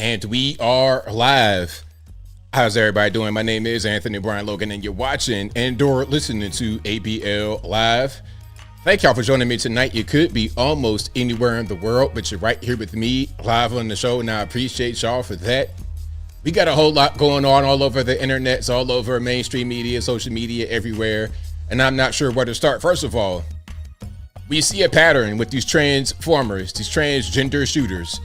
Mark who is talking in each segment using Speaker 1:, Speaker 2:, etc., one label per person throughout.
Speaker 1: And we are live. How's everybody doing? My name is Anthony Brian Logan, and you're watching and/or listening to ABL Live. Thank y'all for joining me tonight. You could be almost anywhere in the world, but you're right here with me live on the show, and I appreciate y'all for that. We got a whole lot going on all over the internet, all over mainstream media, social media, everywhere, and I'm not sure where to start. First of all, we see a pattern with these transformers, these transgender shooters.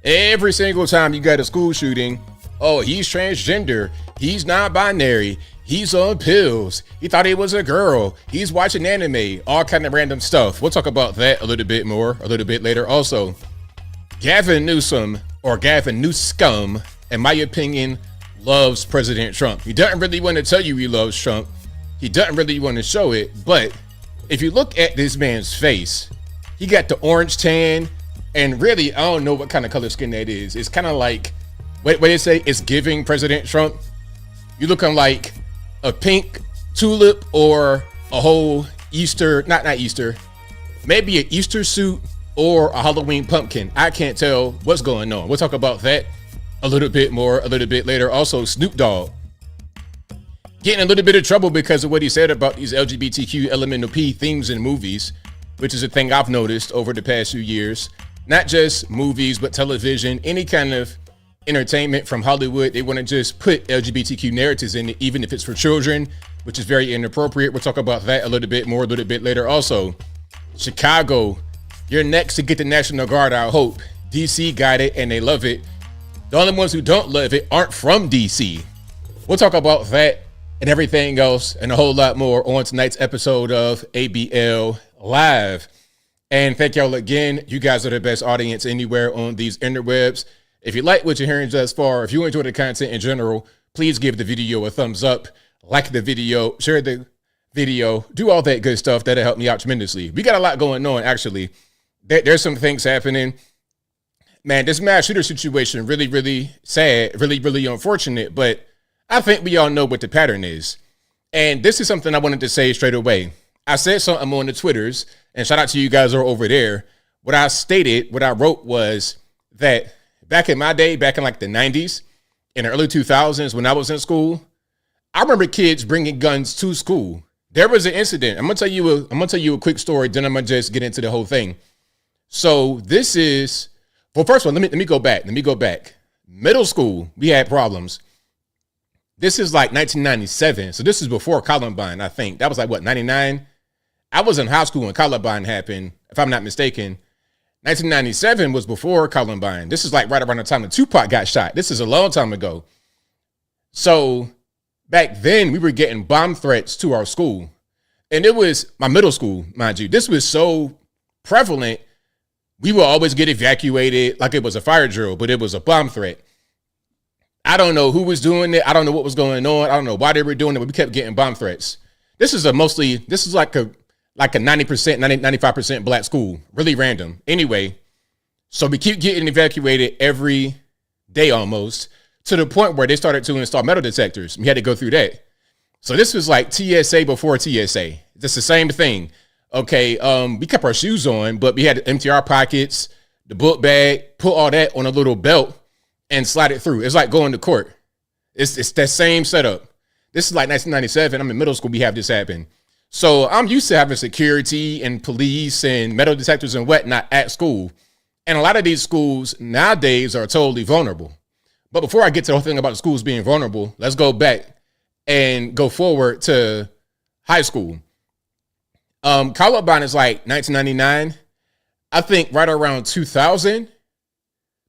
Speaker 1: Every single time you got a school shooting, oh, he's transgender, he's non-binary, he's on pills, he thought he was a girl, he's watching anime, all kind of random stuff. We'll talk about that a little bit more a little bit later. Also, Gavin Newsom, or Gavin Newsom, in my opinion, loves President Trump. He doesn't really want to tell you he loves Trump. He doesn't really want to show it, but if you look at this man's face, he got the orange tan, and really, I don't know what kind of color skin that is. It's kind of like, what they say, it's giving President Trump. You looking like a pink tulip or a whole Easter, not Easter, maybe an Easter suit or a Halloween pumpkin. I can't tell what's going on. We'll talk about that a little bit more a little bit later. Also, Snoop Dogg getting a little bit of trouble because of what he said about these LGBTQ elemental P themes in movies, which is a thing I've noticed over the past few years. Not just movies, but television, any kind of entertainment from Hollywood. They want to just put LGBTQ narratives in it, even if it's for children, which is very inappropriate. We'll talk about that a little bit more a little bit later. Also, Chicago, you're next to get the National Guard, I hope. DC got it and they love it. The only ones who don't love it aren't from DC. We'll talk about that and everything else and a whole lot more on tonight's episode of ABL Live. And thank y'all again. You guys are the best audience anywhere on these interwebs. If you like what you're hearing thus far, if you enjoy the content in general, please give the video a thumbs up, like the video, share the video, do all that good stuff. That'll help me out tremendously. We got a lot going on, actually. There's some things happening. Man, this mass shooter situation, really, really sad, really, really unfortunate, but I think we all know what the pattern is. And this is something I wanted to say straight away. I said something on the Twitters, and shout out to you guys who are over there. What I wrote was that back in my day, back in like the 90s, in the early 2000s, when I was in school, I remember kids bringing guns to school. There was an incident. I'm gonna tell you a quick story, then I'm gonna just get into the whole thing. So this is, well, first of all, let me go back. Middle school, we had problems. This is like 1997, so this is before Columbine, I think. That was like, what, 99? I was in high school when Columbine happened, if I'm not mistaken. 1997 was before Columbine. This is like right around the time that Tupac got shot. This is a long time ago. So back then, we were getting bomb threats to our school. And it was my middle school, mind you. This was so prevalent, we would always get evacuated like it was a fire drill, but it was a bomb threat. I don't know who was doing it. I don't know what was going on. I don't know why they were doing it, but we kept getting bomb threats. This is like a 90%, 95% black school. Really random. Anyway, so we keep getting evacuated every day almost, to the point where they started to install metal detectors. We had to go through that. So this was like TSA before TSA. It's the same thing. Okay, we kept our shoes on, but we had to empty our pockets, the book bag, put all that on a little belt, and slide it through. It's like going to court. It's that same setup. This is like 1997. I'm in middle school. We have this happen. So I'm used to having security and police and metal detectors and whatnot at school. And a lot of these schools nowadays are totally vulnerable. But before I get to the whole thing about the schools being vulnerable, let's go back and go forward to high school. Columbine is like 1999. I think right around 2000,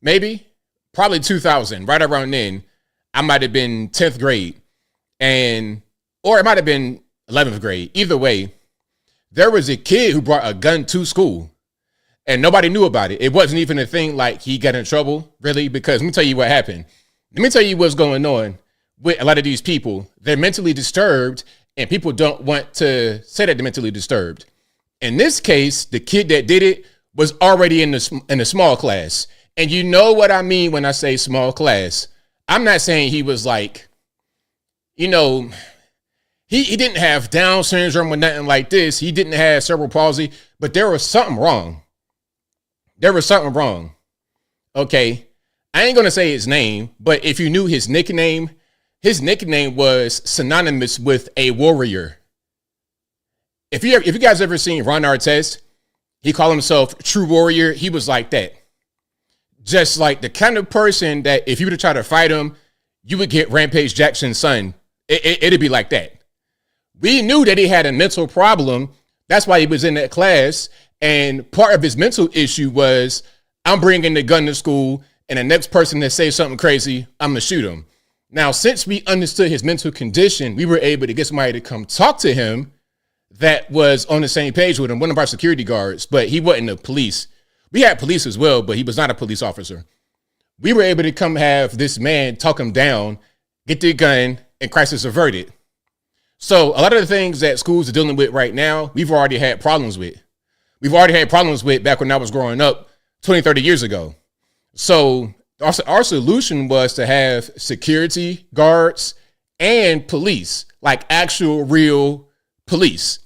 Speaker 1: maybe. Probably 2000, right around then, I might have been 10th grade, or it might have been 11th grade. Either way, there was a kid who brought a gun to school, and nobody knew about it. It wasn't even a thing like he got in trouble, really, because let me tell you what happened. Let me tell you what's going on with a lot of these people. They're mentally disturbed, and people don't want to say that they're mentally disturbed. In this case, the kid that did it was already in the small class. And you know what I mean when I say small class. I'm not saying he was like, he didn't have Down syndrome or nothing like this. He didn't have cerebral palsy, but there was something wrong. Okay. I ain't gonna say his name, but if you knew his nickname was synonymous with a warrior. If you guys ever seen Ron Artest, he called himself True Warrior. He was like that. Just like the kind of person that if you were to try to fight him, you would get Rampage Jackson's son. It'd be like that. We knew that he had a mental problem. That's why he was in that class. And part of his mental issue was, I'm bringing the gun to school, and the next person that says something crazy, I'm going to shoot him. Now, since we understood his mental condition, we were able to get somebody to come talk to him that was on the same page with him, one of our security guards, but he wasn't the police. We had police as well, but he was not a police officer. We were able to come have this man talk him down, get the gun, and crisis averted. So a lot of the things that schools are dealing with right now, we've already had problems with. We've already had problems with back when I was growing up 20, 30 years ago. So our solution was to have security guards and police, like actual real police.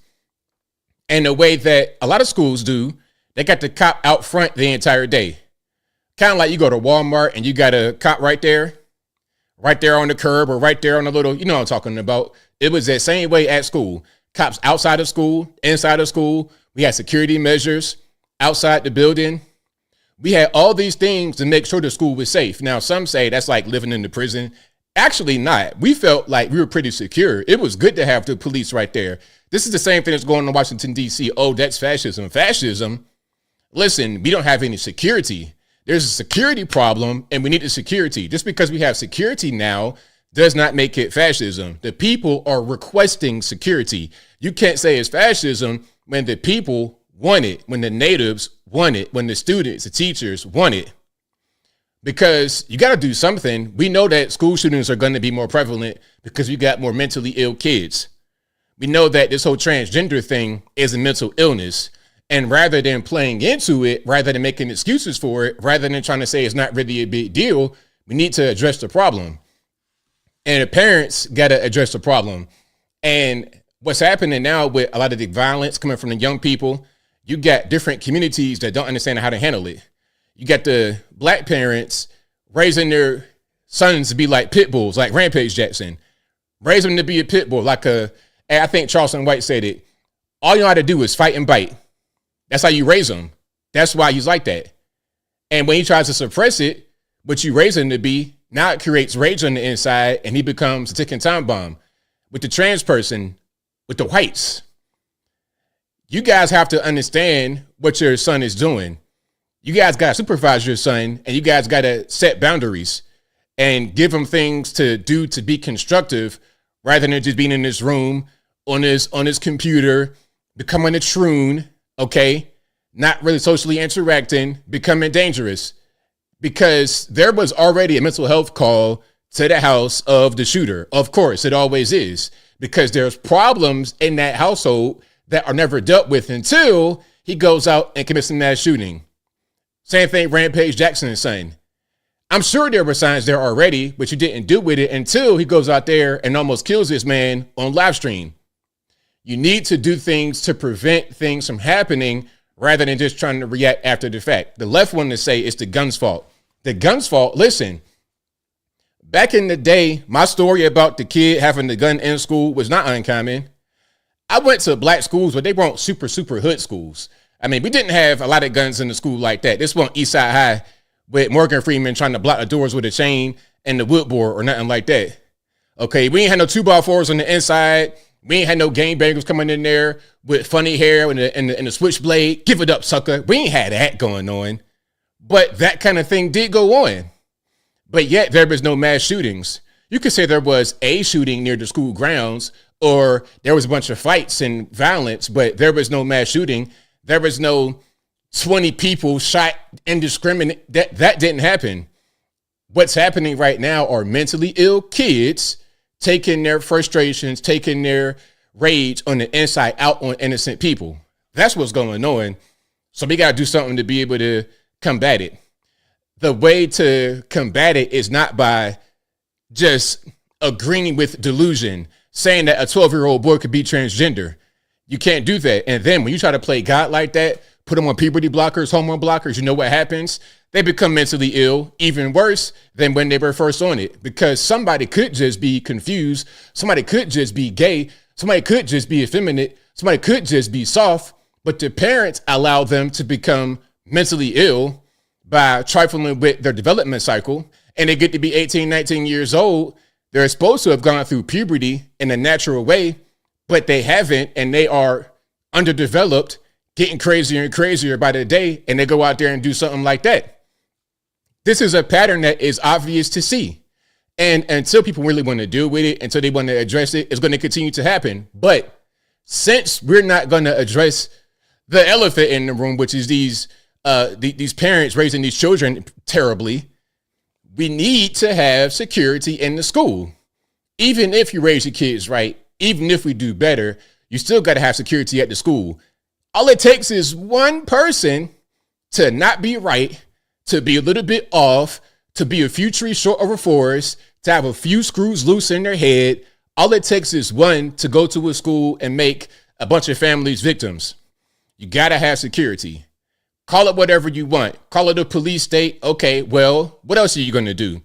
Speaker 1: And the way that a lot of schools do, they got the cop out front the entire day. Kind of like you go to Walmart and you got a cop right there on the curb or right there on the little, you know what I'm talking about. It was that same way at school. Cops outside of school, inside of school. We had security measures outside the building. We had all these things to make sure the school was safe. Now, some say that's like living in the prison. Actually not. We felt like we were pretty secure. It was good to have the police right there. This is the same thing that's going on in Washington, D.C. Oh, that's fascism. Fascism. Listen, we don't have any security. There's a security problem and we need the security. Just because we have security now does not make it fascism. The people are requesting security. You can't say it's fascism when the people want it, when the natives want it, when the students, the teachers want it. Because you got to do something. We know that school shootings are going to be more prevalent because we got more mentally ill kids. We know that this whole transgender thing is a mental illness. And rather than playing into it, rather than making excuses for it, rather than trying to say it's not really a big deal, we need to address the problem. And the parents got to address the problem. And what's happening now with a lot of the violence coming from the young people, you got different communities that don't understand how to handle it. You got the black parents raising their sons to be like pit bulls, like Rampage Jackson. Raise them to be a pit bull, I think Charleston White said it. All you know how to do is fight and bite. That's how you raise him. That's why he's like that. And when he tries to suppress it, what you raise him to be, now it creates rage on the inside and he becomes a ticking time bomb. With the trans person, with the whites, you guys have to understand what your son is doing. You guys got to supervise your son and you guys got to set boundaries and give him things to do to be constructive rather than just being in this room on his computer, becoming a troon. Okay, not really socially interacting, becoming dangerous, because there was already a mental health call to the house of the shooter. Of course, it always is, because there's problems in that household that are never dealt with until he goes out and commits a mass shooting. Same thing, Rampage Jackson's son. I'm sure there were signs there already, but you didn't do with it until he goes out there and almost kills this man on live stream. You need to do things to prevent things from happening rather than just trying to react after the fact. The left one to say it's the gun's fault. The gun's fault, listen, back in the day, my story about the kid having the gun in school was not uncommon. I went to black schools, but they weren't super hood schools. I mean, we didn't have a lot of guns in the school like that. This wasn't Eastside High with Morgan Freeman trying to block the doors with a chain and the wood board or nothing like that. Okay, we ain't had no 2x4s on the inside. We ain't had no gangbangers coming in there with funny hair and the switchblade. Give it up, sucker. We ain't had that going on. But that kind of thing did go on. But yet there was no mass shootings. You could say there was a shooting near the school grounds or there was a bunch of fights and violence, but there was no mass shooting. There was no 20 people shot indiscriminate. That didn't happen. What's happening right now are mentally ill kids taking their frustrations, taking their rage on the inside out on innocent people. That's what's going on. So we got to do something to be able to combat it. The way to combat it is not by just agreeing with delusion, saying that a 12-year-old boy could be transgender. You can't do that. And then when you try to play God like that, put them on puberty blockers, hormone blockers, you know what happens? they become mentally ill even worse than when they were first on it, because somebody could just be confused. Somebody could just be gay. Somebody could just be effeminate. Somebody could just be soft, but the parents allow them to become mentally ill by trifling with their development cycle, and they get to be 18, 19 years old. They're supposed to have gone through puberty in a natural way, but they haven't, and they are underdeveloped, getting crazier and crazier by the day, and they go out there and do something like that. This is a pattern that is obvious to see. And until people really want to deal with it, until they want to address it, it's going to continue to happen. But since we're not going to address the elephant in the room, which is these parents raising these children terribly, we need to have security in the school. Even if you raise your kids right, even if we do better, you still got to have security at the school. All it takes is one person to not be right, to be a little bit off, to be a few trees short of a forest, to have a few screws loose in their head. All it takes is one to go to a school and make a bunch of families victims. You got to have security. Call it whatever you want. Call it a police state. Okay, well, what else are you going to do?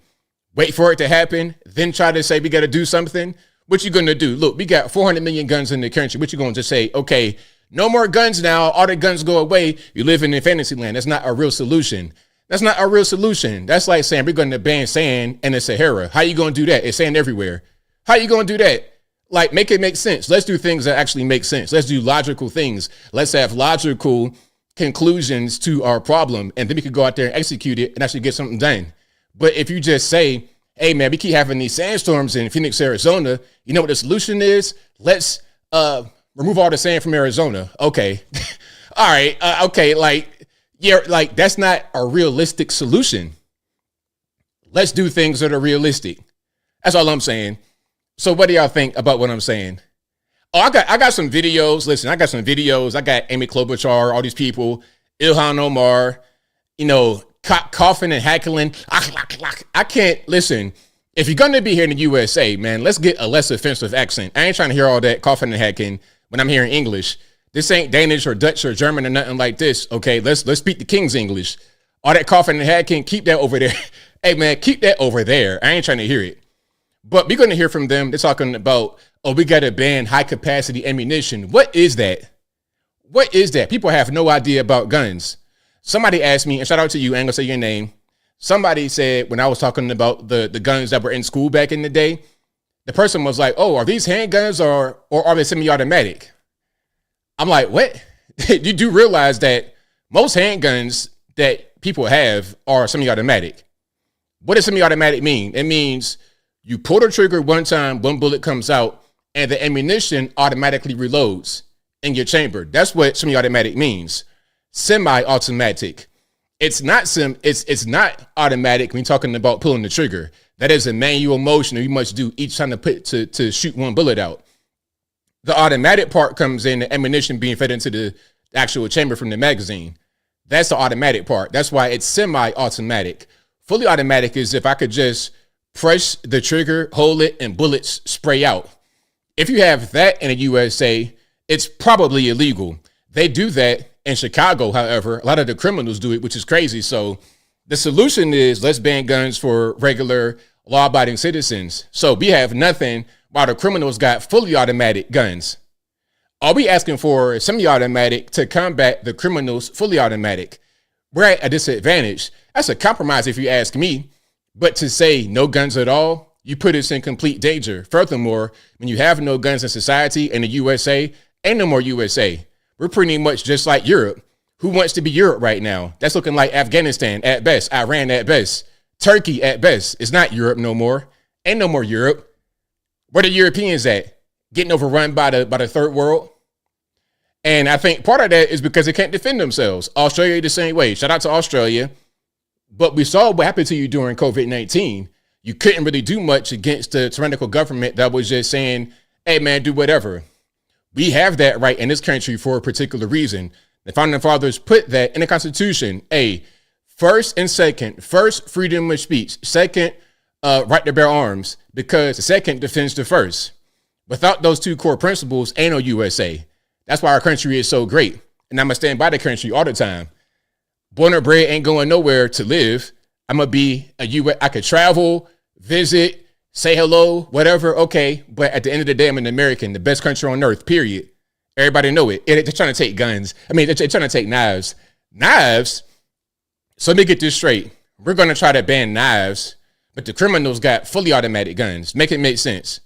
Speaker 1: Wait for it to happen, then try to say we got to do something? What you going to do? Look, we got 400 million guns in the country. What you going to just say, okay, no more guns now. All the guns go away. You're living in fantasy land. That's not a real solution. That's not a real solution. That's like saying we're going to ban sand in the Sahara. How you going to do that? It's sand everywhere. How you going to do that? Like, make it make sense. Let's do things that actually make sense. Let's do logical things. Let's have logical conclusions to our problem, and then we could go out there and execute it and actually get something done. But if you just say, hey, man, we keep having these sandstorms in Phoenix, Arizona, you know what the solution is? Let's remove all the sand from Arizona. Okay. All right. Okay. Like, yeah, like that's not a realistic solution. Let's do things that are realistic. That's all I'm saying. So what do y'all think about what I'm saying? Oh, I got some videos. Listen, I got some videos. I got Amy Klobuchar, all these people, Ilhan Omar, you know, coughing and hackling. I can't listen. If you're going to be here in the USA, man, let's get a less offensive accent. I ain't trying to hear all that coughing and hacking when I'm hearing English. This ain't Danish or Dutch or German or nothing like this. Okay, let's speak the King's English. All that coughing and hacking, keep that over there. Hey, man, keep that over there. I ain't trying to hear it. But we're going to hear from them. They're talking about, oh, we got to ban high capacity ammunition. What is that? What is that? People have no idea about guns. Somebody asked me, and shout out to you, I ain't gonna say your name. Somebody said when I was talking about the guns that were in school back in the day, the person was like, oh, are these handguns or are they semi-automatic? I'm like, what? You do realize that most handguns that people have are semi-automatic. What does semi-automatic mean? It means you pull the trigger one time, one bullet comes out, and the ammunition automatically reloads in your chamber. That's what semi-automatic means. Semi-automatic. It's not automatic when you're talking about pulling the trigger. That is a manual motion that you must do each time to shoot one bullet out. The automatic part comes in the ammunition being fed into the actual chamber from the magazine. That's the automatic part. That's why it's semi-automatic. Fully automatic is if I could just press the trigger, hold it, and bullets spray out. If you have that in the USA, it's probably illegal. They do that in Chicago, however. A lot of the criminals do it, which is crazy. So the solution is let's ban guns for regular law-abiding citizens. So we have nothing while the criminals got fully automatic guns. Are we asking for semi-automatic to combat the criminals fully automatic? We're at a disadvantage. That's a compromise if you ask me. But to say no guns at all, you put us in complete danger. Furthermore, when you have no guns in society in the USA, ain't no more USA. We're pretty much just like Europe. Who wants to be Europe right now? That's looking like Afghanistan at best, Iran at best, Turkey at best. It's not Europe no more. Ain't no more Europe. Where the Europeans at? Getting overrun by the third world. And I think part of that is because they can't defend themselves. Australia the same way. Shout out to Australia. But we saw what happened to you during COVID-19. You couldn't really do much against the tyrannical government that was just saying, hey, man, do whatever. We have that right in this country for a particular reason. The founding fathers put that in the Constitution. First and second, first, freedom of speech. Second, right to bear arms, because the second defends the first. Without those two core principles, ain't no USA. That's why our country is so great. And I'm going to stand by the country all the time. Born or bred, ain't going nowhere to live. I'm gonna be a U.S. I could travel, visit, say hello, whatever. Okay, but at the end of the day, I'm an American, the best country on earth. Period. Everybody know it. They're trying to take guns. I mean, they're trying to take knives. Knives. So let me get this straight. We're gonna try to ban knives, but the criminals got fully automatic guns. Make it make sense.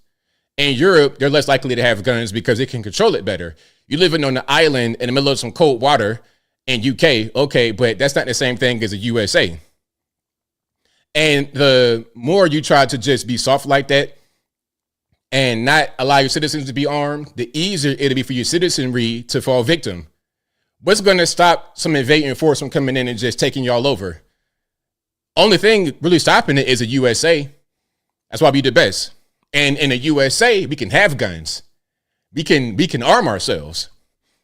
Speaker 1: In Europe, they're less likely to have guns because they can control it better. You're living on an island in the middle of some cold water in UK, okay, but that's not the same thing as the USA. And the more you try to just be soft like that and not allow your citizens to be armed, the easier it'll be for your citizenry to fall victim. What's going to stop some invading force from coming in and just taking y'all over? Only thing really stopping it is the USA. That's why we the best. And in the USA, we can have guns. We can arm ourselves.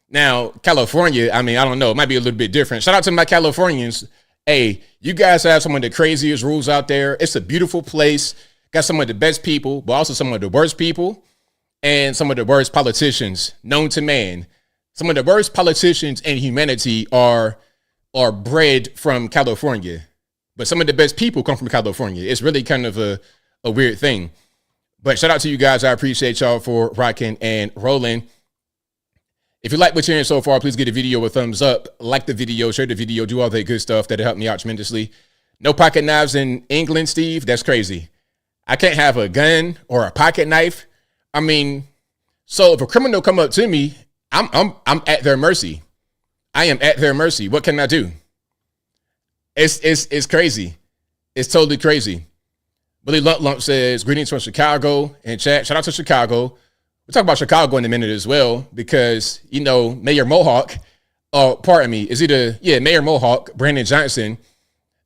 Speaker 1: Now, California, I mean, I don't know. It might be a little bit different. Shout out to my Californians. Hey, you guys have some of the craziest rules out there. It's a beautiful place. Got some of the best people, but also some of the worst people and some of the worst politicians known to man. Some of the worst politicians in humanity are bred from California, but some of the best people come from California. It's really kind of a weird thing. But shout out to you guys. I appreciate y'all for rocking and rolling. If you like what you're hearing so far, please give the video a thumbs up, like the video, share the video, do all that good stuff. That'll help me out tremendously. No pocket knives in England, Steve. That's crazy. I can't have a gun or a pocket knife. I mean, so if a criminal come up to me, I'm at their mercy. I am at their mercy. What can I do? It's crazy. It's totally crazy. Billy Lump says, greetings from Chicago in chat. Shout out to Chicago. We'll talk about Chicago in a minute as well, because, you know, Mayor Mohawk, Mayor Mohawk, Brandon Johnson,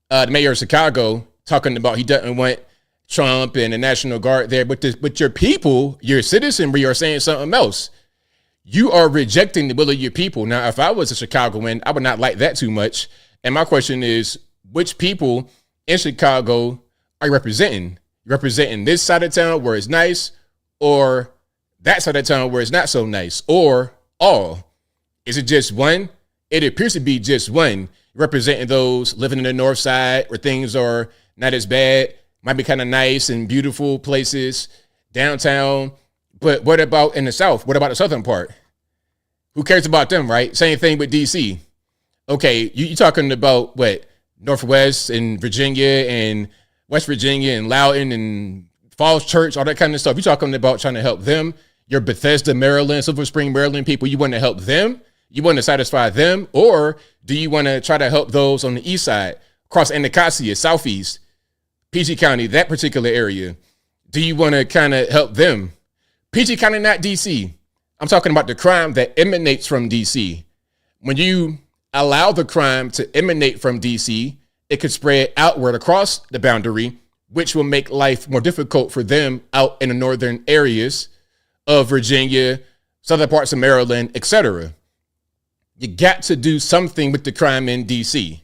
Speaker 1: the mayor of Chicago, talking about he doesn't want Trump and the National Guard there, but your people, your citizenry are saying something else. You are rejecting the will of your people. Now, if I was a Chicagoan, I would not like that too much. And my question is, which people in Chicago are you representing? You're representing this side of town where it's nice, or that side of town where it's not so nice, or all? Is it just one? It appears to be just one. Representing those living in the north side where things are not as bad, might be kind of nice and beautiful places, downtown. But what about in the south? What about the southern part? Who cares about them, right? Same thing with DC. Okay, you talking about what? Northwest and Virginia and West Virginia and Loudoun and Falls Church, all that kind of stuff. You're talking about trying to help them. Your Bethesda, Maryland, Silver Spring, Maryland people, you want to help them? You want to satisfy them? Or do you want to try to help those on the east side, across Anacostia, southeast, PG County, that particular area? Do you want to kind of help them? PG County, not DC. I'm talking about the crime that emanates from DC. When you allow the crime to emanate from DC, it could spread outward across the boundary, which will make life more difficult for them out in the northern areas of Virginia, southern parts of Maryland, etc. You got to do something with the crime in DC.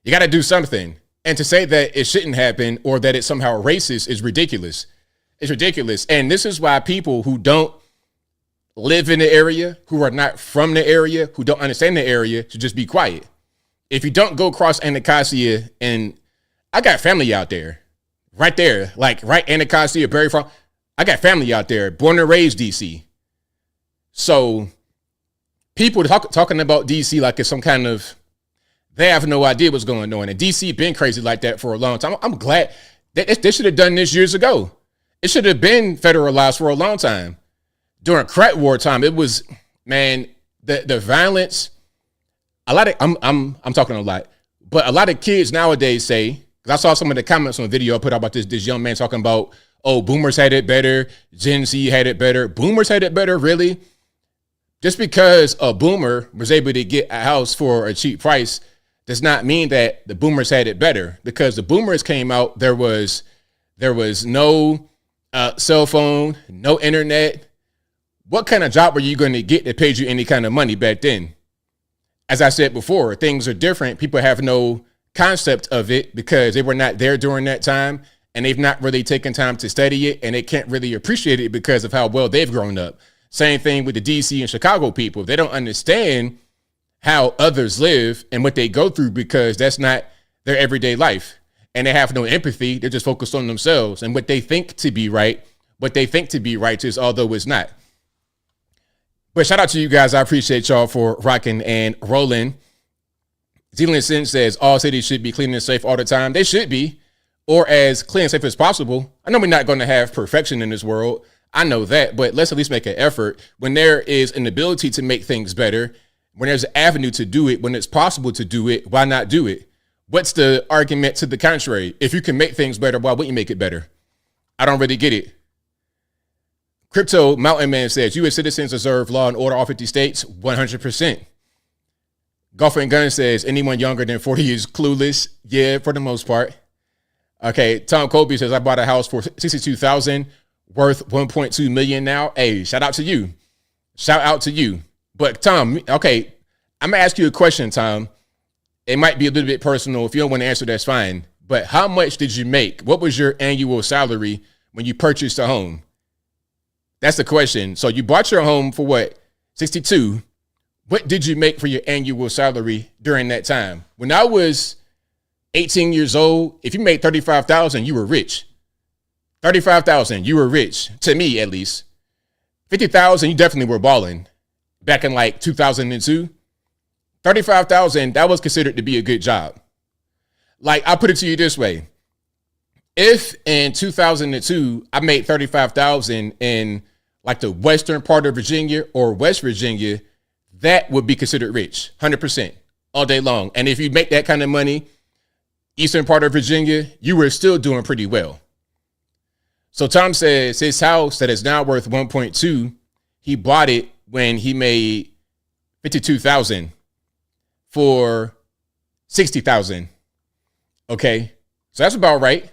Speaker 1: You got to do something. And to say that it shouldn't happen or that it's somehow racist is ridiculous. It's ridiculous. And this is why people who don't live in the area, who are not from the area, who don't understand the area, should just be quiet. If you don't go across Anacostia, and I got family out there, right there, like right Anacostia, Berry Farm. I got family out there, born and raised DC. So people talking about DC like it's some kind of, they have no idea what's going on. And DC been crazy like that for a long time. I'm glad that they should have done this years ago. It should have been federalized for a long time. During crack war time, it was, man, the violence. A lot of I'm talking a lot, but a lot of kids nowadays say, because I saw some of the comments on the video I put out about this young man talking about, oh, boomers had it better, Gen Z had it better. Boomers had it better, really? Just because a boomer was able to get a house for a cheap price does not mean that the boomers had it better. Because the boomers came out, there was no cell phone, no internet. What kind of job were you going to get that paid you any kind of money back then? As I said before, things are different. People have no concept of it because they were not there during that time, and they've not really taken time to study it, and they can't really appreciate it because of how well they've grown up. Same thing with the DC and Chicago people. They don't understand how others live and what they go through, because that's not their everyday life. And they have no empathy. They're just focused on themselves and what they think to be right, what they think to be righteous, although it's not. But shout out to you guys. I appreciate y'all for rocking and rolling. Zealand Sin says all cities should be clean and safe all the time. They should be, or as clean and safe as possible. I know we're not going to have perfection in this world. I know that, but let's at least make an effort. When there is an ability to make things better, when there's an avenue to do it, when it's possible to do it, why not do it? What's the argument to the contrary? If you can make things better, why wouldn't you make it better? I don't really get it. Crypto Mountain Man says, U.S. citizens deserve law and order all 50 states, 100%. Golfer and Gun says, anyone younger than 40 is clueless. Yeah, for the most part. Okay, Tom Colby says, I bought a house for $62,000, worth $1.2 million now. Hey, shout out to you. Shout out to you. But Tom, okay, I'm going to ask you a question, Tom. It might be a little bit personal. If you don't want to answer, that's fine. But how much did you make? What was your annual salary when you purchased a home? That's the question. So you bought your home for what? 62. What did you make for your annual salary during that time? When I was 18 years old, if you made $35,000, you were rich. $35,000, you were rich. To me, at least. $50,000, you definitely were balling. Back in like 2002. $35,000, that was considered to be a good job. Like, I'll put it to you this way. If in 2002, I made $35,000 in like the western part of Virginia or West Virginia, that would be considered rich, 100%, all day long. And if you make that kind of money, eastern part of Virginia, you were still doing pretty well. So Tom says his house that is now worth 1.2, he bought it when he made $52,000 for $60,000. Okay, so that's about right.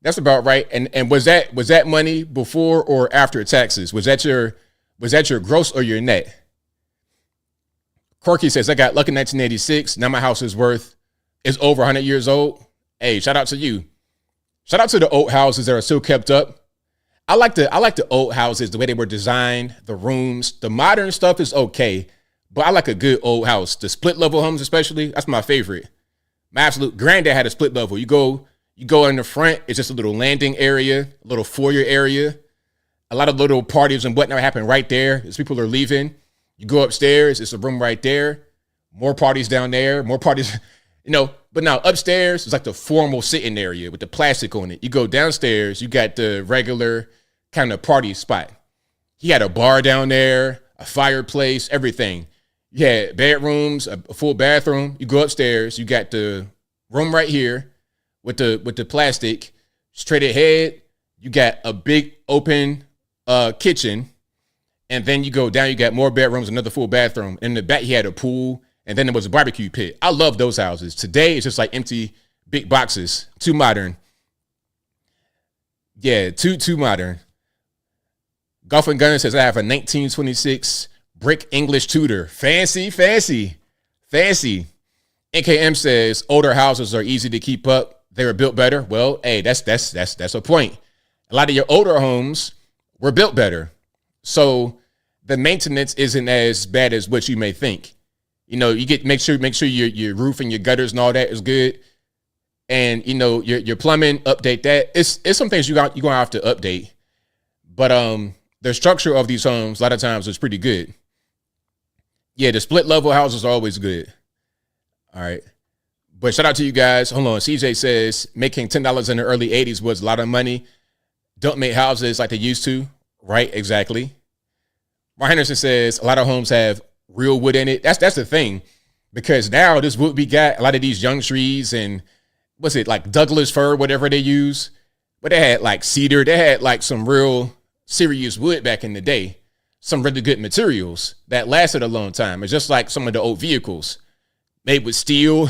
Speaker 1: That's about right. And was that money before or after taxes? Was that your gross or your net? Corky says, I got lucky in 1986. Now my house is over 100 years old. Hey, shout out to you. Shout out to the old houses that are still kept up. I like the old houses, the way they were designed, the rooms. The modern stuff is okay, but I like a good old house. The split level homes especially, that's my favorite. My absolute granddad had a split level. You go in the front, it's just a little landing area, a little foyer area. A lot of little parties and whatnot happen right there as people are leaving. You go upstairs, it's a room right there. More parties down there, more parties, But now upstairs is like the formal sitting area with the plastic on it. You go downstairs, you got the regular kind of party spot. He had a bar down there, a fireplace, everything. You had bedrooms, a full bathroom. You go upstairs, you got the room right here with the plastic. Straight ahead, you got a big open kitchen. And then you go down, you got more bedrooms, another full bathroom. In the back, he had a pool, and then there was a barbecue pit. I love those houses. Today, it's just like empty, big boxes. Too modern. Yeah, too modern. Golf and Gun says, I have a 1926 brick English Tudor. Fancy. NKM says, older houses are easy to keep up. They were built better. Well, hey, that's a point. A lot of your older homes were built better. So the maintenance isn't as bad as what you may think. You make sure your roof and your gutters and all that is good. And your plumbing, update that. It's some things you're gonna have to update. But the structure of these homes a lot of times is pretty good. Yeah, the split level houses are always good. All right. But shout out to you guys. Hold on. CJ says making $10 in the early 80s was a lot of money. Don't make houses like they used to. Right, exactly. Mark Henderson says a lot of homes have real wood in it. That's the thing, because now this wood we got, a lot of these young trees and what's it, like Douglas fir, whatever they use, but they had like cedar. They had like some real serious wood back in the day, some really good materials that lasted a long time. It's just like some of the old vehicles made with steel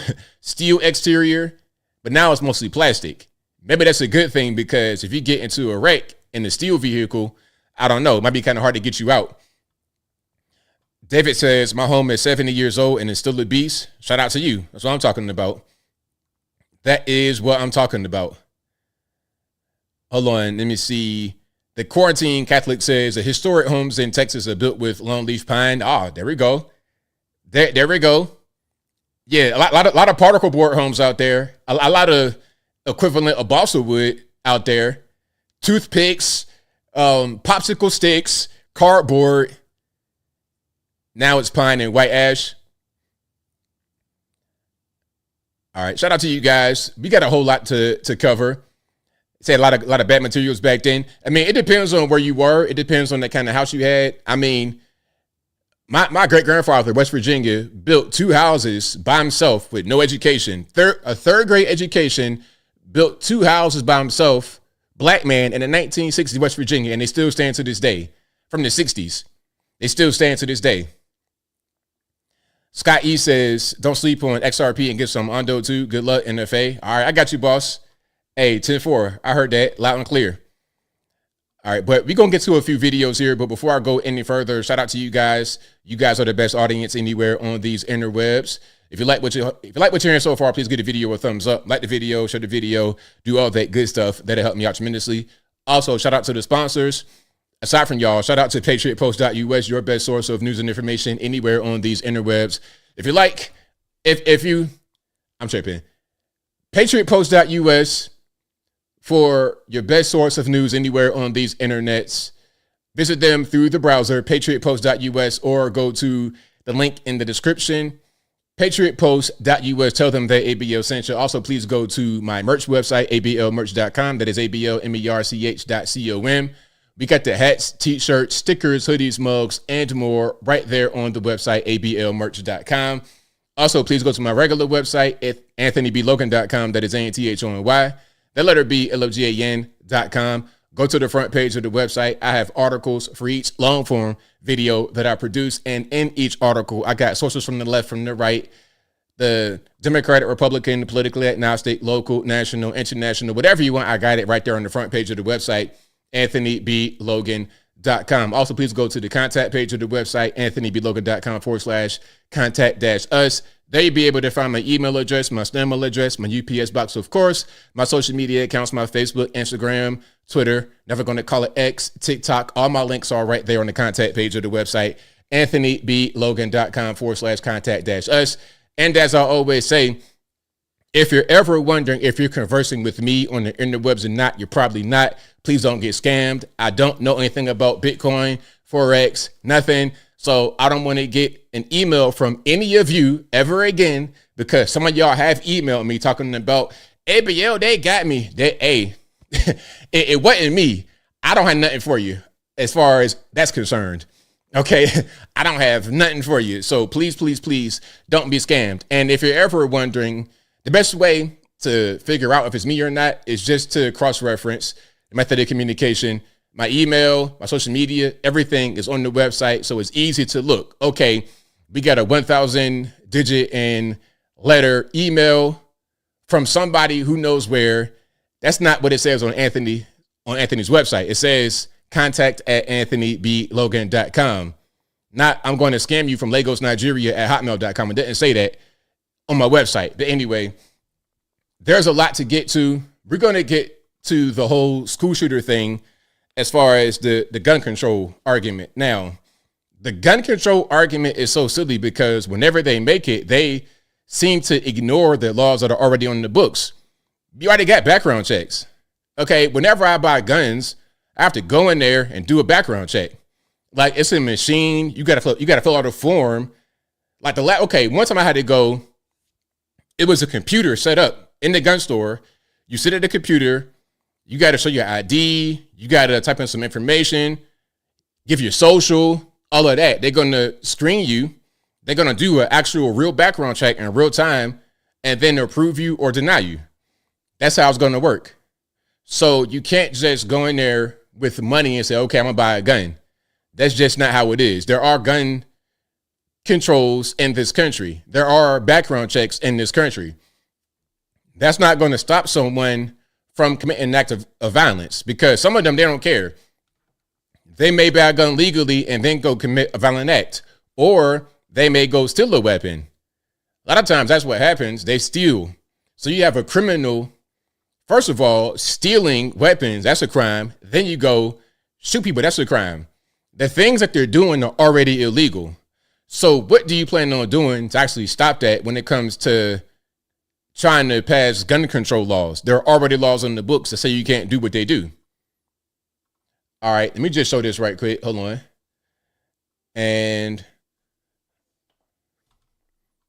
Speaker 1: exterior, but now it's mostly plastic. Maybe that's a good thing, because if you get into a wreck in the steel vehicle, I don't know. It might be kind of hard to get you out. David says, my home is 70 years old and it's still a beast. Shout out to you. That's what I'm talking about. That is what I'm talking about. Hold on. Let me see. The Quarantine Catholic says the historic homes in Texas are built with long leaf pine. Ah, there we go. There we go. Yeah, a lot of particle board homes out there. A lot of equivalent of balsa wood out there. Toothpicks, popsicle sticks, cardboard. Now it's pine and white ash. All right, shout out to you guys. We got a whole lot to cover. Say a lot of bad materials back then. I mean, it depends on where you were. It depends on the kind of house you had. I mean, my great grandfather, West Virginia, built 2 houses by himself with no education. A third grade education, built 2 houses by himself. Black man in the 1960s West Virginia, and they still stand to this day. From the 60s, they still stand to this day. Scott E says, don't sleep on XRP and get some Ondo too. Good luck, NFA. All right, I got you, boss. Hey, 10-4. I heard that loud and clear. All right, but we're going to get to a few videos here. But before I go any further, shout out to you guys. You guys are the best audience anywhere on these interwebs. If you like what you're hearing so far, please give the video a thumbs up. Like the video, share the video, do all that good stuff. That'll help me out tremendously. Also, shout out to the sponsors. Aside from y'all, shout out to patriotpost.us, your best source of news and information anywhere on these interwebs. If you like, I'm tripping. Patriotpost.us for your best source of news anywhere on these internets. Visit them through the browser, patriotpost.us, or go to the link in the description. Patriotpost.us. Tell them that ABL sent you. Also, please go to my merch website, ablmerch.com. That is ablmerch.com. We got the hats, t-shirts, stickers, hoodies, mugs, and more right there on the website, ablmerch.com. Also, please go to my regular website at anthonyblogan.com. That is ANTHONY. That letter B, LOGAN.com. Go to the front page of the website. I have articles for each long form video that I produce. And in each article, I got sources from the left, from the right, the Democratic, Republican, politically agnostic, local, national, international, whatever you want. I got it right there on the front page of the website, AnthonyBLogan.com. Also, please go to the contact page of the website, AnthonyBLogan.com/contact-us. There you'll be able to find my email address, my email address, my UPS box, of course, my social media accounts, my Facebook, Instagram, Twitter, never going to call it X, TikTok. All my links are right there on the contact page of the website, AnthonyBLogan.com/contact-us. And as I always say, if you're ever wondering if you're conversing with me on the interwebs or not, you're probably not. Please don't get scammed. I don't know anything about Bitcoin, Forex, nothing. So I don't want to get an email from any of you ever again, because some of y'all have emailed me talking about ABL, they got me. It wasn't me. I don't have nothing for you as far as that's concerned. Okay, I don't have nothing for you. So please, please, please don't be scammed. And if you're ever wondering, the best way to figure out if it's me or not is just to cross-reference the method of communication. My email, my social media, everything is on the website, so it's easy to look. Okay, we got a 1,000 digit and letter email from somebody who knows where. That's not what it says on Anthony's website. It says contact@anthonyblogan.com. Not, I'm going to scam you from Lagos, Nigeria at hotmail.com. It didn't say that on my website. But anyway, there's a lot to get to. We're going to get to the whole school shooter thing as far as the gun control argument. Now, the gun control argument is so silly because whenever they make it, they seem to ignore the laws that are already on the books. You already got background checks. Okay, whenever I buy guns, I have to go in there and do a background check. Like, it's a machine. You gotta fill out a form. Like one time I had to go. It was a computer set up in the gun store. You sit at the computer. You got to show your ID. You got to type in some information, give your social, all of that. They're going to screen you. They're going to do an actual real background check in real time and then approve you or deny you. That's how it's going to work. So you can't just go in there with money and say, okay, I'm going to buy a gun. That's just not how it is. There are gun controls in this country. There are background checks in this country. That's not going to stop someone from committing an act of violence, because some of them, they don't care. They may buy a gun legally and then go commit a violent act, or they may go steal a weapon. A lot of times that's what happens. They steal. So you have a criminal, first of all, stealing weapons. That's a crime. Then you go shoot people. That's a crime. The things that they're doing are already illegal. So what do you plan on doing to actually stop that when it comes to trying to pass gun control laws? There are already laws on the books that say you can't do what they do. All right, let me just show this right quick. Hold on. And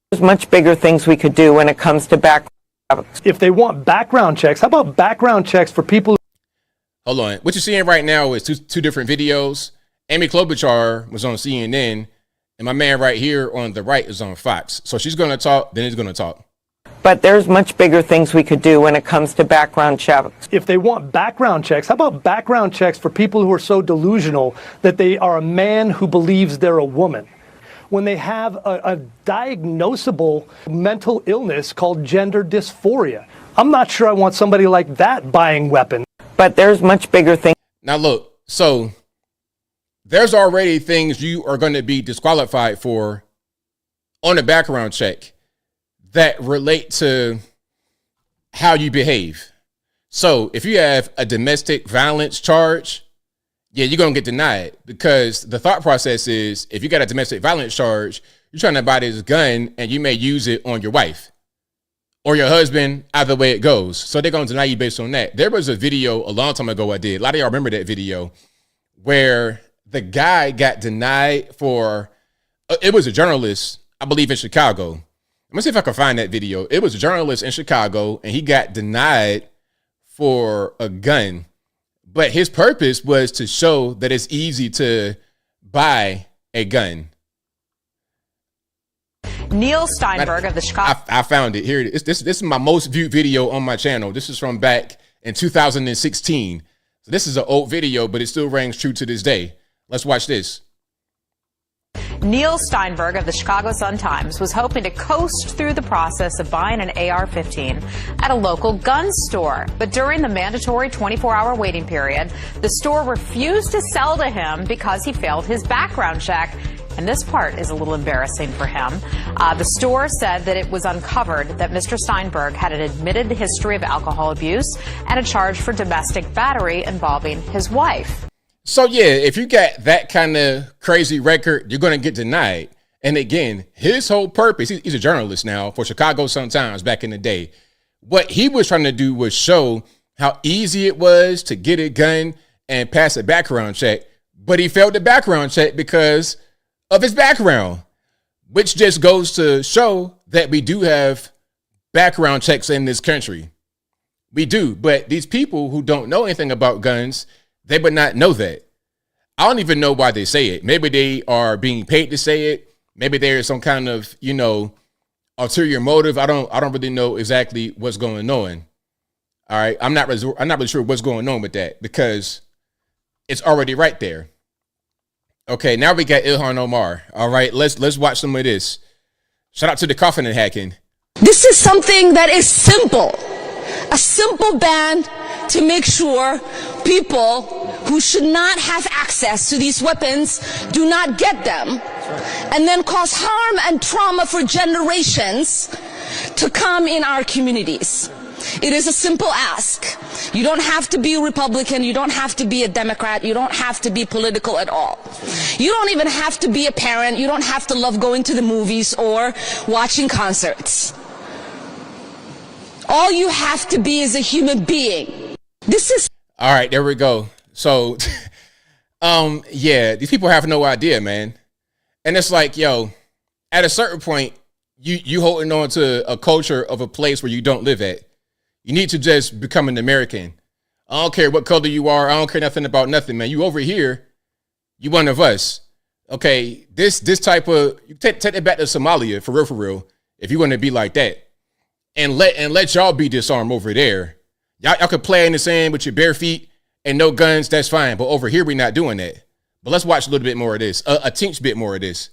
Speaker 2: there's much bigger things we could do when it comes to background.
Speaker 3: If they want background checks, how about background checks for people?
Speaker 1: Hold on. What you're seeing right now is two different videos. Amy Klobuchar was on CNN, and my man right here on the right is on Fox. So she's going to talk, then he's going to talk.
Speaker 2: But there's much bigger things we could do when it comes to background checks.
Speaker 3: If they want background checks, how about background checks for people who are so delusional that they are a man who believes they're a woman? When they have a diagnosable mental illness called gender dysphoria. I'm not sure I want somebody like that buying weapons.
Speaker 2: But there's much bigger things.
Speaker 1: Now look, so there's already things you are going to be disqualified for on a background check that relate to how you behave. So if you have a domestic violence charge, yeah, you're going to get denied, because the thought process is if you got a domestic violence charge, you're trying to buy this gun and you may use it on your wife or your husband, either way it goes. So they're going to deny you based on that. There was a video a long time ago I did. A lot of y'all remember that video where the guy got denied for, it was a journalist, I believe in Chicago. Let me see if I can find that video. It was a journalist in Chicago and he got denied for a gun. But his purpose was to show that it's easy to buy a gun.
Speaker 4: Neil Steinberg of the Chicago.
Speaker 1: I found it. Here it is. This is my most viewed video on my channel. This is from back in 2016. So this is an old video, but it still rings true to this day. Let's watch this.
Speaker 4: Neil Steinberg of the Chicago Sun-Times was hoping to coast through the process of buying an AR-15 at a local gun store. But during the mandatory 24-hour waiting period, the store refused to sell to him because he failed his background check. And this part is a little embarrassing for him. The store said that it was uncovered that Mr. Steinberg had an admitted history of alcohol abuse and a charge for domestic battery involving his wife.
Speaker 1: So, yeah, if you got that kind of crazy record, you're going to get denied. And again, his whole purpose, he's a journalist now for Chicago Sun-Times back in the day. What he was trying to do was show how easy it was to get a gun and pass a background check. But he failed the background check because of his background, which just goes to show that we do have background checks in this country. We do. But these people who don't know anything about guns, they would not know that. I don't even know why they say it. Maybe they are being paid to say it. Maybe there is some kind of, ulterior motive. I don't really know exactly what's going on. All right. I'm not really sure what's going on with that because it's already right there. Okay, now we got Ilhan Omar. All right, let's watch some of this. Shout out to the coffin and hacking.
Speaker 5: This is something that is simple. A simple ban to make sure people who should not have access to these weapons do not get them, and then cause harm and trauma for generations to come in our communities. It is a simple ask. You don't have to be a Republican. You don't have to be a Democrat. You don't have to be political at all. You don't even have to be a parent. You don't have to love going to the movies or watching concerts. All you have to be is a human being. This is...
Speaker 1: All right, there we go. So, yeah, these people have no idea, man. And it's like, yo, at a certain point, you holding on to a culture of a place where you don't live at. You need to just become an American. I don't care what color you are. I don't care nothing about nothing, man. You over here, you one of us. Okay, this type of, you take it back to Somalia, for real, if you want to be like that. And let y'all be disarmed over there. Y'all could play in the sand with your bare feet and no guns, that's fine. But over here, we're not doing that. But let's watch a little bit more of this, a teeny bit more of this.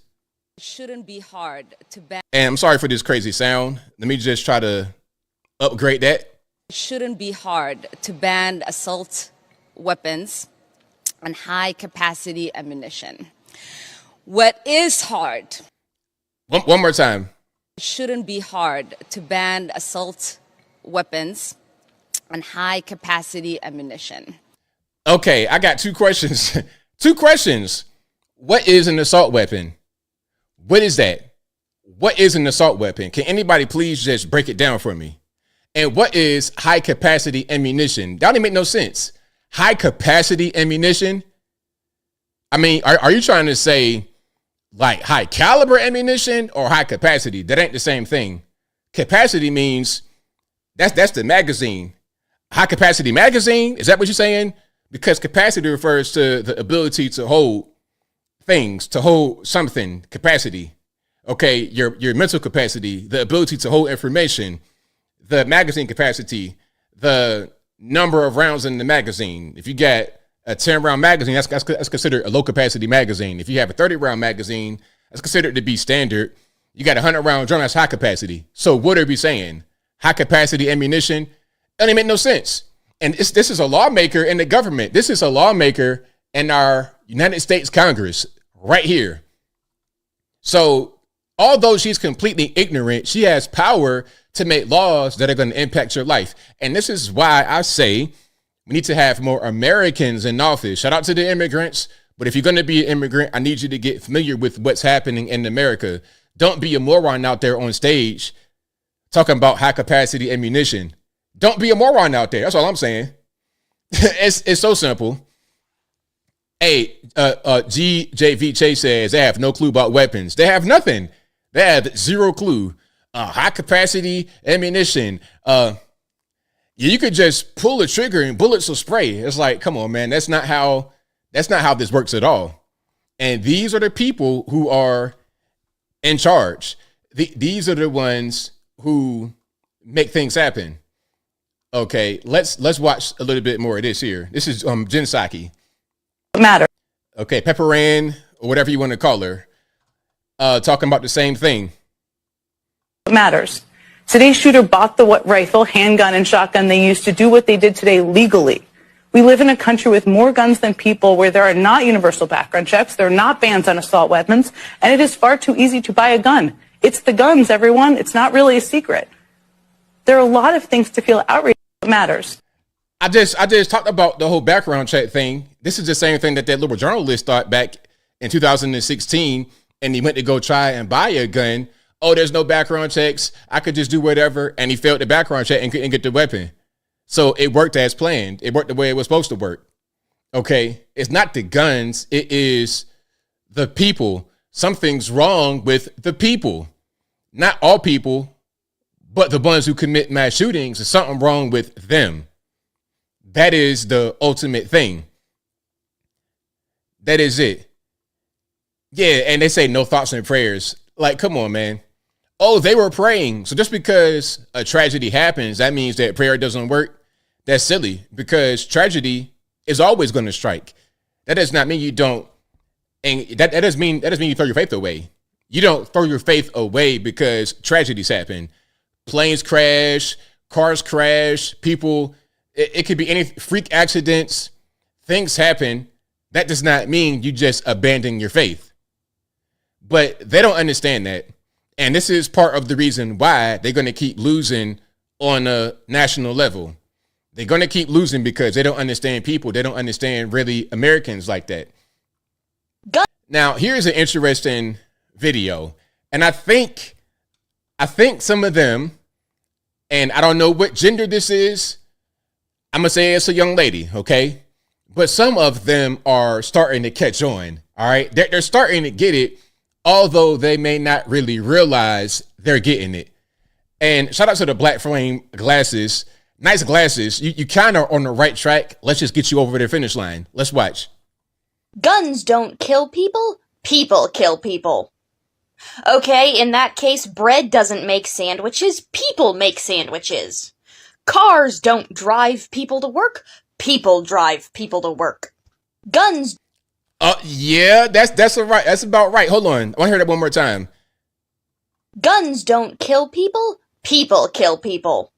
Speaker 5: It shouldn't be hard to ban.
Speaker 1: And I'm sorry for this crazy sound. Let me just try to upgrade that.
Speaker 5: It shouldn't be hard to ban assault weapons and high-capacity ammunition. What is hard?
Speaker 1: One more time.
Speaker 5: It shouldn't be hard to ban assault weapons and high-capacity ammunition.
Speaker 1: Okay, I got two questions. Two questions. What is an assault weapon? What is that? What is an assault weapon? Can anybody please just break it down for me? And what is high capacity ammunition? That don't even make no sense. High capacity ammunition? I mean, are you trying to say like high caliber ammunition or high capacity? That ain't the same thing. Capacity means that's the magazine. High capacity magazine? Is that what you're saying? Because capacity refers to the ability to hold things, to hold something, capacity. Okay, your mental capacity, the ability to hold information, the magazine capacity, the number of rounds in the magazine. If you got a 10-round magazine, that's considered a low-capacity magazine. If you have a 30-round magazine, that's considered to be standard. You got a 100-round drum, that's high capacity. So what are we saying? High-capacity ammunition? That doesn't make no sense. And this is a lawmaker in the government. This is a lawmaker in our United States Congress right here. So although she's completely ignorant, she has power to make laws that are going to impact your life. And this is why I say we need to have more Americans in office. Shout out to the immigrants. But if you're going to be an immigrant, I need you to get familiar with what's happening in America. Don't be a moron out there on stage talking about high capacity ammunition. Don't be a moron out there. That's all I'm saying. It's so simple. Hey, GJV Chase says they have no clue about weapons. They have nothing. They have zero clue. High capacity ammunition. You could just pull a trigger and bullets will spray. It's like, come on, man. That's not how this works at all. And these are the people who are in charge. These are the ones who make things happen. Okay, let's watch a little bit more of this here. This is Jen Psaki.
Speaker 2: Matter.
Speaker 1: Okay, Pepper Ann, or whatever you want to call her, talking about the same thing.
Speaker 6: Matters. Today's shooter bought the rifle, handgun, and shotgun they used to do what they did today legally. We live in a country with more guns than people, where there are not universal background checks, there are not bans on assault weapons, and it is far too easy to buy a gun. It's the guns, everyone. It's not really a secret. There are a lot of things to feel outraged about. Matters.
Speaker 1: I just talked about the whole background check thing. This is the same thing that liberal journalist thought back in 2016, and he went to go try and buy a gun. Oh, there's no background checks. I could just do whatever. And he failed the background check and couldn't get the weapon. So it worked as planned. It worked the way it was supposed to work. Okay. It's not the guns. It is the people. Something's wrong with the people. Not all people, but the ones who commit mass shootings. There's something wrong with them. That is the ultimate thing. That is it. Yeah. And they say no thoughts and prayers. Like, come on, man. Oh, they were praying. So just because a tragedy happens, that means that prayer doesn't work. That's silly, because tragedy is always going to strike. That does not mean you don't. And that doesn't mean you throw your faith away. You don't throw your faith away because tragedies happen. Planes crash, cars crash, people, it could be any freak accidents. Things happen. That does not mean you just abandon your faith. But they don't understand that. And this is part of the reason why they're going to keep losing on a national level. They're going to keep losing because they don't understand people. They don't understand really Americans like that. Now, here's an interesting video. And I think some of them, and I don't know what gender this is. I'm going to say it's a young lady, okay? But some of them are starting to catch on, all right? They're starting to get it, although they may not really realize they're getting it. And shout out to the Black Flame glasses. Nice glasses. You kind of on the right track. Let's just get you over the finish line. Let's watch.
Speaker 7: Guns don't kill people. People kill people. Okay, in that case, bread doesn't make sandwiches. People make sandwiches. Cars don't drive people to work. People drive people to work. Guns.
Speaker 1: Yeah, that's right. That's about right. Hold on. I want to hear that one more time.
Speaker 7: Guns don't kill people. People kill people.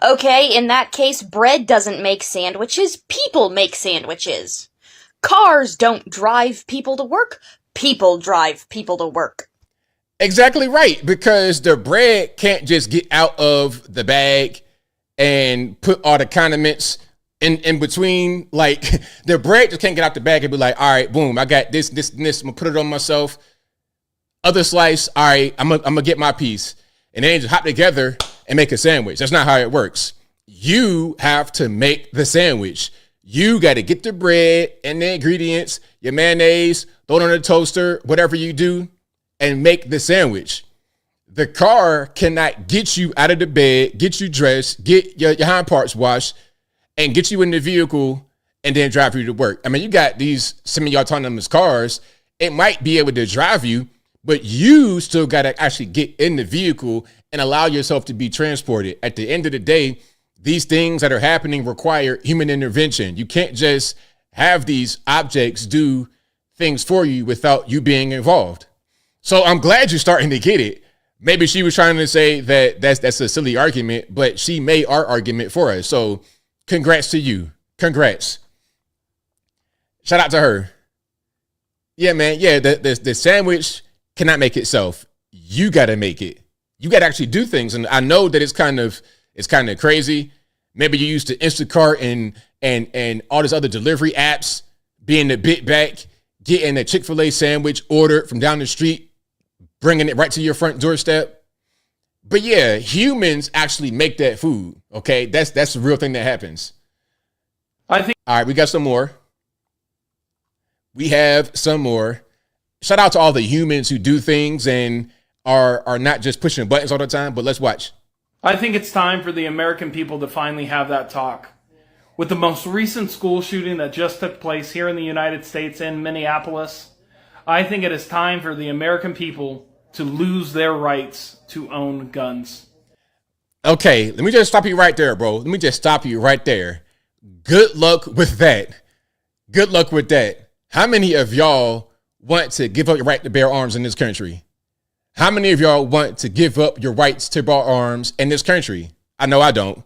Speaker 7: Okay, in that case, bread doesn't make sandwiches. People make sandwiches. Cars don't drive people to work. People drive people to work.
Speaker 1: Exactly right, because the bread can't just get out of the bag and put all the condiments in between. Like, the bread just can't get out the bag and be like, all right, boom, I got this, I'm gonna put it on myself. Other slice, all right, I'm gonna get my piece. And then just hop together and make a sandwich. That's not how it works. You have to make the sandwich. You got to get the bread and the ingredients, your mayonnaise, throw it on the toaster, whatever you do, and make the sandwich. The car cannot get you out of the bed, get you dressed, get your hind parts washed, and get you in the vehicle and then drive you to work. I mean, you got these semi-autonomous cars. It might be able to drive you, but you still got to actually get in the vehicle and allow yourself to be transported. At the end of the day, these things that are happening require human intervention. You can't just have these objects do things for you without you being involved. So I'm glad you're starting to get it. Maybe she was trying to say that that's a silly argument, but she made our argument for us. So congrats to you. Congrats. Shout out to her. Yeah, man. Yeah, the sandwich cannot make itself. You got to make it. You got to actually do things. And I know that it's kind of crazy. Maybe you used to Instacart and all these other delivery apps, being the bit back, getting a Chick-fil-A sandwich ordered from down the street, bringing it right to your front doorstep. But yeah, humans actually make that food. Okay, that's the real thing that happens. All right, we got some more. We have some more. Shout out to all the humans who do things and are not just pushing buttons all the time, but let's watch.
Speaker 8: I think it's time for the American people to finally have that talk. With the most recent school shooting that just took place here in the United States in Minneapolis, I think it is time for the American people to lose their rights to own guns.
Speaker 1: Okay, let me just stop you right there, bro. Let me just stop you right there. Good luck with that. Good luck with that. How many of y'all want to give up your right to bear arms in this country? How many of y'all want to give up your rights to bear arms in this country? I know I don't.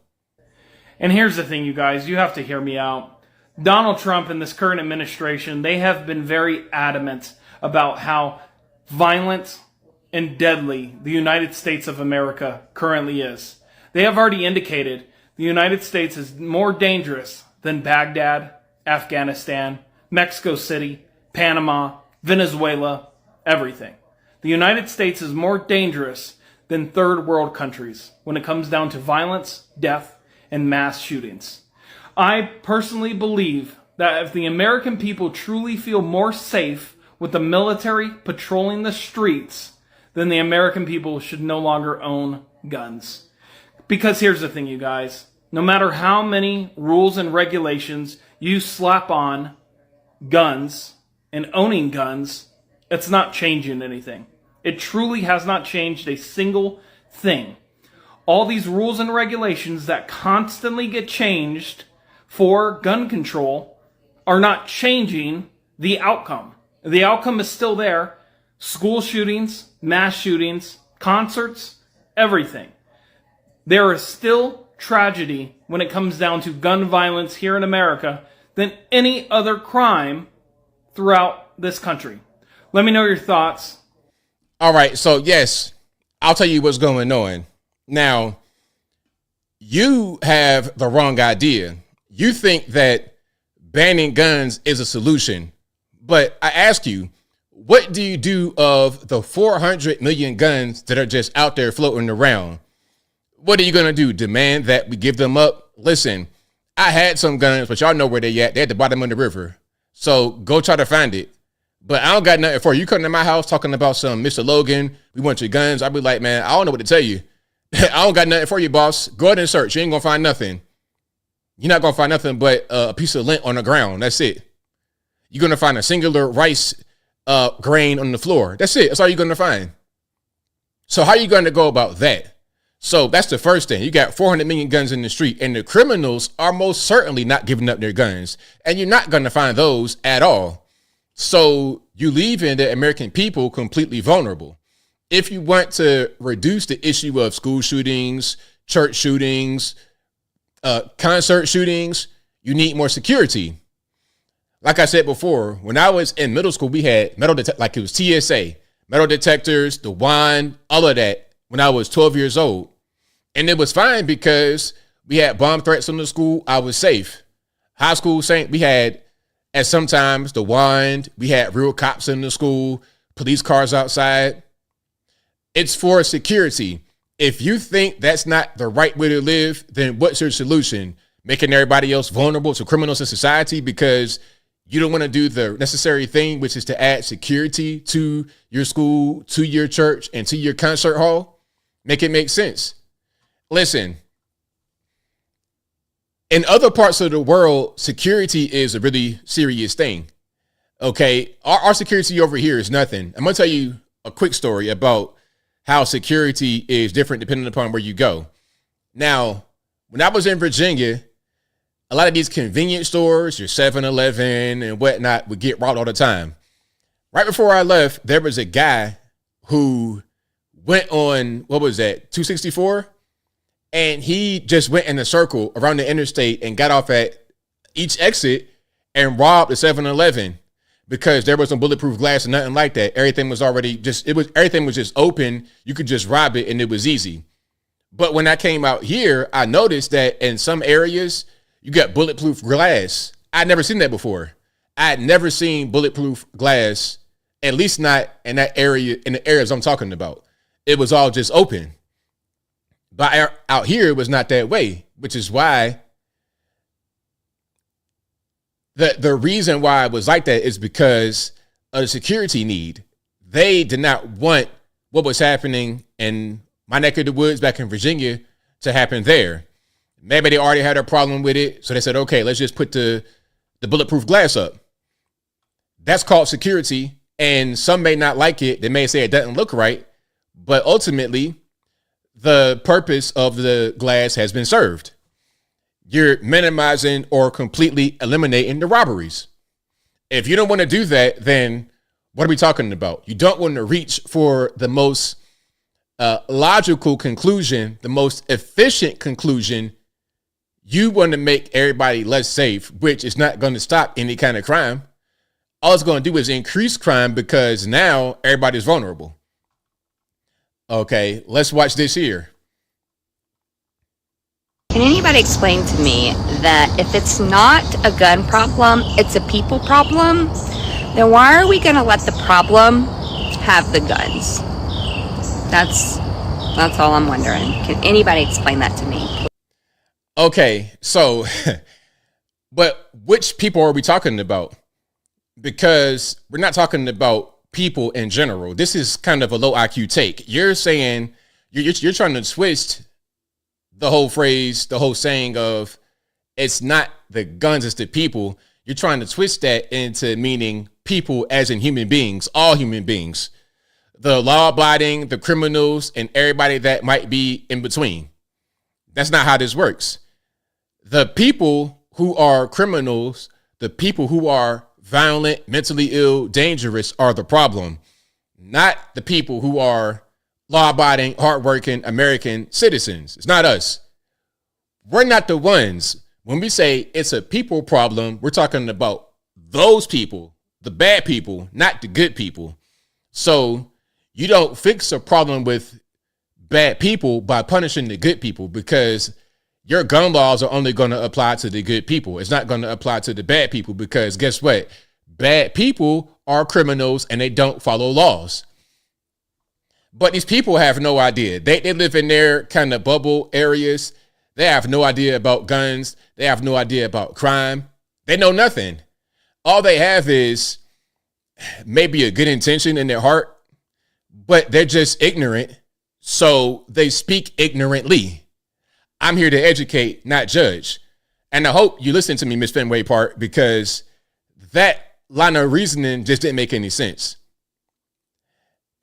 Speaker 8: And here's the thing, you guys, you have to hear me out. Donald Trump and this current administration, they have been very adamant about how violent and deadly the United States of America currently is. They have already indicated the United States is more dangerous than Baghdad, Afghanistan, Mexico City, Panama, Venezuela, everything. The United States is more dangerous than third world countries when it comes down to violence, death, and mass shootings. I personally believe that if the American people truly feel more safe with the military patrolling the streets, then the American people should no longer own guns. Because here's the thing, you guys. No matter how many rules and regulations you slap on guns and owning guns, it's not changing anything. It truly has not changed a single thing. All these rules and regulations that constantly get changed for gun control are not changing the outcome. The outcome is still there. School shootings, mass shootings, concerts, everything. There is still tragedy when it comes down to gun violence here in America than any other crime throughout this country. Let me know your thoughts.
Speaker 1: All right, so yes, I'll tell you what's going on. Now, you have the wrong idea. You think that banning guns is a solution. But I ask you, what do you do of the 400 million guns that are just out there floating around? What are you going to do? Demand that we give them up? Listen, I had some guns, but y'all know where they at. They're at the bottom of the river. So go try to find it. But I don't got nothing for you. You come to my house talking about some Mr. Logan, we want your guns. I'll be like, man, I don't know what to tell you. I don't got nothing for you, boss. Go ahead and search. You ain't going to find nothing. You're not going to find nothing but a piece of lint on the ground. That's it. You're going to find a singular rice grain on the floor. That's it. That's all you're going to find. So how are you going to go about that? So that's the first thing. You got 400 million guns in the street, and the criminals are most certainly not giving up their guns. And you're not going to find those at all. So you leaving the American people completely vulnerable. If you want to reduce the issue of school shootings, church shootings, concert shootings, you need more security. Like I said before, when I was in middle school, we had like it was TSA, metal detectors, the wand, all of that when I was 12 years old. And it was fine because we had bomb threats in the school. I was safe. High school, we had at sometimes the wand, we had real cops in the school. police cars outside. It's for security. If you think that's not the right way to live, then what's your solution? Making everybody else vulnerable to criminals in society because you don't want to do the necessary thing, which is to add security to your school, to your church, and to your concert hall? Make it make sense. Listen, in other parts of the world, security is a really serious thing. Okay, our security over here is nothing. I'm going to tell you a quick story about how security is different depending upon where you go. Now, when I was in Virginia, a lot of these convenience stores, your 7-Eleven and whatnot, would get robbed all the time. Right before I left, there was a guy who went on, what was that, 264? And he just went in a circle around the interstate and got off at each exit and robbed the 7-Eleven because there was no bulletproof glass and nothing like that. Everything was already everything was just open. You could just rob it and it was easy. But when I came out here, I noticed that in some areas, you got bulletproof glass. I'd never seen that before. I'd never seen bulletproof glass, at least not in that area, in the areas I'm talking about. It was all just open. But out here, it was not that way, which is why the reason why it was like that is because of the security need. They did not want what was happening in my neck of the woods back in Virginia to happen there. Maybe they already had a problem with it. So they said, okay, let's just put the bulletproof glass up. That's called security. And some may not like it. They may say it doesn't look right. But ultimately, the purpose of the glass has been served. You're minimizing or completely eliminating the robberies. If you don't want to do that, then what are we talking about? You don't want to reach for the most logical conclusion, the most efficient conclusion. You want to make everybody less safe, which is not going to stop any kind of crime. All it's going to do is increase crime because now everybody's vulnerable. Okay, let's watch this here.
Speaker 9: Can anybody explain to me that if it's not a gun problem, it's a people problem, then why are we going to let the problem have the guns? That's all I'm wondering. Can anybody explain that to me?
Speaker 1: Okay, so, but which people are we talking about? Because we're not talking about people in general. This is kind of a low IQ take. You're saying, you're trying to twist the whole phrase, the whole saying of it's not the guns, it's the people. You're trying to twist that into meaning people as in human beings, all human beings, the law-abiding, the criminals, and everybody that might be in between. That's not how this works. The people who are criminals, the people who are violent, mentally ill, dangerous are the problem, not the people who are law-abiding, hardworking American citizens. It's not us. We're not the ones. When we say it's a people problem, we're talking about those people, the bad people, not the good people. So you don't fix a problem with bad people by punishing the good people, because your gun laws are only going to apply to the good people. It's not going to apply to the bad people, because guess what? Bad people are criminals and they don't follow laws. But these people have no idea. They live in their kind of bubble areas. They have no idea about guns. They have no idea about crime. They know nothing. All they have is maybe a good intention in their heart, but they're just ignorant. So they speak ignorantly. I'm here to educate, not judge. And I hope you listen to me, Miss Fenway Park, because that line of reasoning just didn't make any sense.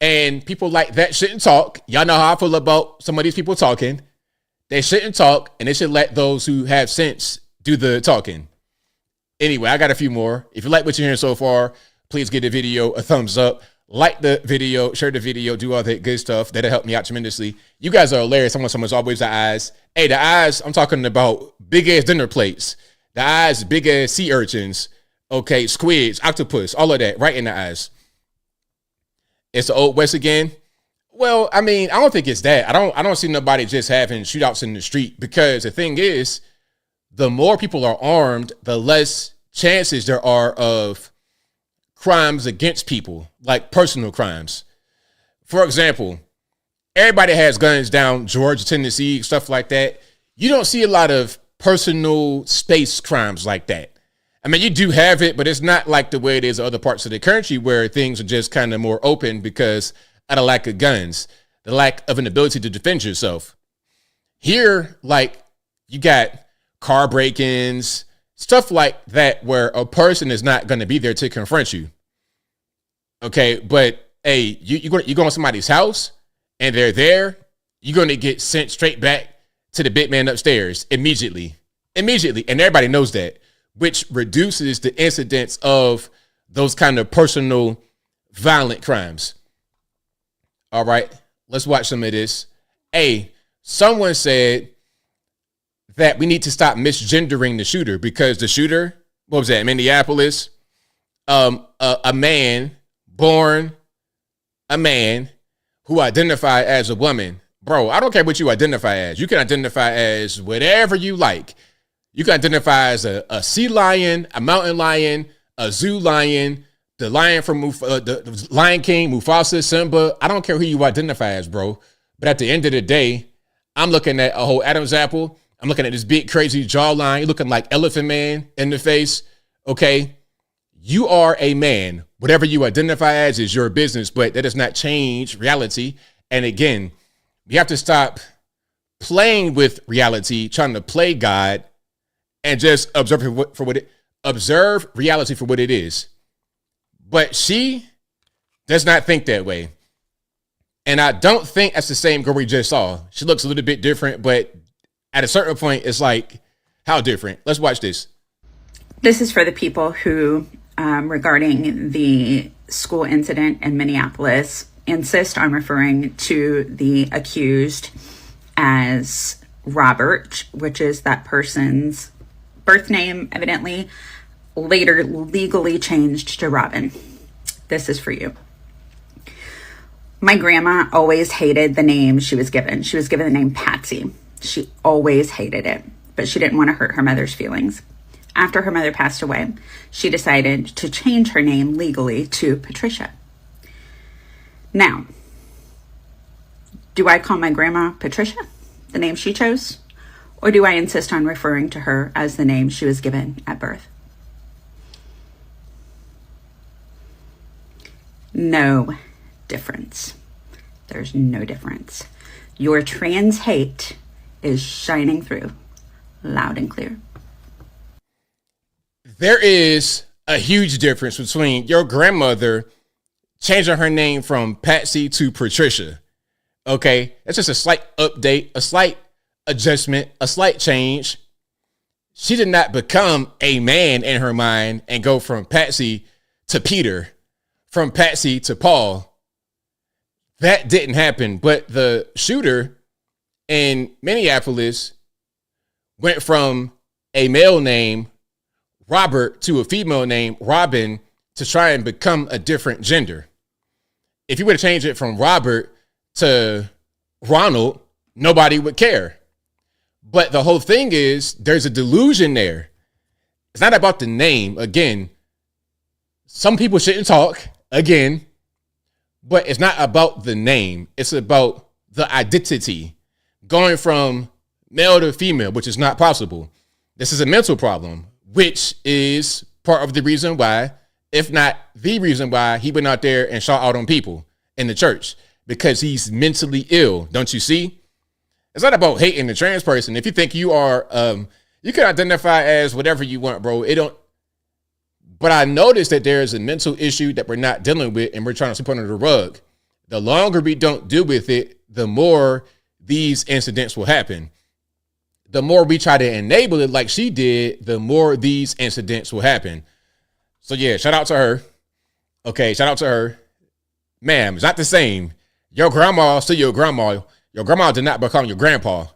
Speaker 1: And people like that shouldn't talk. Y'all know how I feel about some of these people talking. They shouldn't talk, and they should let those who have sense do the talking. Anyway, I got a few more. If you like what you're hearing so far, please give the video a thumbs up. Like the video, share the video, do all that good stuff. That'll help me out tremendously. You guys are hilarious. Someone's always the eyes. Hey, the eyes, I'm talking about big ass dinner plates. The eyes, big ass sea urchins. Okay, squids, octopus, all of that, right in the eyes. It's the Old West again. Well, I mean, I don't think it's that. I don't see nobody just having shootouts in the street, because the thing is, the more people are armed, the less chances there are of crimes against people, like personal crimes. For example, everybody has guns down Georgia, Tennessee, stuff like that. You don't see a lot of personal space crimes like that. I mean, you do have it, but it's not like the way it is in other parts of the country where things are just kind of more open because of the lack of guns, the lack of an ability to defend yourself. Here, like, you got car break-ins, stuff like that, where a person is not going to be there to confront you. Okay, but hey, you go to somebody's house and they're there, you're going to get sent straight back to the big man upstairs immediately, and everybody knows that, which reduces the incidence of those kind of personal violent crimes. All right, let's watch some of this. Hey, someone said that we need to stop misgendering the shooter because the shooter, what was that, Minneapolis? A man born a man who identified as a woman. Bro, I don't care what you identify as. You can identify as whatever you like. You can identify as a sea lion, a mountain lion, a zoo lion, the lion from the Lion King, Mufasa, Simba. I don't care who you identify as, bro. But at the end of the day, I'm looking at a whole Adam's apple. I'm looking at this big, crazy jawline. You're looking like Elephant Man in the face. Okay. You are a man. Whatever you identify as is your business, but that does not change reality. And again, we have to stop playing with reality, trying to play God, and just observe observe reality for what it is. But she does not think that way. And I don't think that's the same girl we just saw. She looks a little bit different, but at a certain point, it's like, how different? Let's watch this.
Speaker 10: This is for the people who, regarding the school incident in Minneapolis, insist on referring to the accused as Robert, which is that person's birth name, evidently, later legally changed to Robin. This is for you. My grandma always hated the name she was given. She was given the name Patsy. She always hated it, but she didn't want to hurt her mother's feelings. After her mother passed away, she decided to change her name legally to Patricia. Now, do I call my grandma Patricia, the name she chose? Or do I insist on referring to her as the name she was given at birth? No difference. There's no difference. Your trans hate is shining through loud and clear.
Speaker 1: There is a huge difference between your grandmother changing her name from Patsy to Patricia. Okay, it's just a slight update, a slight adjustment, a slight change. She did not become a man in her mind and go from Patsy to Peter, from Patsy to Paul. That didn't happen. But the shooter in Minneapolis went from a male name, Robert, to a female name, Robin, to try and become a different gender. If you were to change it from Robert to Ronald, nobody would care. But the whole thing is there's a delusion there. It's not about the name. Again, some people shouldn't talk, again, but it's not about the name. It's about the identity. Going from male to female, which is not possible. This is a mental problem, which is part of the reason why, if not the reason why, he went out there and shot out on people in the church, because he's mentally ill. Don't you see? It's not about hating the trans person. If you think you are, you can identify as whatever you want, bro. It don't. But I noticed that there is a mental issue that we're not dealing with, and we're trying to sweep under the rug. The longer we don't deal with it, the more these incidents will happen. The more we try to enable it like she did, the more these incidents will happen. So yeah, shout out to her. Okay, shout out to her. Ma'am, it's not the same. Your grandma is still your grandma. Your grandma did not become your grandpa.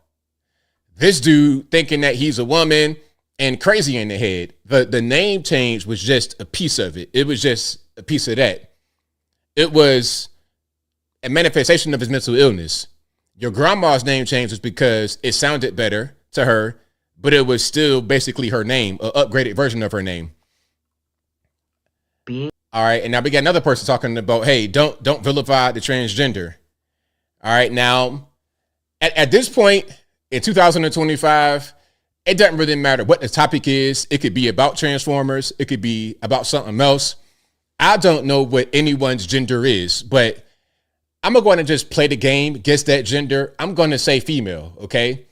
Speaker 1: This dude thinking that he's a woman and crazy in the head. The name change was just a piece of it. It was just a piece of that. It was a manifestation of his mental illness. Your grandma's name change was because it sounded better to her, but it was still basically her name, an upgraded version of her name. All right. And now we got another person talking about, hey, don't vilify the transgender. All right. Now, at this point in 2025, it doesn't really matter what the topic is. It could be about Transformers. It could be about something else. I don't know what anyone's gender is, but I'm going to just play the game, guess that gender. I'm going to say female, okay?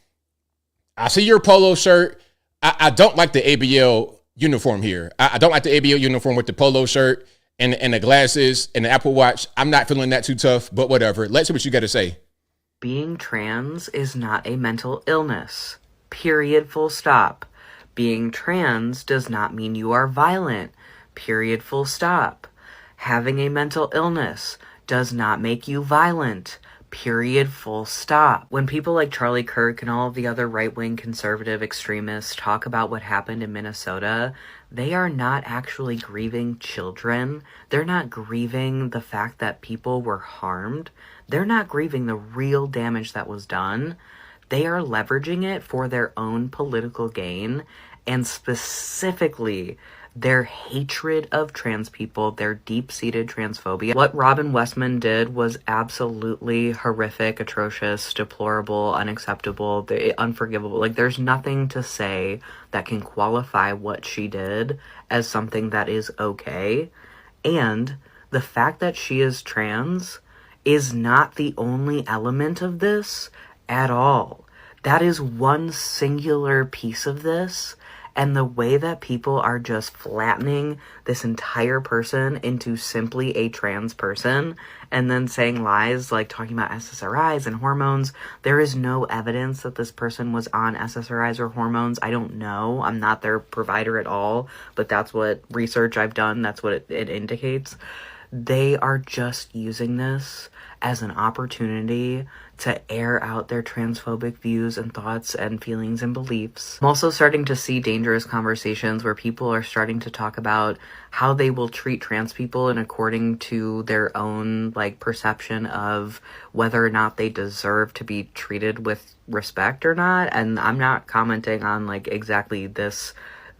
Speaker 1: I see your polo shirt. I don't like the ABL uniform here. I don't like the ABL uniform with the polo shirt and the glasses and the Apple Watch. I'm not feeling that too tough, but whatever. Let's see what you got to say.
Speaker 11: Being trans is not a mental illness. Period, full stop. Being trans does not mean you are violent. Period, full stop. Having a mental illness does not make you violent. Period, full stop. When people like Charlie Kirk and all of the other right-wing conservative extremists talk about what happened in Minnesota, they are not actually grieving children. They're not grieving the fact that people were harmed. They're not grieving the real damage that was done. They are leveraging it for their own political gain, and specifically their hatred of trans people, their deep-seated transphobia. What Robin Westman did was absolutely horrific, atrocious, deplorable, unacceptable, unforgivable. Like, there's nothing to say that can qualify what she did as something that is okay. And the fact that she is trans is not the only element of this at all. That is one singular piece of this. And the way that people are just flattening this entire person into simply a trans person and then saying lies like talking about SSRIs and hormones. There is no evidence that this person was on SSRIs or hormones. I don't know. I'm not their provider at all, but that's what research I've done. That's what it indicates. They are just using this as an opportunity to air out their transphobic views and thoughts and feelings and beliefs. I'm also starting to see dangerous conversations where people are starting to talk about how they will treat trans people and according to their own perception of whether or not they deserve to be treated with respect or not. And I'm not commenting on exactly this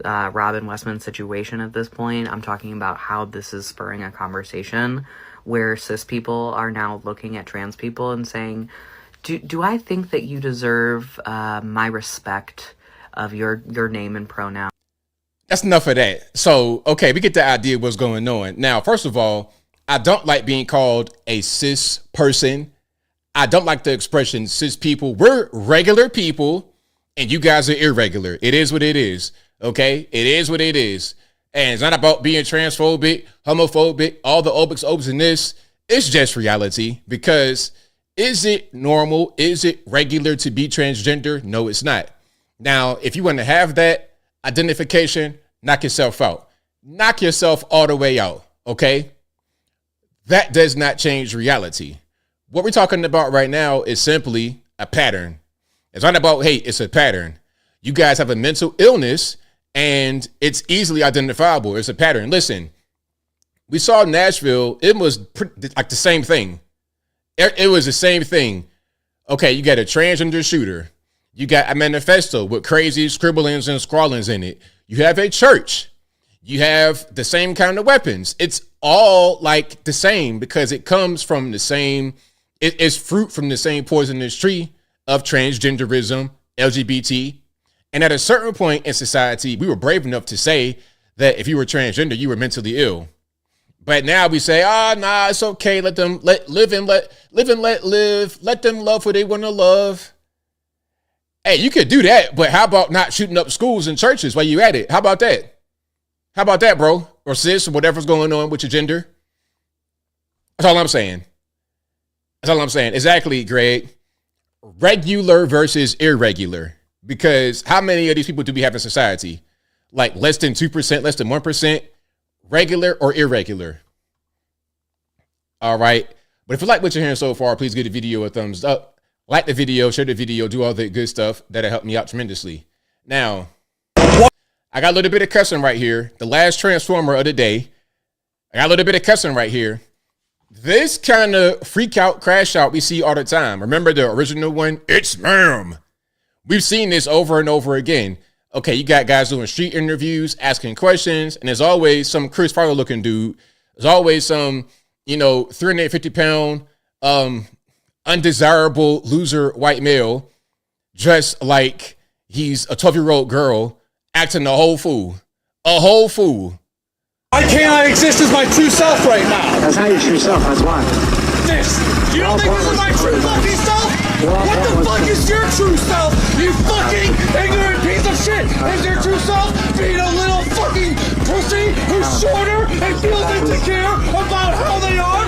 Speaker 11: Robin Westman situation at this point. I'm talking about how this is spurring a conversation where cis people are now looking at trans people and saying, do I think that you deserve my respect of your name and pronoun?
Speaker 1: That's enough of that. So, okay, we get the idea of what's going on. Now, first of all, I don't like being called a cis person. I don't like the expression cis people. We're regular people and you guys are irregular. It is what it is. Okay, it is what it is. And it's not about being transphobic, homophobic, all the obits in this. It's just reality. Because is it normal? Is it regular to be transgender? No, it's not. Now, if you want to have that identification, knock yourself out. Knock yourself all the way out. Okay, that does not change reality. What we're talking about right now is simply a pattern. It's not about, hey, it's a pattern. You guys have a mental illness. And it's easily identifiable. It's a pattern. Listen, we saw Nashville. It was like the same thing. It was the same thing. Okay, you got a transgender shooter. You got a manifesto with crazy scribblings and scrawlings in it. You have a church. You have the same kind of weapons. It's all like the same because it comes from the same, it's fruit from the same poisonous tree of transgenderism, LGBT. And at a certain point in society, we were brave enough to say that if you were transgender, you were mentally ill. But now we say, nah, it's okay. Let them live and let live. Let them love what they want to love. Hey, you could do that, but how about not shooting up schools and churches while you at it? How about that? How about that, bro? Or sis, or whatever's going on with your gender. That's all I'm saying. That's all I'm saying. Exactly, Greg. Regular versus irregular. Because how many of these people do we have in society? Like less than 2%, less than 1%, regular or irregular. All right. But if you like what you're hearing so far, please give the video a thumbs up. Like the video, share the video, do all the good stuff. That'll help me out tremendously. Now, I got a little bit of cussing right here. The last Transformer of the day. I got a little bit of cussing right here. This kind of freak out, crash out we see all the time. Remember the original one? It's ma'am. We've seen this over and over again. Okay, you got guys doing street interviews, asking questions, and there's always some Chris Farley looking dude There's always some, 350-pound, undesirable loser white male dressed like he's a 12-year-old girl acting a whole fool. A whole fool.
Speaker 12: Why can't I exist as my true self right now?
Speaker 13: That's not your true self, that's why.
Speaker 12: This! You don't think this is my true fucking self? What the fuck is your true self? You fucking ignorant piece of shit! Is your true self being a little fucking pussy who's shorter and feels insecure about how they are?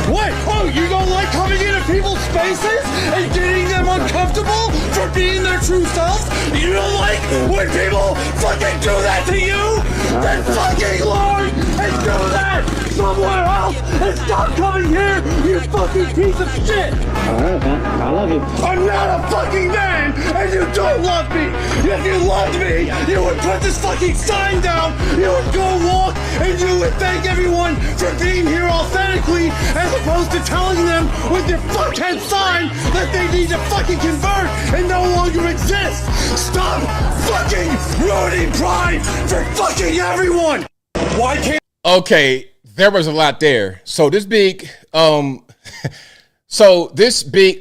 Speaker 12: What? Oh, you don't like coming into people's spaces and getting them uncomfortable for being their true selves? You don't like when people fucking do that to you? Then fucking learn and do that somewhere else and stop coming here, you fucking piece of shit!
Speaker 13: Alright, man. I love you.
Speaker 12: I'm not a fucking man, and you don't love me! If you loved me, you would put this fucking sign down, you would go walk, and you would thank everyone for being here authentically, as opposed to telling them with your fuckhead sign that they need to fucking convert and no longer exist! Stop fucking ruining pride for fucking everyone! Why can't—
Speaker 1: Okay, there was a lot there. So this big,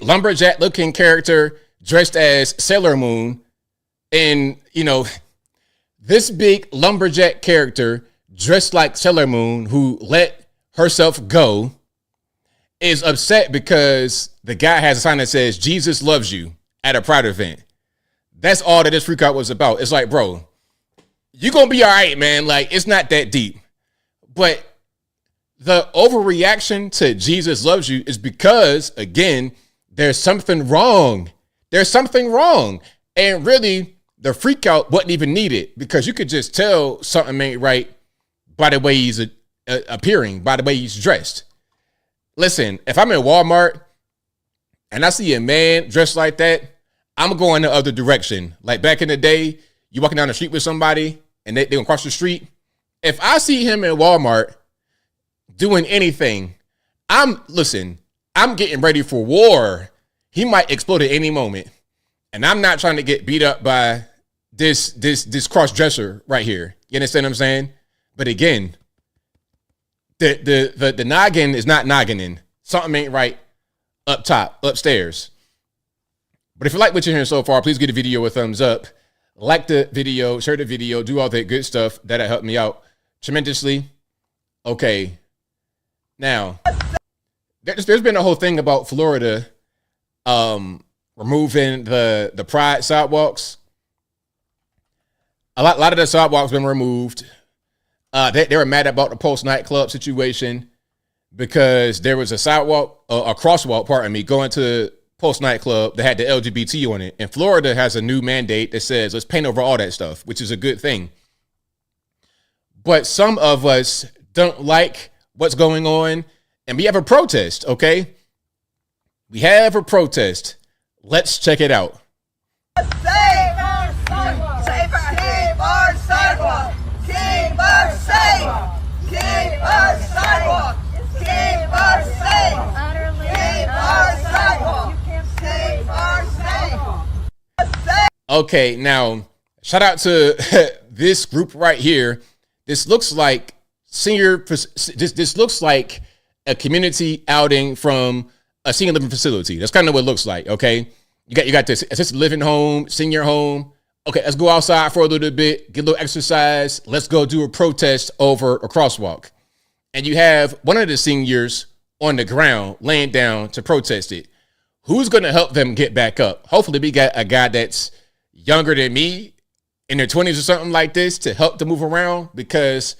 Speaker 1: lumberjack looking character dressed as Sailor Moon, and this big lumberjack character dressed like Sailor Moon who let herself go is upset because the guy has a sign that says Jesus loves you at a pride event. That's all that this freak out was about. It's like, bro, you gonna be all right, man. Like, it's not that deep. But the overreaction to Jesus loves you is because, again, there's something wrong. There's something wrong. And really, the freak out wasn't even needed because you could just tell something ain't right by the way he's appearing, by the way he's dressed. Listen, if I'm in Walmart and I see a man dressed like that, I'm going the other direction. Like back in the day, you walking down the street with somebody and they gonna cross the street. If I see him in Walmart doing anything, I'm getting ready for war. He might explode at any moment. And I'm not trying to get beat up by this cross-dresser right here. You understand what I'm saying? But again, the noggin is not noggining. Something ain't right up top, upstairs. But if you like what you're hearing so far, please give the video a thumbs up. Like the video, share the video, do all that good stuff. That'll help me out tremendously. Okay. Now, there's been a whole thing about Florida removing the Pride sidewalks. A lot of the sidewalks been removed. They were mad about the Post nightclub situation because there was a sidewalk, a crosswalk, going to Post nightclub that had the LGBT on it. And Florida has a new mandate that says let's paint over all that stuff, which is a good thing. But some of us don't like what's going on, and we have a protest, okay? We have a protest. Let's check it out.
Speaker 14: Save our sidewalk! Save our sidewalk! Keep us safe! Keep our sidewalk! Keep us safe! Keep our sidewalk! Keep our sidewalk!
Speaker 1: Okay, now, shout out to this group right here. This looks like this looks like a community outing from a senior living facility. That's kind of what it looks like, okay? You got this assisted living home, senior home. Okay, let's go outside for a little bit, get a little exercise. Let's go do a protest over a crosswalk. And you have one of the seniors on the ground laying down to protest it. Who's going to help them get back up? Hopefully we got a guy that's younger than me, in their 20s or something like this, to help to move around. Because,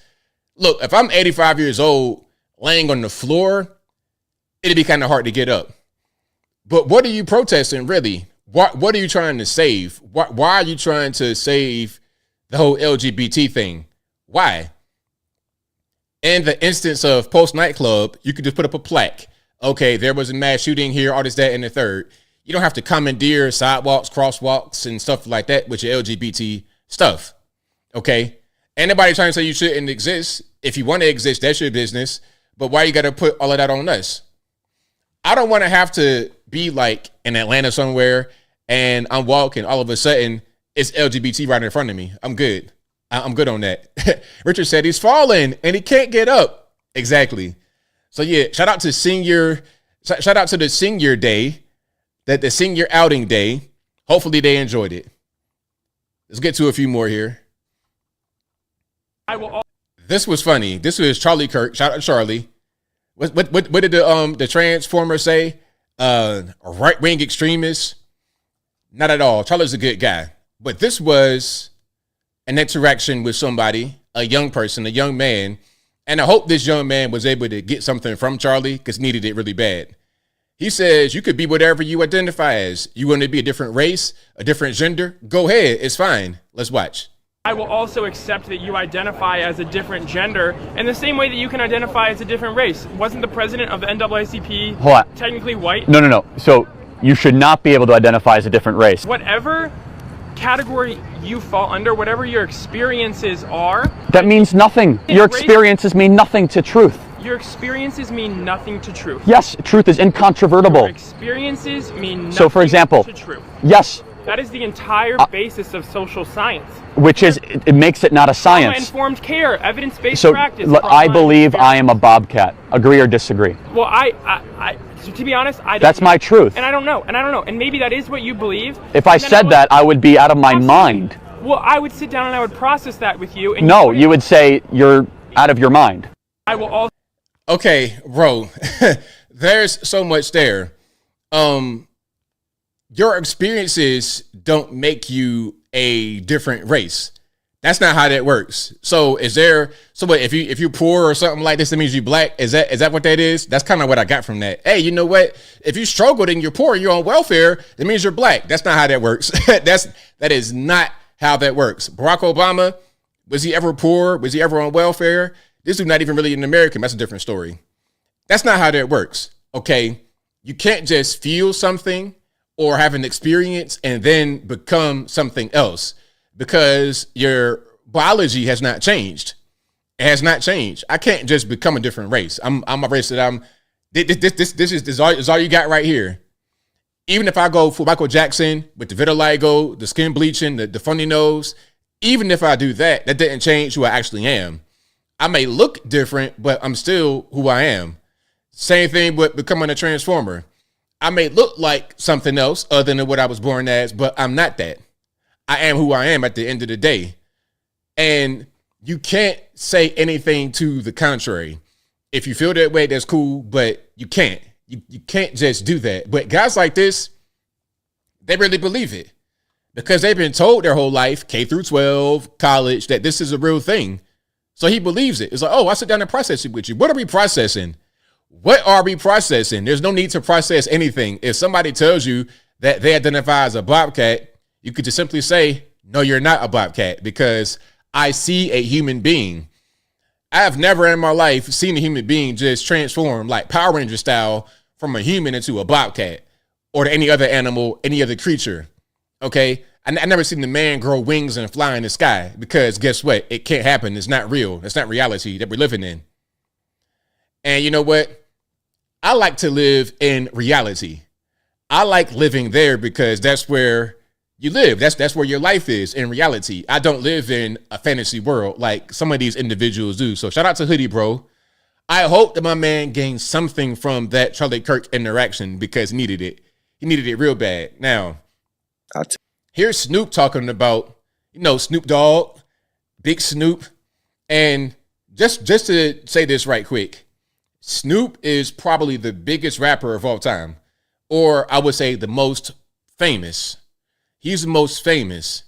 Speaker 1: look, if I'm 85 years old laying on the floor, it'd be kind of hard to get up. But what are you protesting, really? What are you trying to save? Why are you trying to save the whole LGBT thing? Why? In the instance of Post nightclub, you could just put up a plaque. Okay, there was a mass shooting here, all this, that, and the third. You don't have to commandeer sidewalks, crosswalks, and stuff like that with your LGBT stuff. Okay? Ain't nobody trying to say you shouldn't exist. If you want to exist, that's your business. But why you got to put all of that on us? I don't want to have to be like in Atlanta somewhere and I'm walking, all of a sudden it's LGBT right in front of me. I'm good. I'm good on that. Richard said he's falling and he can't get up. Exactly. So yeah, shout out to the senior day, the senior outing day. Hopefully they enjoyed it. Let's get to a few more here. This was funny. This was Charlie Kirk. Shout out to Charlie. What did the Transformer say? A right-wing extremist? Not at all. Charlie's a good guy. But this was an interaction with somebody, a young person, a young man. And I hope this young man was able to get something from Charlie because needed it really bad. He says, you could be whatever you identify as. You want to be a different race, a different gender? Go ahead. It's fine. Let's watch.
Speaker 15: I will also accept that you identify as a different gender in the same way that you can identify as a different race. Wasn't the president of the NAACP technically white?
Speaker 16: No. So you should not be able to identify as a different race.
Speaker 15: Whatever category you fall under, whatever your experiences are.
Speaker 16: That means nothing. Your experiences mean nothing to truth.
Speaker 15: Your experiences mean nothing to truth.
Speaker 16: Yes, truth is incontrovertible.
Speaker 15: Your experiences mean nothing
Speaker 16: so, for example,
Speaker 15: to truth.
Speaker 16: Yes.
Speaker 15: That is the entire basis of social science.
Speaker 16: Which is, it makes it not a science.
Speaker 15: Informed care, evidence-based
Speaker 16: so,
Speaker 15: practice.
Speaker 16: I believe I am a bobcat. Agree or disagree?
Speaker 15: Well, to be honest, I don't
Speaker 16: That's
Speaker 15: know.
Speaker 16: my truth.
Speaker 15: And I don't know. And maybe that is what you believe.
Speaker 16: If I said that, I would be out of my mind.
Speaker 15: Well, I would sit down and I would process that with you. And
Speaker 16: no, you would say you're out of your mind.
Speaker 15: I will also.
Speaker 1: Okay, bro. There's so much there. Your experiences don't make you a different race. That's not how that works. So what if you're poor or something like this, that means you're black? Is that what that is? That's kind of what I got from that. Hey, you know what? If you struggled and you're poor, you're on welfare, that means you're black. That's not how that works. That is not how that works. Barack Obama, was he ever poor? Was he ever on welfare? This dude not even really an American. That's a different story. That's not how that works. Okay. You can't just feel something or have an experience and then become something else because your biology has not changed. It has not changed. I can't just become a different race. I'm a race that this is all you got right here. Even if I go for Michael Jackson with the vitiligo, the skin bleaching, the funny nose, even if I do that, that didn't change who I actually am. I may look different, but I'm still who I am. Same thing with becoming a transformer. I may look like something else other than what I was born as, but I'm not that. I am who I am at the end of the day. And you can't say anything to the contrary. If you feel that way, that's cool, but you can't. You can't just do that. But guys like this, they really believe it because they've been told their whole life, K through 12, college, that this is a real thing. So he believes it. It's like, oh, I sit down and process it with you. What are we processing? What are we processing? There's no need to process anything. If somebody tells you that they identify as a bobcat, you could just simply say, no, you're not a bobcat because I see a human being. I have never in my life seen a human being just transform like Power Ranger style from a human into a bobcat or to any other animal, any other creature. Okay. I never seen the man grow wings and fly in the sky because guess what? It can't happen. It's not real. It's not reality that we're living in. And you know what? I like to live in reality. I like living there because that's where you live. That's where your life is in reality. I don't live in a fantasy world like some of these individuals do. So shout out to Hoodie Bro. I hope that my man gained something from that Charlie Kirk interaction because he needed it. He needed it real bad. Now, here's Snoop talking about, Snoop Dogg, Big Snoop. And just to say this right quick, Snoop is probably the biggest rapper of all time, or I would say the most famous. He's the most famous.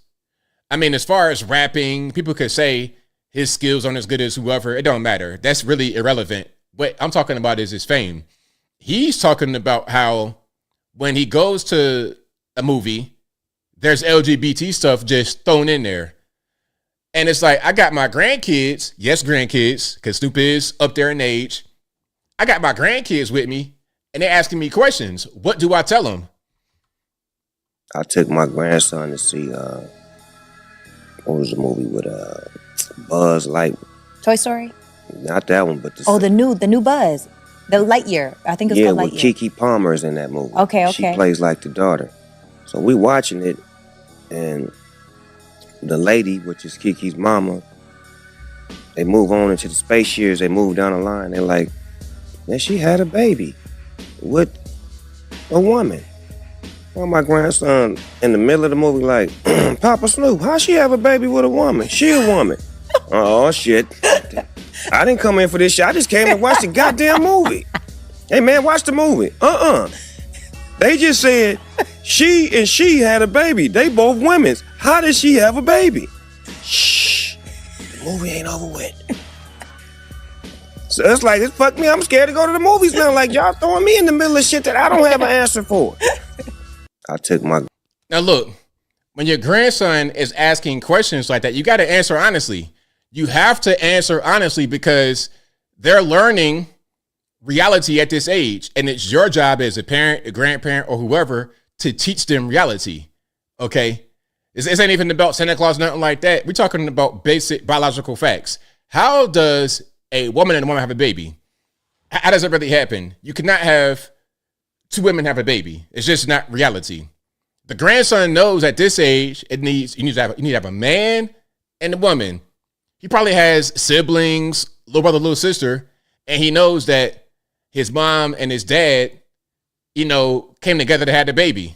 Speaker 1: I mean, as far as rapping, people could say his skills aren't as good as whoever. It don't matter. That's really irrelevant. What I'm talking about is his fame. He's talking about how when he goes to a movie, there's LGBT stuff just thrown in there. And it's like, I got my grandkids, yes, grandkids, because Snoop is up there in age. I got my grandkids with me, and they're asking me questions. What do I tell them?
Speaker 17: I took my grandson to see, what was the movie with Buzz Light?
Speaker 18: Toy Story?
Speaker 17: Not that one, but
Speaker 18: the new Buzz. The Lightyear. I think it's called Lightyear.
Speaker 17: Yeah, with Keke Palmer's in that movie.
Speaker 18: Okay.
Speaker 17: She plays like the daughter. So we watching it, and the lady, which is Keke's mama, they move on into the space years, they move down the line, they're like, man, she had a baby with a woman. Well, my grandson in the middle of the movie like, Papa Snoop, how she have a baby with a woman? She a woman. Oh, shit. I didn't come in for this shit. I just came to watch the goddamn movie. Hey, man, watch the movie. They just said she had a baby. They both women. How did she have a baby? Shh. The movie ain't over with. So it's like, it's fuck me. I'm scared to go to the movies now. Like, y'all throwing me in the middle of shit that I don't have an answer for. I took my...
Speaker 1: Now, look, when your grandson is asking questions like that, you got to answer honestly. You have to answer honestly because they're learning reality at this age. And it's your job as a parent, a grandparent, or whoever to teach them reality. Okay? This ain't even about Santa Claus, nothing like that. We're talking about basic biological facts. How does a woman and a woman have a baby? How does it really happen? You cannot have two women have a baby. It's just not reality. The grandson knows at this age you need to have a man and a woman. He probably has siblings, little brother, little sister, and he knows that his mom and his dad, came together to have the baby.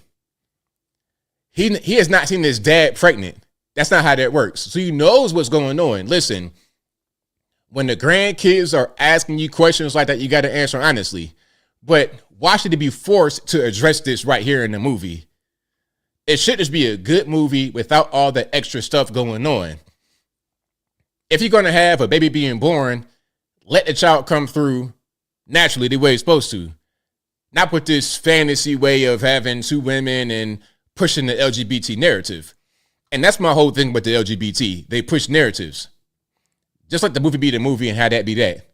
Speaker 1: He has not seen his dad pregnant. That's not how that works. So he knows what's going on. Listen, when the grandkids are asking you questions like that, you got to answer honestly. But why should it be forced to address this right here in the movie? It should just be a good movie without all the extra stuff going on. If you're going to have a baby being born, let the child come through naturally the way it's supposed to. Not with this fantasy way of having two women and pushing the LGBT narrative. And that's my whole thing with the LGBT. They push narratives. Just let the movie be the movie and have that be that.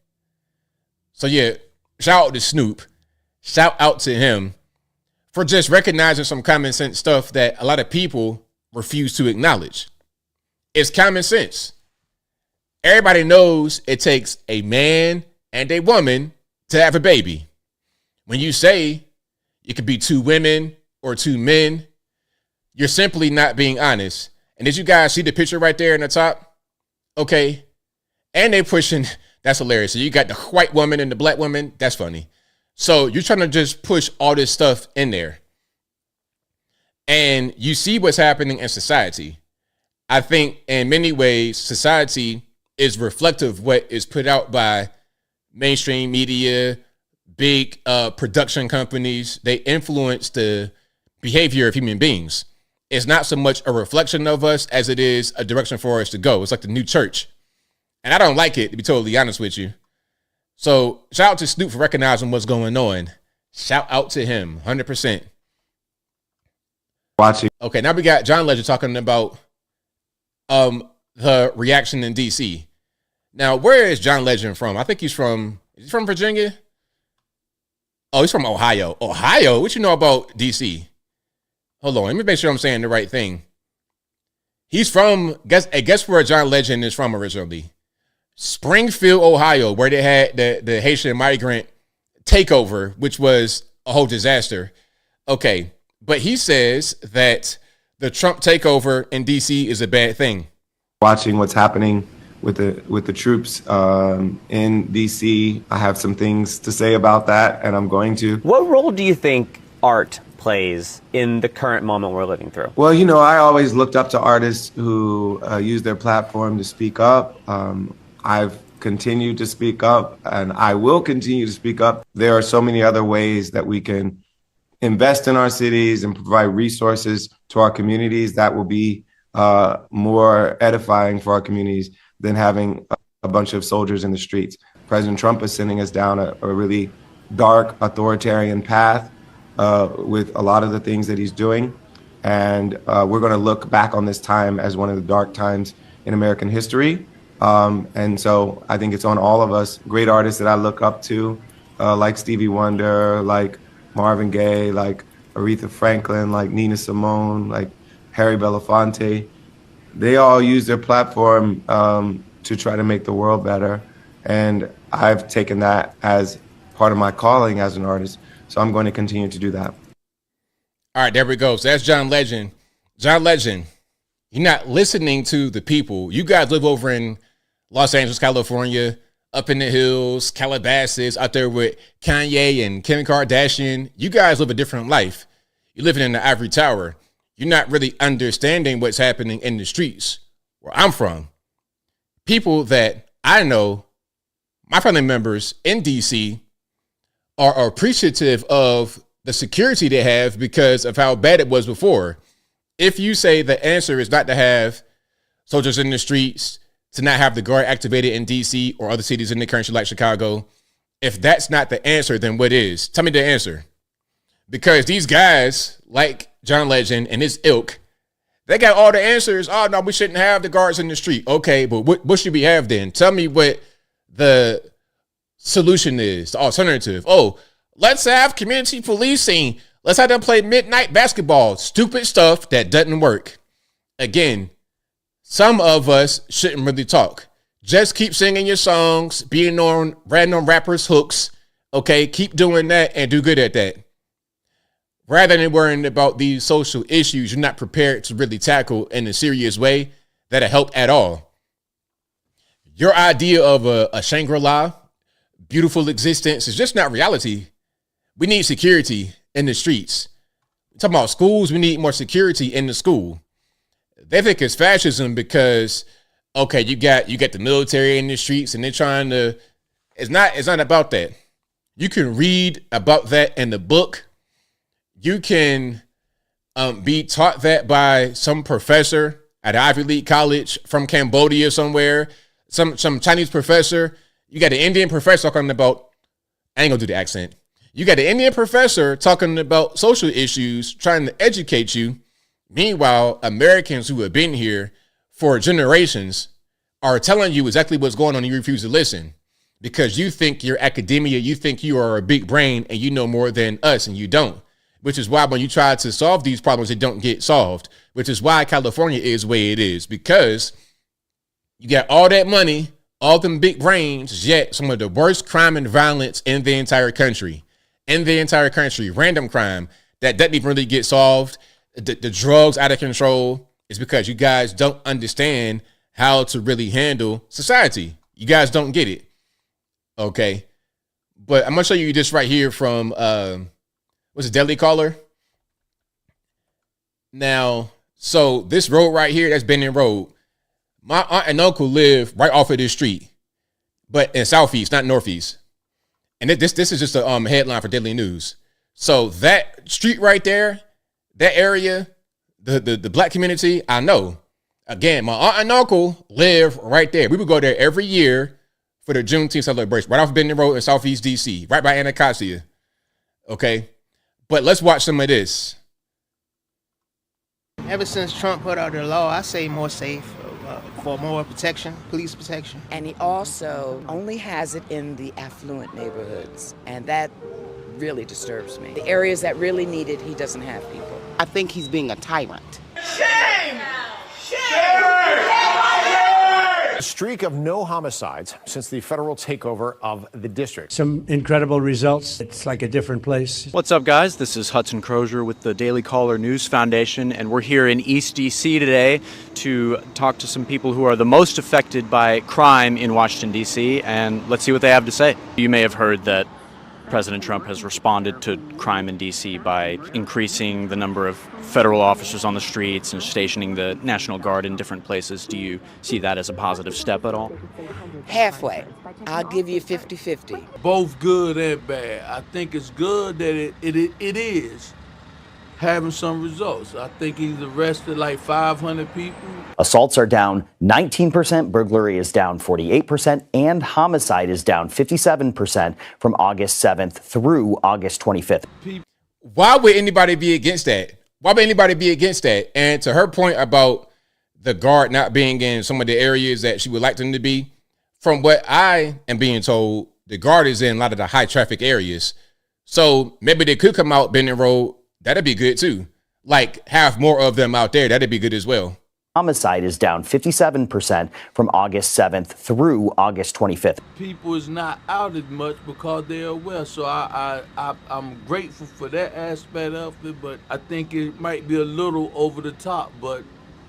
Speaker 1: So yeah, shout out to Snoop. Shout out to him for just recognizing some common sense stuff that a lot of people refuse to acknowledge. It's common sense. Everybody knows it takes a man and a woman to have a baby. When you say it could be two women or two men, you're simply not being honest. And did you guys see the picture right there in the top? Okay. And they pushing, that's hilarious. So you got the white woman and the black woman. That's funny. So you're trying to just push all this stuff in there. And you see what's happening in society. I think in many ways, society is reflective of what is put out by mainstream media, big production companies. They influence the behavior of human beings. It's not so much a reflection of us as it is a direction for us to go. It's like the new church. And I don't like it, to be totally honest with you. So shout out to Snoop for recognizing what's going on. Shout out to him, 100%.
Speaker 19: Watching.
Speaker 1: Okay, now we got John Legend talking about the reaction in D.C. Now, where is John Legend from? I think is he from Virginia? Oh, he's from Ohio. Ohio? What you know about D.C.? Hold on, let me make sure I'm saying the right thing. He's from, guess where John Legend is from originally? Springfield, Ohio, where they had the Haitian migrant takeover, which was a whole disaster. Okay, but he says that the Trump takeover in D.C. is a bad thing.
Speaker 19: Watching what's happening with the troops in D.C., I have some things to say about that, and I'm going to.
Speaker 20: What role do you think art plays in the current moment we're living through?
Speaker 19: Well, I always looked up to artists who use their platform to speak up. I've continued to speak up, and I will continue to speak up. There are so many other ways that we can invest in our cities and provide resources to our communities that will be more edifying for our communities than having a bunch of soldiers in the streets. President Trump is sending us down a really dark authoritarian path with a lot of the things that he's doing. And we're going to look back on this time as one of the dark times in American history. And so I think it's on all of us, great artists that I look up to, like Stevie Wonder, like Marvin Gaye, like Aretha Franklin, like Nina Simone, like Harry Belafonte. They all use their platform to try to make the world better. And I've taken that as part of my calling as an artist. So I'm going to continue to do that.
Speaker 1: All right, there we go. So that's John Legend. John Legend, you're not listening to the people. You guys live over in Los Angeles, California, up in the hills, Calabasas, out there with Kanye and Kim Kardashian. You guys live a different life. You're living in the ivory tower. You're not really understanding what's happening in the streets where I'm from. People that I know, my family members in DC, are appreciative of the security they have because of how bad it was before. If you say the answer is not to have soldiers in the streets, to not have the guard activated in DC or other cities in the country like Chicago, if that's not the answer, then what is? Tell me the answer. Because these guys, like John Legend and his ilk, they got all the answers. Oh, no, we shouldn't have the guards in the street. Okay, but what should we have then? Tell me what the solution is, the alternative. Oh, let's have community policing. Let's have them play midnight basketball. Stupid stuff that doesn't work. Again, some of us shouldn't really talk. Just keep singing your songs, being on random rappers' hooks. Okay, keep doing that and do good at that. Rather than worrying about these social issues you're not prepared to really tackle in a serious way that'll help at all. Your idea of a Shangri-La, beautiful existence, is just not reality. We need security in the streets. We're talking about schools, we need more security in the school. They think it's fascism because, okay, you got the military in the streets and they're trying to, it's not about that. You can read about that in the book. You can be taught that by some professor at Ivy League college from Cambodia somewhere, some Chinese professor. You got an Indian professor talking about, I ain't gonna do the accent. You got an Indian professor talking about social issues, trying to educate you. Meanwhile, Americans who have been here for generations are telling you exactly what's going on and you refuse to listen because you think you're academia, you think you are a big brain and you know more than us and you don't. Which is why when you try to solve these problems, they don't get solved, which is why California is the way it is, because you got all that money, all them big brains, yet some of the worst crime and violence in the entire country, random crime that doesn't even really get solved. The drugs out of control is because you guys don't understand how to really handle society. You guys don't get it. Okay. But I'm going to show you this right here from, what's a Deadly Caller? Now, so this road right here, that's Bending Road. My aunt and uncle live right off of this street, but in Southeast, not Northeast. And this is just a headline for Daily News. So that street right there, that area, the black community, I know. Again, my aunt and uncle live right there. We would go there every year for the Juneteenth celebration, right off Bending Road in Southeast DC, right by Anacostia. Okay. But let's watch some of this.
Speaker 21: Ever since Trump put out the law, I say more safe, for more protection, police protection.
Speaker 22: And he also only has it in the affluent neighborhoods, and that really disturbs me. The areas that really need it, he doesn't have people.
Speaker 21: I think he's being a tyrant.
Speaker 23: Shame! A streak of no homicides since the federal takeover of the district.
Speaker 24: Some incredible results. It's like a different place.
Speaker 25: What's up, guys? This is Hudson Crozier with the Daily Caller News Foundation, and we're here in East D.C. today to talk to some people who are the most affected by crime in Washington, D.C., and let's see what they have to say. You may have heard that President Trump has responded to crime in D.C. by increasing the number of federal officers on the streets and stationing the National Guard in different places. Do you see that as a positive step at all?
Speaker 22: Halfway. I'll give you 50-50.
Speaker 26: Both good and bad. I think it's good that it is having some results. I think he's arrested like 500 people.
Speaker 27: Assaults are down 19%, burglary is down 48%, and homicide is down 57% from August 7th through August 25th.
Speaker 1: Why would anybody be against that? Why would anybody be against that? And to her point about the guard not being in some of the areas that she would like them to be, from what I am being told, the guard is in a lot of the high traffic areas. So maybe they could come out Bending Road. That'd be good too. Like have more of them out there. That'd be good as well.
Speaker 27: Homicide is down 57% from August 7th through August 25th.
Speaker 26: People is not out as much because they're aware. So I'm grateful for that aspect of it, but I think it might be a little over the top, but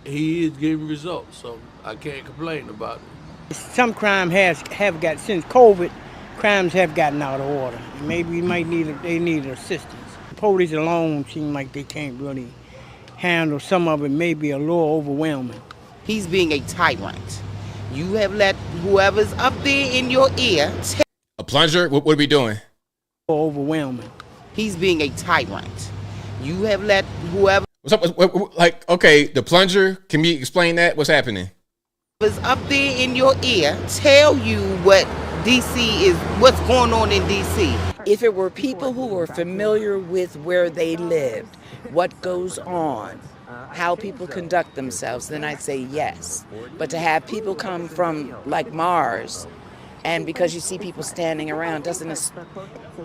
Speaker 26: he is getting results. So I can't complain about it.
Speaker 24: Some crime have got, since COVID, crimes have gotten out of order. Maybe they need assistance. Police alone seem like they can't really handle some of it, maybe a little overwhelming.
Speaker 2: He's being a tyrant. You have let whoever's up there in your ear.
Speaker 1: A plunger? What are we doing?
Speaker 24: Overwhelming.
Speaker 2: He's being a tyrant. You have let whoever.
Speaker 1: What's up? Like, okay, the plunger. Can we explain that? What's happening?
Speaker 2: Whoever's up there in your ear tell you what DC is, what's going on in DC.
Speaker 22: If it were people who were familiar with where they lived, what goes on, how people conduct themselves, then I'd say yes. But to have people come from like Mars, and because you see people standing around,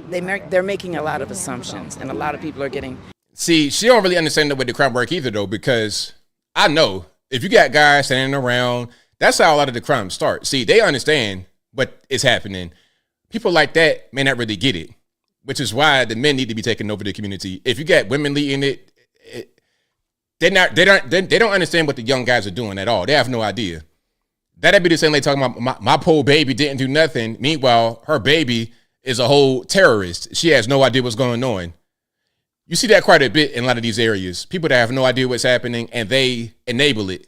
Speaker 22: they're making a lot of assumptions, and a lot of people are getting.
Speaker 1: See, she don't really understand the way the crime work either, though, because I know if you got guys standing around, that's how a lot of the crime starts. See, they understand what is happening. People like that may not really get it, which is why the men need to be taking over the community. If you got women leading it, they don't understand what the young guys are doing at all. They have no idea. That'd be the same like talking about my poor baby didn't do nothing. Meanwhile, her baby is a whole terrorist. She has no idea what's going on. You see that quite a bit in a lot of these areas. People that have no idea what's happening and they enable it,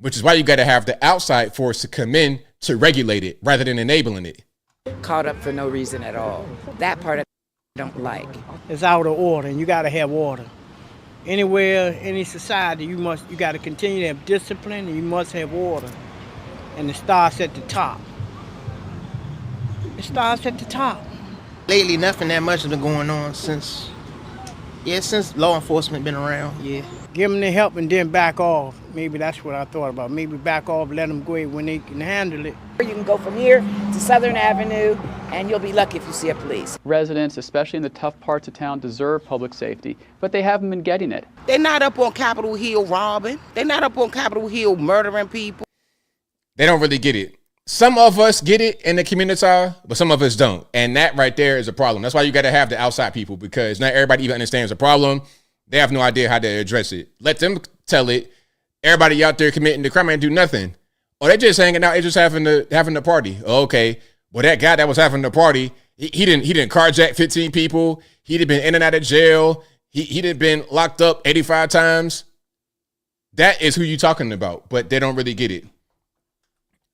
Speaker 1: which is why you got to have the outside force to come in to regulate it rather than enabling it.
Speaker 22: Caught up for no reason at all. That part I don't like.
Speaker 24: It's out of order, and you got to have order. Anywhere, any society, you got to continue to have discipline, and you must have order. And it starts at the top. It starts at the top.
Speaker 21: Lately, nothing that much has been going on since law enforcement been around, yeah.
Speaker 24: Give them the help and then back off. Maybe that's what I thought about. Maybe back off, let them go when they can handle it.
Speaker 22: You can go from here to Southern Avenue, and you'll be lucky if you see a police.
Speaker 3: Residents, especially in the tough parts of town, deserve public safety, but they haven't been getting it.
Speaker 2: They're not up on Capitol Hill robbing. They're not up on Capitol Hill murdering people.
Speaker 1: They don't really get it. Some of us get it in the community, but some of us don't. And that right there is a problem. That's why you got to have the outside people, because not everybody even understands the problem. They have no idea how to address it. Let them tell it. Everybody out there committing the crime and do nothing. Or they just hanging out, they just having the party. Okay. Well, that guy that was having the party, he didn't carjack 15 people. He'd have been in and out of jail. He'd have been locked up 85 times. That is who you talking about, but they don't really get it.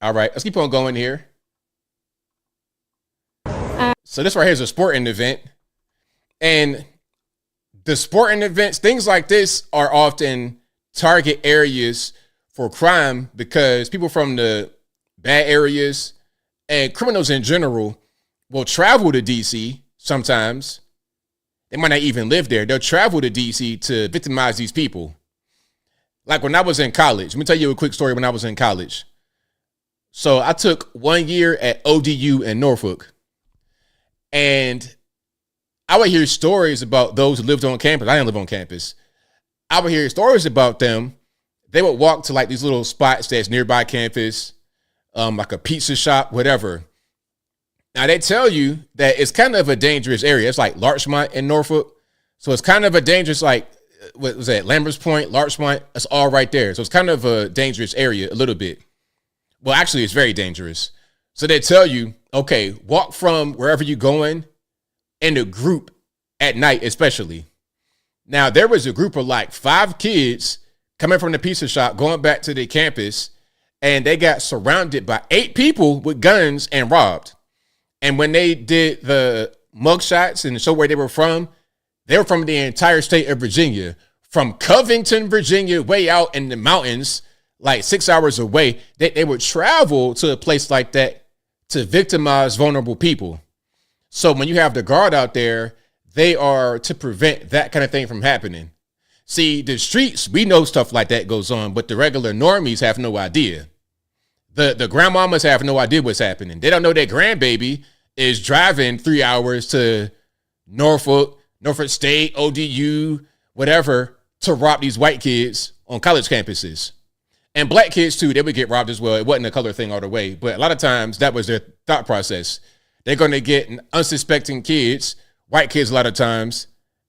Speaker 1: All right, let's keep on going here. So this right here is a sporting event. And the sporting events, things like this are often target areas for crime because people from the bad areas and criminals in general will travel to DC sometimes. They might not even live there. They'll travel to DC to victimize these people. Like when I was in college, let me tell you a quick story when I was in college. So I took 1 year at ODU in Norfolk, and I would hear stories about those who lived on campus. I didn't live on campus. I would hear stories about them. They would walk to like these little spots that's nearby campus, like a pizza shop, whatever. Now they tell you that it's kind of a dangerous area. It's like Larchmont in Norfolk. So it's kind of a dangerous, like, what was that? Lambert's Point, Larchmont, it's all right there. So it's kind of a dangerous area a little bit. Well, actually, it's very dangerous. So they tell you, okay, walk from wherever you're going in a group at night, especially. Now, there was a group of like 5 kids coming from the pizza shop, going back to the campus, and they got surrounded by 8 people with guns and robbed. And when they did the mugshots and show where they were from the entire state of Virginia, from Covington, Virginia, way out in the mountains, like 6 hours away. They would travel to a place like that to victimize vulnerable people. So when you have the guard out there, they are to prevent that kind of thing from happening. See, the streets, we know stuff like that goes on, but the regular normies have no idea. The grandmamas have no idea what's happening. They don't know their grandbaby is driving 3 hours to Norfolk State, ODU, whatever, to rob these white kids on college campuses. And black kids, too, they would get robbed as well. It wasn't a color thing all the way. But a lot of times, that was their thought process. They're going to get unsuspecting kids, white kids a lot of times,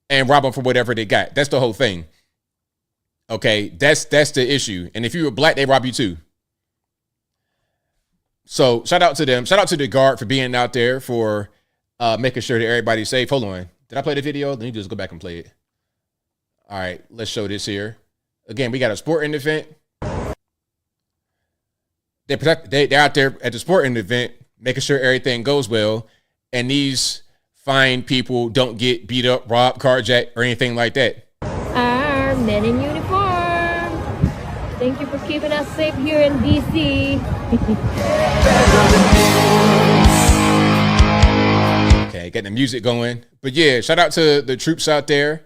Speaker 1: and rob them for whatever they got. That's the whole thing. Okay, that's the issue. And if you were black, they rob you too. So shout out to them. Shout out to the guard for being out there for making sure that everybody's safe. Hold on. Did I play the video? Let me just go back and play it. All right, let's show this here. Again, we got a sporting event. They're out there at the sporting event, making sure everything goes well. And these fine people don't get beat up, robbed, carjacked, or anything like that.
Speaker 4: Our men in uniform. Thank you for keeping us safe here in DC.
Speaker 1: Okay, got the music going. But yeah, shout out to the troops out there.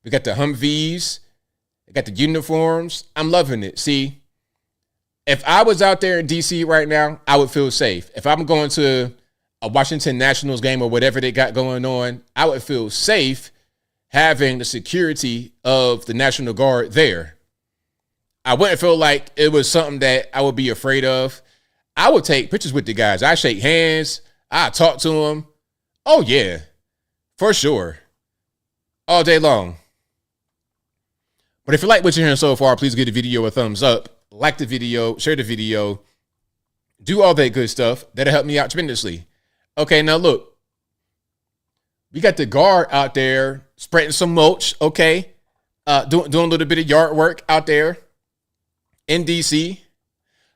Speaker 1: We got the Humvees. We got the uniforms. I'm loving it. See, if I was out there in DC right now, I would feel safe. If I'm going to a Washington Nationals game or whatever they got going on, I would feel safe having the security of the National Guard there. I wouldn't feel like it was something that I would be afraid of. I would take pictures with the guys. I shake hands. I talk to them. Oh, yeah, for sure. All day long. But if you like what you're hearing so far, please give the video a thumbs up. Like the video, share the video, do all that good stuff. That'll help me out tremendously. Okay, now look. We got the guard out there spreading some mulch, okay? Doing a little bit of yard work out there in DC.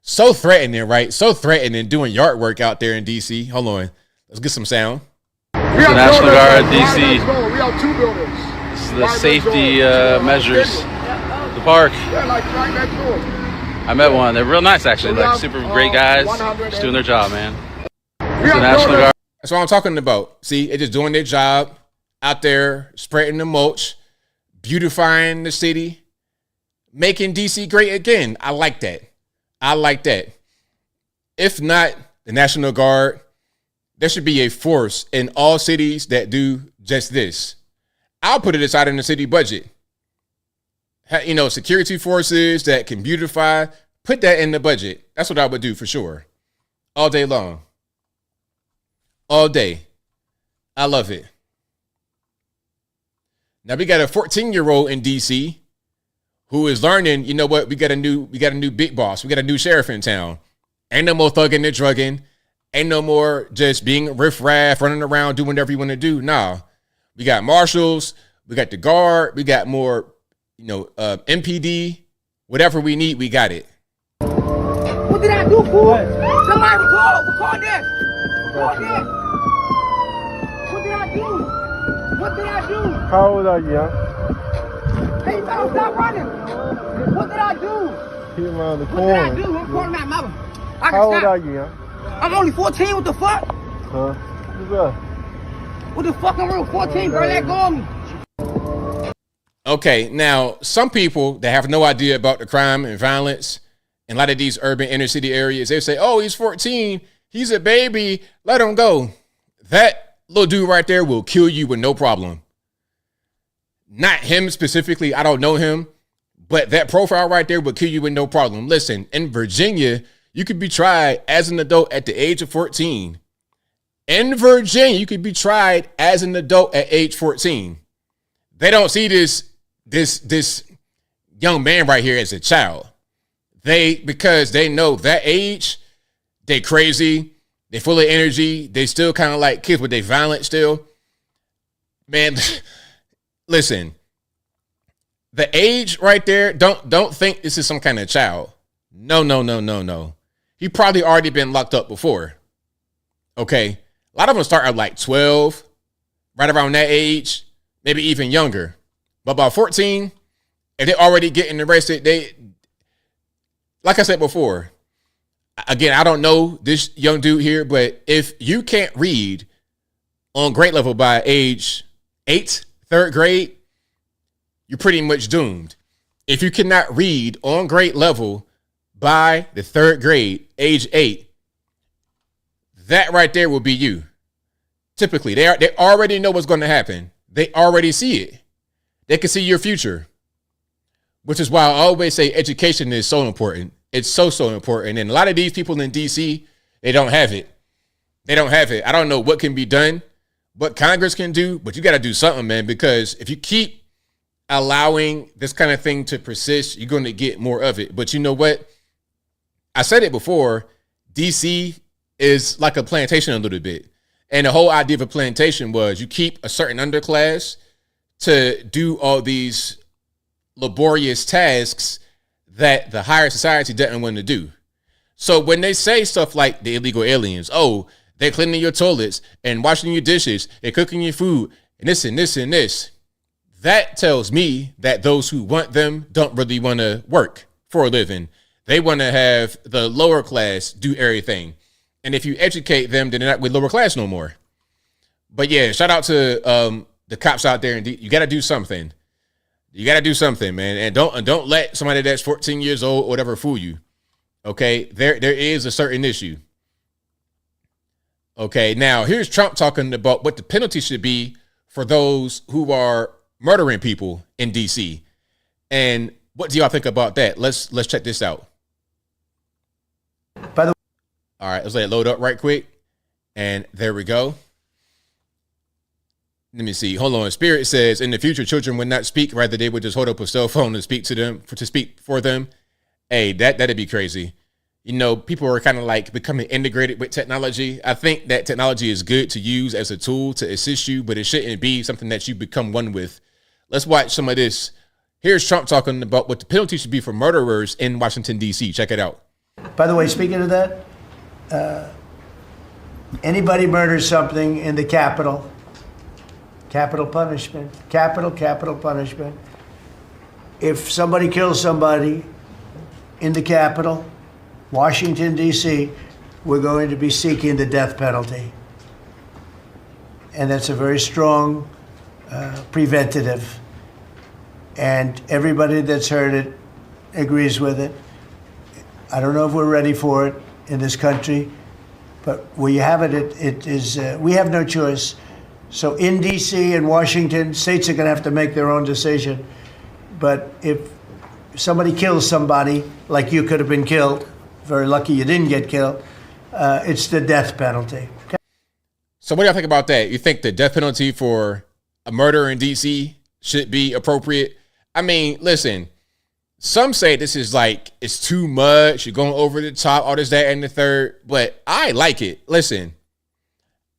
Speaker 1: So threatening, right? So threatening doing yard work out there in DC. Hold on. Let's get some sound.
Speaker 5: It's the National Guard, DC.
Speaker 12: We have 2 buildings.
Speaker 5: This is the safety measures. The park.
Speaker 12: Yeah, like right next door.
Speaker 5: I met one. They're real nice, actually. Like super great guys. Just doing their job, man. It's the National Guard.
Speaker 1: That's what I'm talking about. See, they're just doing their job out there, spreading the mulch, beautifying the city, making DC great again. I like that. I like that. If not the National Guard, there should be a force in all cities that do just this. I'll put it aside in the city budget. You know, security forces that can beautify, put that in the budget. That's what I would do for sure. All day long. All day. I love it. Now we got a 14-year-old in DC who is learning, you know what, we got a new big boss. We got a new sheriff in town. Ain't no more thugging and drugging. Ain't no more just being riffraff, running around, doing whatever you want to do. Nah. We got marshals, we got the guard, we got more, MPD, whatever we need, we got it.
Speaker 14: What did I do, fool? Somebody record that. Record that. What did I do? What did I do?
Speaker 12: How old are you, young?
Speaker 14: Hey, you better stop running. What did I do?
Speaker 12: He around the
Speaker 14: What
Speaker 12: corner.
Speaker 14: did I do? I'm calling my mother. I can
Speaker 12: How old
Speaker 14: stop.
Speaker 12: are you, young?
Speaker 14: I'm only 14. What the fuck?
Speaker 12: Huh? What's up?
Speaker 14: What the fuck? I'm real 14, bro. Let go of me.
Speaker 1: Okay, now some people that have no idea about the crime and violence in a lot of these urban inner city areas, they say, oh, he's 14, he's a baby, let him go. That little dude right there will kill you with no problem. Not him specifically, I don't know him, but that profile right there will kill you with no problem. Listen, in Virginia, you could be tried as an adult at the age of 14. In Virginia, you could be tried as an adult at age 14. They don't see this young man right here as a child. Because they know that age, they crazy, they full of energy, they still kind of like kids, but they violent still. Man, listen, the age right there, don't think this is some kind of child. No. He probably already been locked up before. Okay. A lot of them start at like 12, right around that age, maybe even younger. But by 14, if they're already getting arrested, like I said before, again, I don't know this young dude here, but if you can't read on grade level by age 8, 3rd grade, you're pretty much doomed. If you cannot read on grade level by the 3rd grade, age 8, that right there will be you. Typically, they already know what's going to happen. They already see it. They can see your future, which is why I always say education is so important. It's so important. And a lot of these people in DC, they don't have it. They don't have it. I don't know what can be done, what Congress can do, but you got to do something, man, because if you keep allowing this kind of thing to persist, you're going to get more of it. But you know what? I said it before, DC is like a plantation a little bit. And the whole idea of a plantation was you keep a certain underclass to do all these laborious tasks that the higher society doesn't want to do. So when they say stuff like the illegal aliens, oh, they're cleaning your toilets and washing your dishes and cooking your food and this and this and this, that tells me that those who want them don't really want to work for a living. They want to have the lower class do everything. And if you educate them, then they're not with lower class no more. But yeah, shout out to the cops out there. And you got to do something. You got to do something, man. And don't let somebody that's 14 years old or whatever fool you. Okay, there is a certain issue. Okay, now here's Trump talking about what the penalty should be for those who are murdering people in DC. And what do y'all think about that? Let's check this out.
Speaker 6: By the
Speaker 1: All right, let's let it load up right quick. And there we go. Let me see. Hold on. Spirit says in the future, children would not speak. Rather, they would just hold up a cell phone to speak to them, to speak for them. Hey, that'd be crazy. You know, people are kind of like becoming integrated with technology. I think that technology is good to use as a tool to assist you, but it shouldn't be something that you become one with. Let's watch some of this. Here's Trump talking about what the penalty should be for murderers in Washington, D.C. Check it out.
Speaker 6: By the way, speaking of that, anybody murders something in the Capitol, capital punishment, capital punishment. If somebody kills somebody in the Capitol, Washington, D.C., we're going to be seeking the death penalty. And that's a very strong preventative. And everybody that's heard it agrees with it. I don't know if we're ready for it in this country, but where you have it, it is, we have no choice. So in D.C. and Washington, states are going to have to make their own decision. But if somebody kills somebody, like you could have been killed, very lucky you didn't get killed, it's the death penalty. Okay?
Speaker 1: So what do y'all think about that? You think the death penalty for a murder in D.C. should be appropriate? I mean, listen, some say this is like, it's too much, you're going over the top, all this, that, and the third, but I like it. Listen,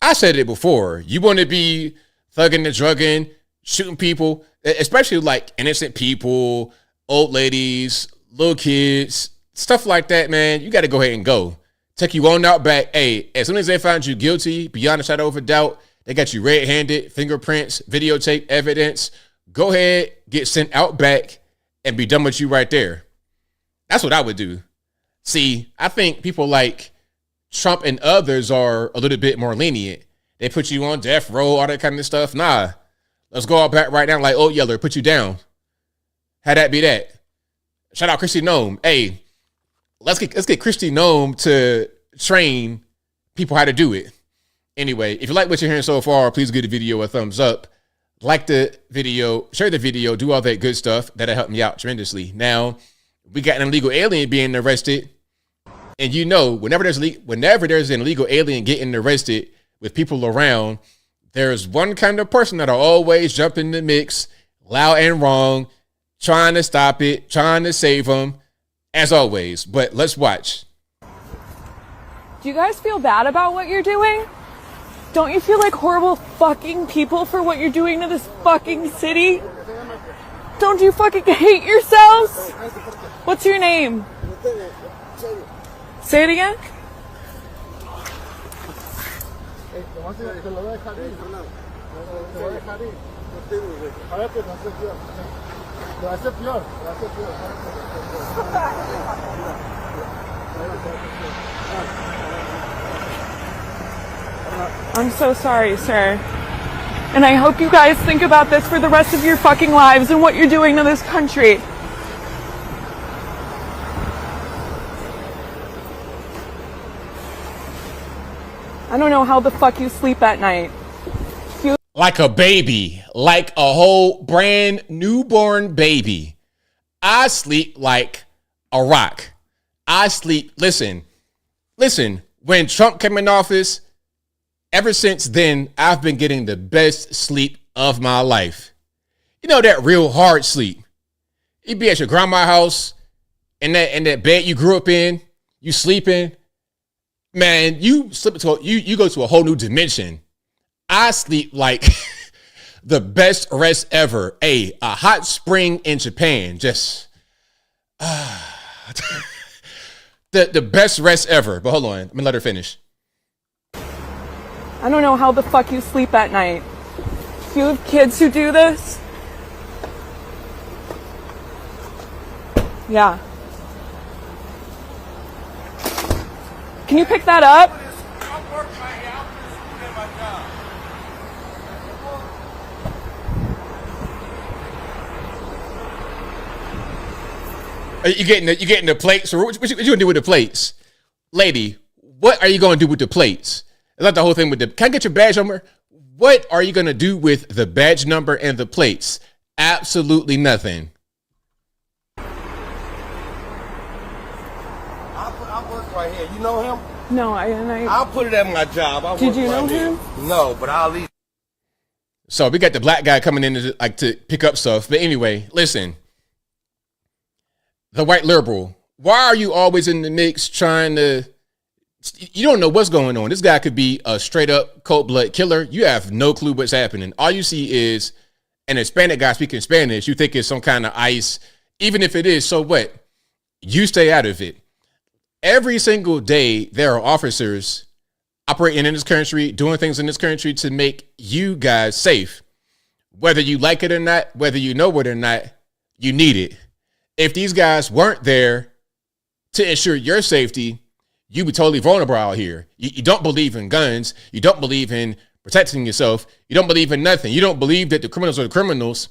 Speaker 1: I said it before. You want to be thugging and drugging, shooting people, especially like innocent people, old ladies, little kids, stuff like that, man. You got to go ahead and go. Take you on out back. Hey, as soon as they found you guilty, beyond a shadow of a doubt, they got you red-handed, fingerprints, videotape evidence. Go ahead, get sent out back, and be done with you right there. That's what I would do. See, I think people like Trump and others are a little bit more lenient. They put you on death row, all that kind of stuff. Nah, let's go all back right now like Old Yeller, put you down. How that be that? Shout out Christy Nome. Hey, let's get Christy Nome to train people how to do it. Anyway, if you like what you're hearing so far, please give the video a thumbs up. Like the video, share the video, do all that good stuff. That'll help me out tremendously. Now, we got an illegal alien being arrested. And you know, whenever there's an illegal alien getting arrested with people around, there's one kind of person that'll always jump in the mix, loud and wrong, trying to stop it, trying to save them, as always. But let's watch.
Speaker 7: Do you guys feel bad about what you're doing? Don't you feel like horrible fucking people for what you're doing to this fucking city? Don't you fucking hate yourselves? What's your name? Say it again. I'm so sorry, sir. And I hope you guys think about this for the rest of your fucking lives and what you're doing to this country. I don't know how the fuck you sleep at night.
Speaker 1: Like a baby, like a whole brand newborn baby. I sleep like a rock. I sleep, listen, when Trump came in office, ever since then, I've been getting the best sleep of my life. You know, that real hard sleep. You be at your grandma's house, in that bed you grew up in, you sleeping. Man, you slip into you go to a whole new dimension. I sleep like the best rest ever. A hot spring in Japan. Just the best rest ever. But hold on, I'm gonna let her finish.
Speaker 7: I don't know how the fuck you sleep at night. Do you have kids who do this? Yeah. Can you pick that up?
Speaker 1: You getting the plates? Or what you gonna do with the plates, lady? What are you gonna do with the plates? Is that the whole thing with the? Can I get your badge number? What are you gonna do with the badge number and the plates? Absolutely nothing.
Speaker 14: I work right here. You know him?
Speaker 7: No,
Speaker 14: I'll put it at my job.
Speaker 7: Did you know him?
Speaker 14: No, but I'll leave.
Speaker 1: So we got the black guy coming in to pick up stuff. But anyway, listen. The white liberal, why are you always in the mix trying to, you don't know what's going on. This guy could be a straight up cold blood killer. You have no clue what's happening. All you see is an Hispanic guy speaking Spanish. You think it's some kind of ICE. Even if it is, so what? You stay out of it. Every single day, there are officers operating in this country, doing things in this country to make you guys safe. Whether you like it or not, whether you know it or not, you need it. If these guys weren't there to ensure your safety, you'd be totally vulnerable out here. You don't believe in guns. You don't believe in protecting yourself. You don't believe in nothing. You don't believe that the criminals are the criminals.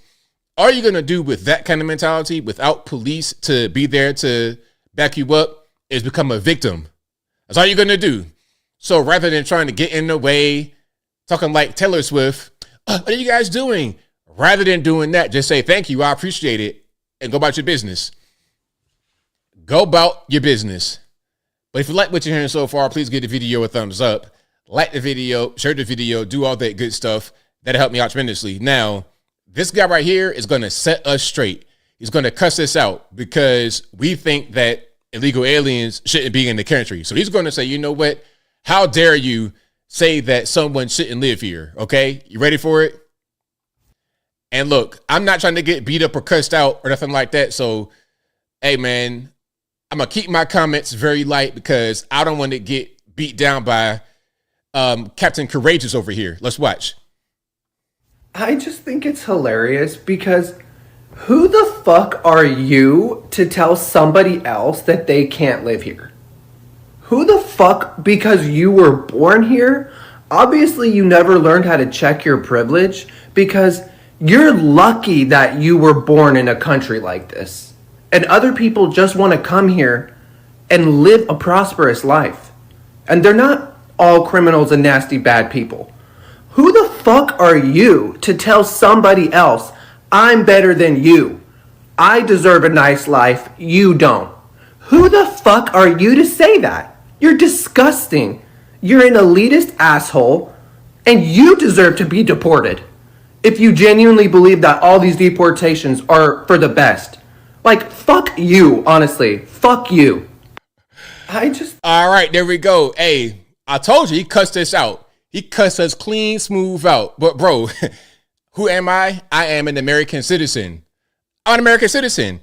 Speaker 1: All you're going to do with that kind of mentality without police to be there to back you up is become a victim. That's all you're going to do. So rather than trying to get in the way, talking like Taylor Swift, what are you guys doing? Rather than doing that, just say, thank you, I appreciate it, and go about your business. Go about your business. But if you like what you're hearing so far, please give the video a thumbs up. Like the video, share the video, do all that good stuff. That'll help me out tremendously. Now, this guy right here is going to set us straight. He's going to cuss us out because we think that illegal aliens shouldn't be in the country. So he's going to say, you know what? How dare you say that someone shouldn't live here? Okay, you ready for it? And look, I'm not trying to get beat up or cussed out or nothing like that. So, hey, man, I'm going to keep my comments very light because I don't want to get beat down by Captain Courageous over here. Let's watch.
Speaker 8: I just think it's hilarious because who the fuck are you to tell somebody else that they can't live here? Who the fuck, because you were born here? Obviously, you never learned how to check your privilege because you're lucky that you were born in a country like this. And other people just want to come here and live a prosperous life. And they're not all criminals and nasty bad people. Who the fuck are you to tell somebody else, I'm better than you? I deserve a nice life, you don't. Who the fuck are you to say that? You're disgusting. You're an elitist asshole, and you deserve to be deported. If you genuinely believe that all these deportations are for the best. Like, fuck you, honestly. Fuck you.
Speaker 1: All right, there we go. Hey, I told you, he cussed us out. He cussed us clean, smooth out. But bro, who am I? I am an American citizen. I'm an American citizen.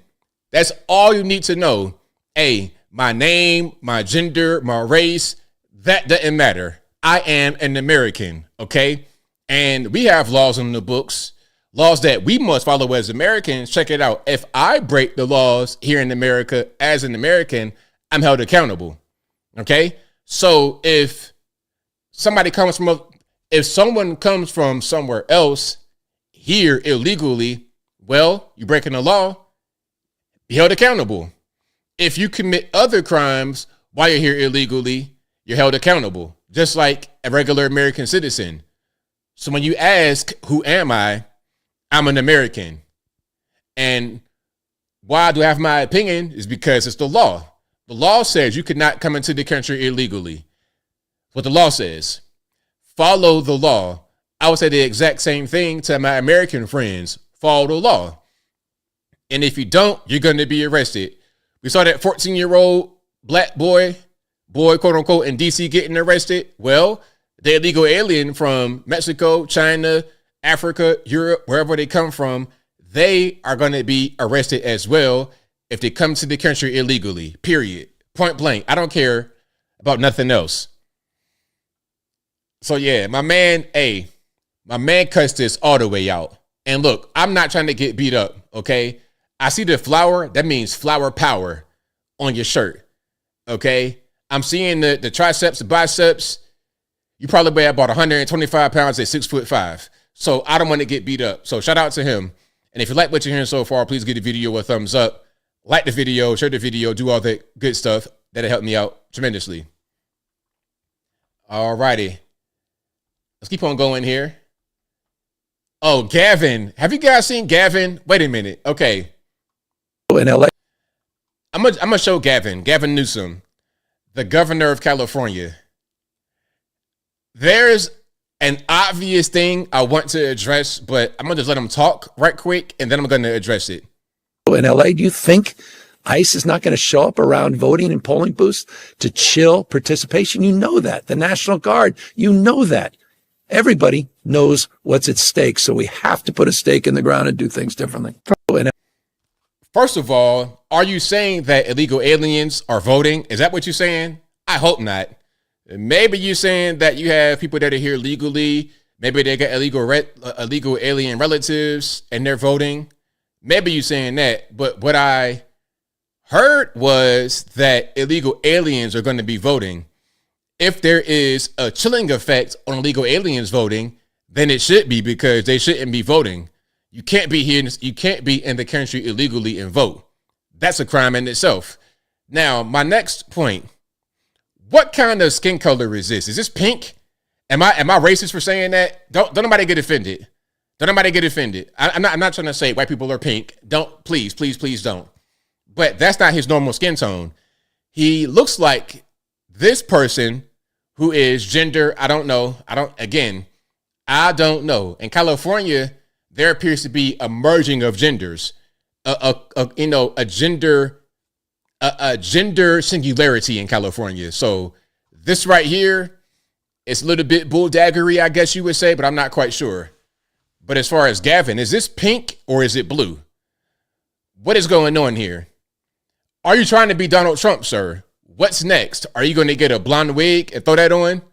Speaker 1: That's all you need to know. Hey, my name, my gender, my race, that doesn't matter. I am an American, okay? And we have laws in the books, laws that we must follow as Americans. Check it out. If I break the laws here in America as an American, I'm held accountable. Okay? So if someone comes from somewhere else here illegally, well, you're breaking the law, be held accountable. If you commit other crimes while you're here illegally, you're held accountable, just like a regular American citizen. So when you ask, who am I? I'm an American. And why do I have my opinion is because it's the law. The law says you cannot come into the country illegally. What the law says. Follow the law. I would say the exact same thing to my American friends. Follow the law. And if you don't, you're going to be arrested. We saw that 14-year-old black boy boy, quote unquote, in DC getting arrested? Well, the illegal alien from Mexico, China, Africa, Europe, wherever they come from, they are going to be arrested as well if they come to the country illegally, period. Point blank. I don't care about nothing else. So yeah, my man cuts this all the way out. And look, I'm not trying to get beat up, okay? I see the flower, that means flower power on your shirt, okay? I'm seeing the triceps, the biceps. You probably weigh about 125 pounds at 6'5". So I don't want to get beat up. So shout out to him. And if you like what you're hearing so far, please give the video a thumbs up. Like the video, share the video, do all that good stuff. That'll help me out tremendously. All righty. Let's keep on going here. Oh, Gavin. Have you guys seen Gavin? Wait a minute. Okay.
Speaker 9: In LA.
Speaker 1: I'm gonna show Gavin Newsom, the governor of California. There's an obvious thing I want to address, but I'm gonna just let him talk right quick, and then I'm gonna address it.
Speaker 9: In LA, do you think ICE is not going to show up around voting and polling booths to chill participation? You know that. The National Guard, you know that. Everybody knows what's at stake, so we have to put a stake in the ground and do things differently.
Speaker 1: First of all, are you saying that illegal aliens are voting? Is that what you're saying? I hope not. Maybe you're saying that you have people that are here legally. Maybe they got illegal alien relatives and they're voting. Maybe you're saying that. But what I heard was that illegal aliens are going to be voting. If there is a chilling effect on illegal aliens voting, then it should be, because they shouldn't be voting. You can't be here. You can't be in the country illegally and vote. That's a crime in itself. Now, my next point. What kind of skin color is this? Is this pink? Am I racist for saying that? Don't nobody get offended. Don't nobody get offended. I'm not trying to say white people are pink. Don't, please don't. But that's not his normal skin tone. He looks like this person who is gender. I don't know. I don't know. In California, there appears to be a merging of genders, a gender singularity in California. So this right here, it's a little bit bulldaggery, I guess you would say, but I'm not quite sure. But as far as Gavin, is this pink or is it blue? What is going on here? Are you trying to be Donald Trump, sir? What's next? Are you going to get a blonde wig and throw that on?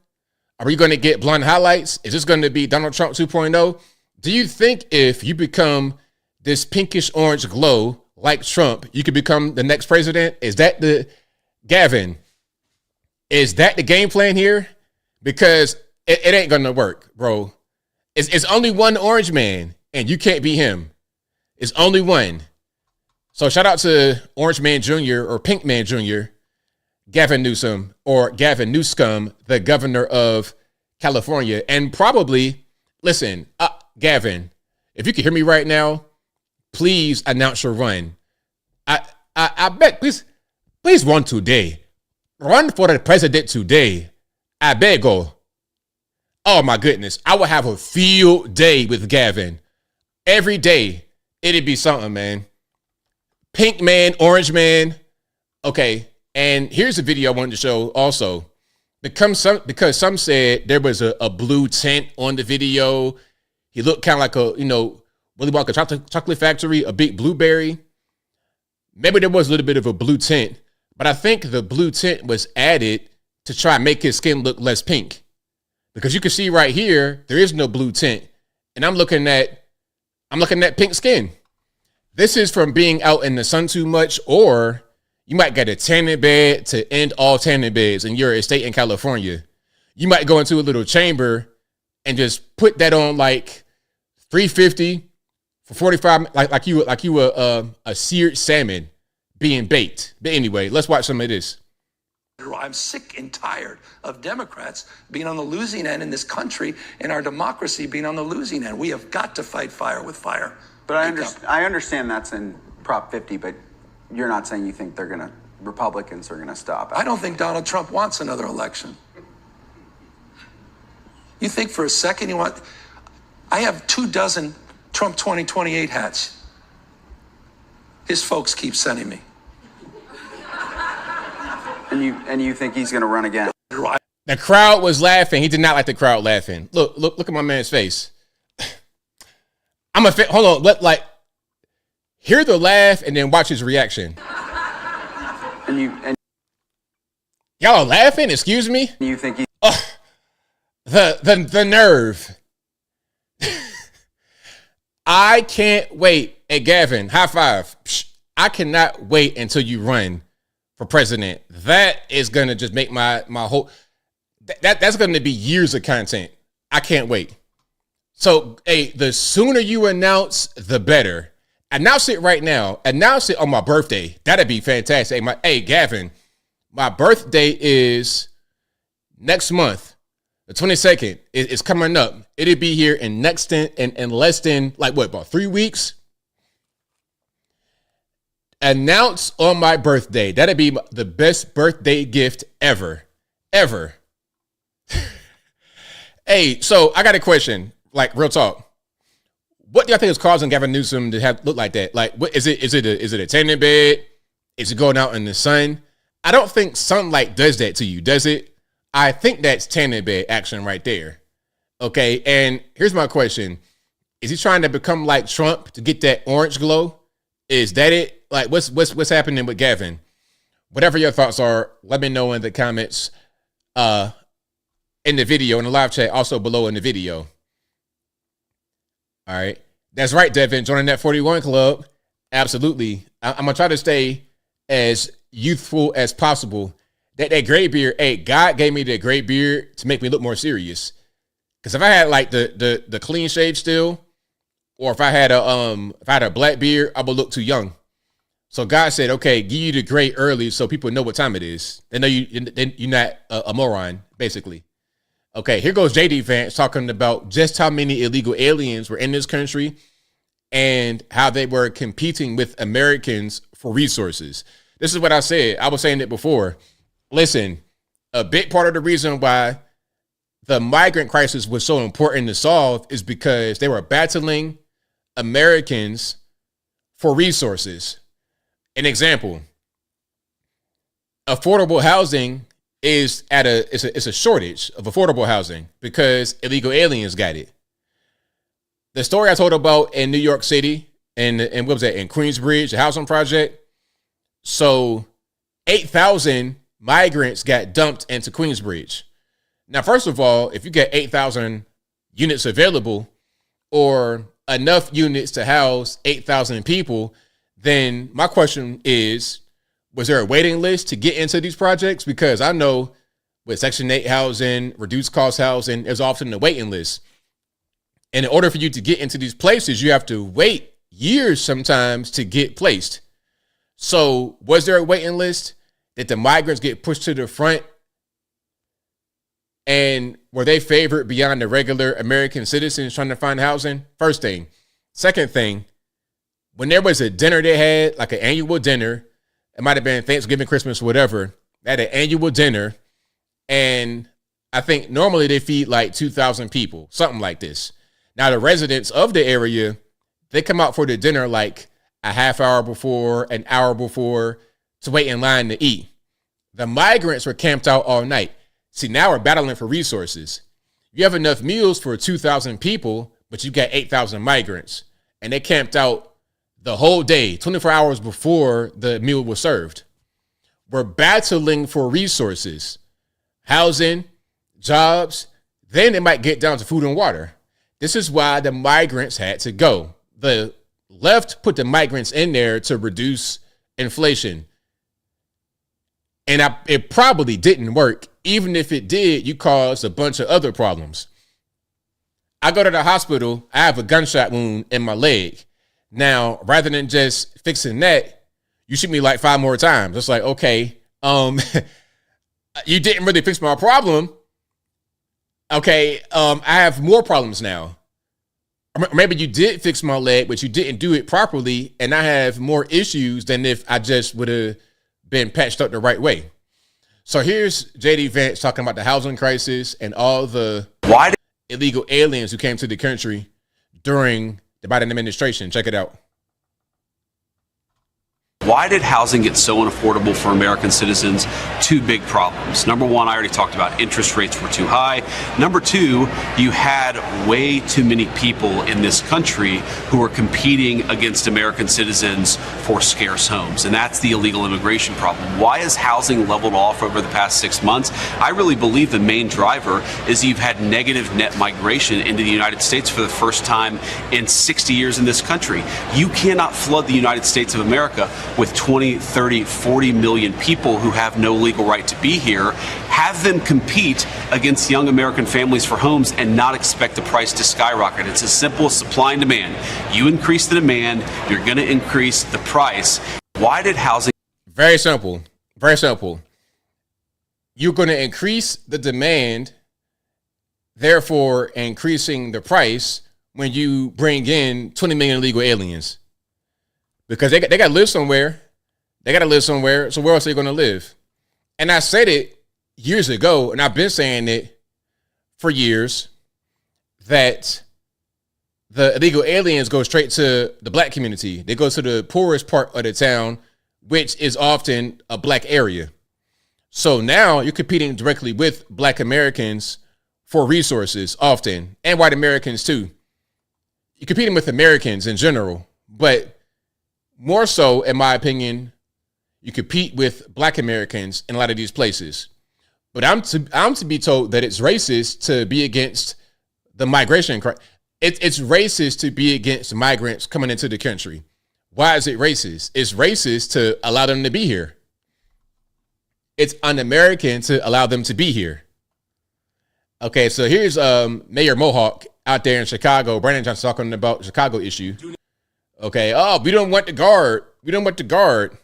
Speaker 1: Are you going to get blonde highlights? Is this going to be Donald Trump 2.0? Do you think if you become this pinkish orange glow like Trump, you could become the next president? Is that the game plan here? Because it ain't going to work, bro. It's only one orange man, and you can't be him. It's only one. So shout out to Orange Man Jr. or Pink Man Jr., Gavin Newsom, or Gavin Newsom, the governor of California. And probably, listen, Gavin, if you can hear me right now, please announce your run. I bet, please run today. Run for the president today. I beg you. Oh my goodness. I would have a field day with Gavin. Every day, it'd be something, man. Pink man, orange man. Okay. And here's a video I wanted to show also. Because some said there was a blue tint on the video. He looked kind of like a, Willy Wonka chocolate factory, a big blueberry. Maybe there was a little bit of a blue tint, but I think the blue tint was added to try and make his skin look less pink. Because you can see right here, there is no blue tint. And I'm looking at pink skin. This is from being out in the sun too much, or you might get a tanning bed to end all tanning beds in your estate in California. You might go into a little chamber and just put that on like 350 for 45, like you were a seared salmon being baked. But anyway, let's watch some of this.
Speaker 10: I'm sick and tired of Democrats being on the losing end in this country and our democracy being on the losing end. We have got to fight fire with fire.
Speaker 11: But I understand that's in Prop 50, but you're not saying you think Republicans are going to stop it.
Speaker 10: I don't think Donald Trump wants another election. You think for a second I have 24 Trump 2028 hats. His folks keep sending me.
Speaker 11: And you think he's going to run again?
Speaker 1: The crowd was laughing. He did not like the crowd laughing. Look at my man's face. Hold on. Hear the laugh and then watch his reaction.
Speaker 11: And
Speaker 1: y'all are laughing? Excuse me?
Speaker 11: You think he...
Speaker 1: The nerve. I can't wait. Hey, Gavin, high five. I cannot wait until you run for president. That is going to just make my whole... That's going to be years of content. I can't wait. So, hey, the sooner you announce, the better. Announce it right now. Announce it on my birthday. That'd be fantastic. Hey, Gavin, my birthday is next month. The 22nd is coming up. It'll be here in less than about 3 weeks. Announce on my birthday. That'd be the best birthday gift ever. Hey, so I got a question. Real talk. What do y'all think is causing Gavin Newsom to look like that? What is it? Is it a tanning bed? Is it going out in the sun? I don't think sunlight does that to you, does it? I think that's tanning bed action right there. Okay, and here's my question: is he trying to become like Trump to get that orange glow? Is that it? What's happening with Gavin? Whatever your thoughts are, let me know in the comments, in the video, in the live chat, also below in the video. All right. That's right, Devin. Joining that 41 club. Absolutely. I'm going to try to stay as youthful as possible. That gray beard, hey, God gave me the gray beard to make me look more serious. Because if I had the clean shave still, or if I had a black beard, I would look too young. So God said, okay, give you the gray early so people know what time it is. They know you're not a moron, basically. Okay, here goes JD Vance talking about just how many illegal aliens were in this country and how they were competing with Americans for resources. This is what I said. I was saying it before. Listen, a big part of the reason why the migrant crisis was so important to solve is because they were battling Americans for resources. An example, affordable housing is it's a shortage of affordable housing because illegal aliens got it. The story I told about in New York City and what was that, in Queensbridge, the housing project. So 8,000 migrants got dumped into Queensbridge. Now, first of all, if you get 8,000 units available or enough units to house 8,000 people, then my question is, was there a waiting list to get into these projects? Because I know with Section 8 housing, reduced cost housing, there's often a waiting list. And in order for you to get into these places, you have to wait years sometimes to get placed. So was there a waiting list? Did the migrants get pushed to the front? And were they favored beyond the regular American citizens trying to find housing? First thing. Second thing, when there was a dinner they had, like an annual dinner, it might have been Thanksgiving, Christmas, whatever. They had an annual dinner. And I think normally they feed like 2,000 people, something like this. Now, the residents of the area, they come out for the dinner like a half hour before, an hour before, to wait in line to eat. The migrants were camped out all night. See, now we're battling for resources. You have enough meals for 2,000 people, but you got 8,000 migrants. And they camped out the whole day, 24 hours before the meal was served. We're battling for resources, housing, jobs. Then it might get down to food and water. This is why the migrants had to go. The left put the migrants in there to reduce inflation. And it probably didn't work. Even if it did, you caused a bunch of other problems. I go to the hospital. I have a gunshot wound in my leg. Now, rather than just fixing that, you shoot me like 5 more times. It's like, okay, you didn't really fix my problem. Okay, I have more problems now. Maybe you did fix my leg, but you didn't do it properly, and I have more issues than if I just would have been patched up the right way. So here's JD Vance talking about the housing crisis and all the illegal aliens who came to the country during the Biden administration. Check it out.
Speaker 13: Why did housing get so unaffordable for American citizens? Two big problems. Number one, I already talked about, interest rates were too high. Number two, you had way too many people in this country who were competing against American citizens for scarce homes, and that's the illegal immigration problem. Why has housing leveled off over the past 6 months? I really believe the main driver is you've had negative net migration into the United States for the first time in 60 years in this country. You cannot flood the United States of America with 20, 30, 40 million people who have no legal right to be here, have them compete against young American families for homes and not expect the price to skyrocket. It's as simple as supply and demand. You increase the demand, you're going to increase the price. Why did housing...
Speaker 1: Very simple. Very simple. You're going to increase the demand, therefore increasing the price when you bring in 20 million illegal aliens. Because they got to live somewhere. They got to live somewhere. So where else are they going to live? And I said it years ago, and I've been saying it for years, that the illegal aliens go straight to the black community. They go to the poorest part of the town, which is often a black area. So now you're competing directly with black Americans for resources often, and white Americans too. You're competing with Americans in general, but more so, in my opinion, you compete with black Americans in a lot of these places. But I'm to be told that it's racist to be against the migration. It's racist to be against migrants coming into the country. Why is it racist? It's racist to allow them to be here. It's un-American to allow them to be here. Okay, so here's Mayor Mohawk out there in Chicago. Brandon Johnson talking about the Chicago issue. Okay, oh, we don't want the guard. We don't want the guard.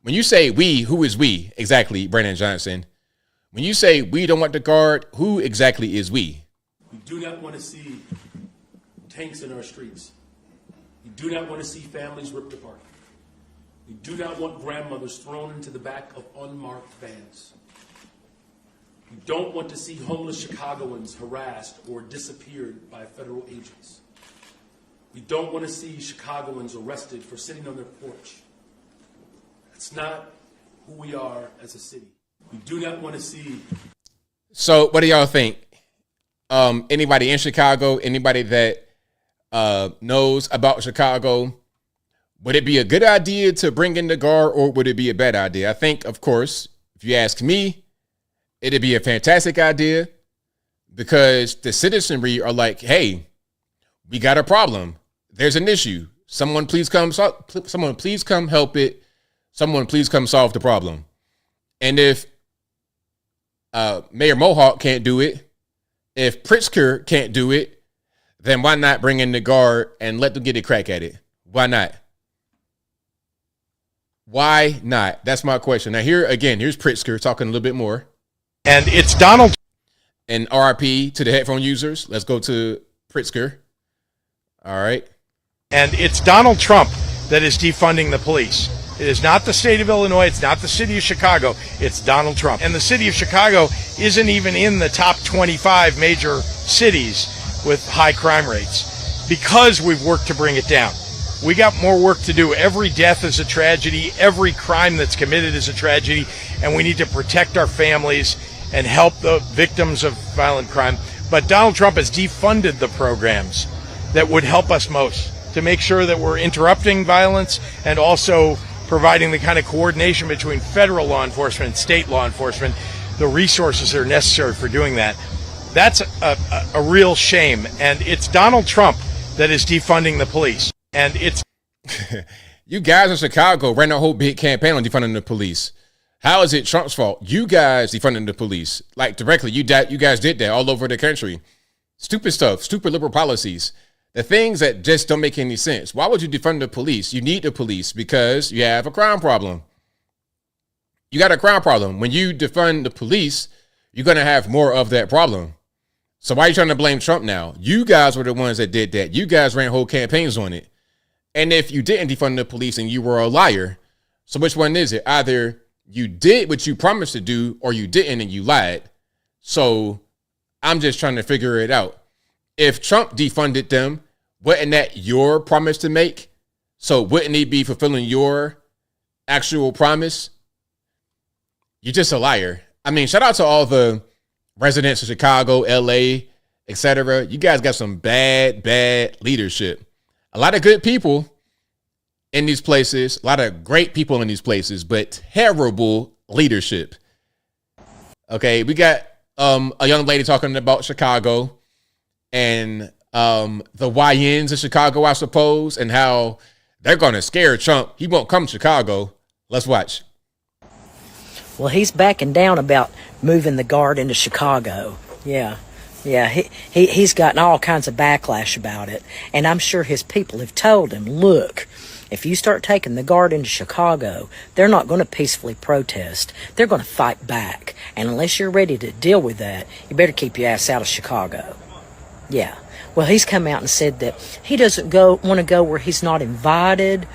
Speaker 1: When you say we, who is we? Exactly, Brandon Johnson. When you say we don't want the guard, who exactly is we?
Speaker 15: We do not want to see tanks in our streets. We do not want to see families ripped apart. We do not want grandmothers thrown into the back of unmarked vans. We don't want to see homeless Chicagoans harassed or disappeared by federal agents. We don't want to see Chicagoans arrested for sitting on their porch. That's not who we are as a city. We do not want to see.
Speaker 1: So what do y'all think? Anybody in Chicago, anybody that knows about Chicago, would it be a good idea to bring in the guard, or would it be a bad idea? I think, of course, if you ask me, it'd be a fantastic idea, because the citizenry are like, hey, we got a problem. There's an issue. Someone please come help it. Someone please come solve the problem. And if Mayor Mohawk can't do it, if Pritzker can't do it, then why not bring in the guard and let them get a crack at it? Why not? Why not? That's my question. Now here's Pritzker talking a little bit more.
Speaker 16: And it's Donald.
Speaker 1: And RIP to the headphone users. Let's go to Pritzker. All right.
Speaker 16: And it's Donald Trump that is defunding the police. It is not the state of Illinois. It's not the city of Chicago. It's Donald Trump. And the city of Chicago isn't even in the top 25 major cities with high crime rates because we've worked to bring it down. We got more work to do. Every death is a tragedy. Every crime that's committed is a tragedy. And we need to protect our families and help the victims of violent crime. But Donald Trump has defunded the programs that would help us most to make sure that we're interrupting violence and also providing the kind of coordination between federal law enforcement and state law enforcement, the resources that are necessary for doing that. That's a real shame. And it's Donald Trump that is defunding the police. And it's...
Speaker 1: You guys in Chicago ran a whole big campaign on defunding the police. How is it Trump's fault? You guys defunding the police. Like, directly, you guys did that all over the country. Stupid stuff, stupid liberal policies. The things that just don't make any sense. Why would you defund the police? You need the police because you have a crime problem. You got a crime problem. When you defund the police, you're going to have more of that problem. So why are you trying to blame Trump now? You guys were the ones that did that. You guys ran whole campaigns on it. And if you didn't defund the police and you were a liar, so which one is it? Either you did what you promised to do or you didn't and you lied. So I'm just trying to figure it out. If Trump defunded them, wasn't that your promise to make? So wouldn't he be fulfilling your actual promise, you're just a liar. I mean, shout out to all the residents of Chicago, LA, etc. You guys got some bad leadership. A lot of good people in these places, a lot of great people in these places, but terrible leadership. Okay, we got a young lady talking about Chicago and the YNs in Chicago, I suppose, and how they're going to scare Trump. He won't come to Chicago. Let's watch.
Speaker 17: Well, he's backing down about moving the guard into Chicago. Yeah, he's gotten all kinds of backlash about it. And I'm sure his people have told him, look, if you start taking the guard into Chicago, they're not going to peacefully protest. They're going to fight back. And unless you're ready to deal with that, you better keep your ass out of Chicago. Yeah. Well, he's come out and said that he doesn't want to go where he's not invited,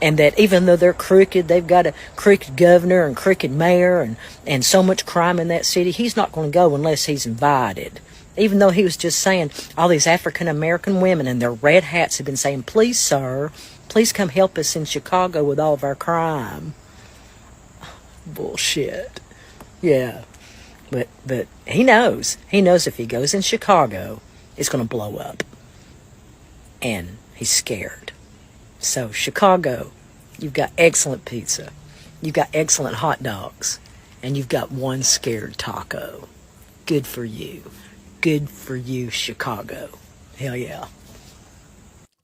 Speaker 17: and that even though they're crooked, they've got a crooked governor and crooked mayor and so much crime in that city, he's not going to go unless he's invited. Even though he was just saying all these African-American women in their red hats have been saying, please, sir, please come help us in Chicago with all of our crime. Bullshit. Yeah. But he knows. He knows if he goes in Chicago, it's going to blow up. And he's scared. So, Chicago, you've got excellent pizza. You've got excellent hot dogs. And you've got one scared taco. Good for you. Good for you, Chicago. Hell yeah.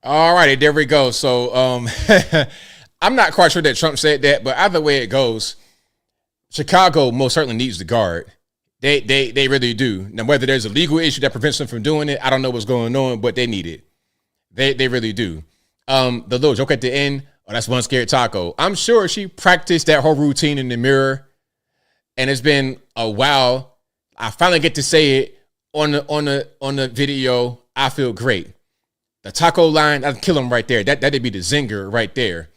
Speaker 1: All righty, there we go. So, I'm not quite sure that Trump said that, but either way it goes, Chicago most certainly needs the guard. They really do. Now, whether there's a legal issue that prevents them from doing it, I don't know what's going on, but they need it. They really do. The little joke at the end, oh, that's one scared taco. I'm sure she practiced that whole routine in the mirror, and it's been a while. I finally get to say it on the video. I feel great. The taco line, I'd kill him right there. That'd be the zinger right there.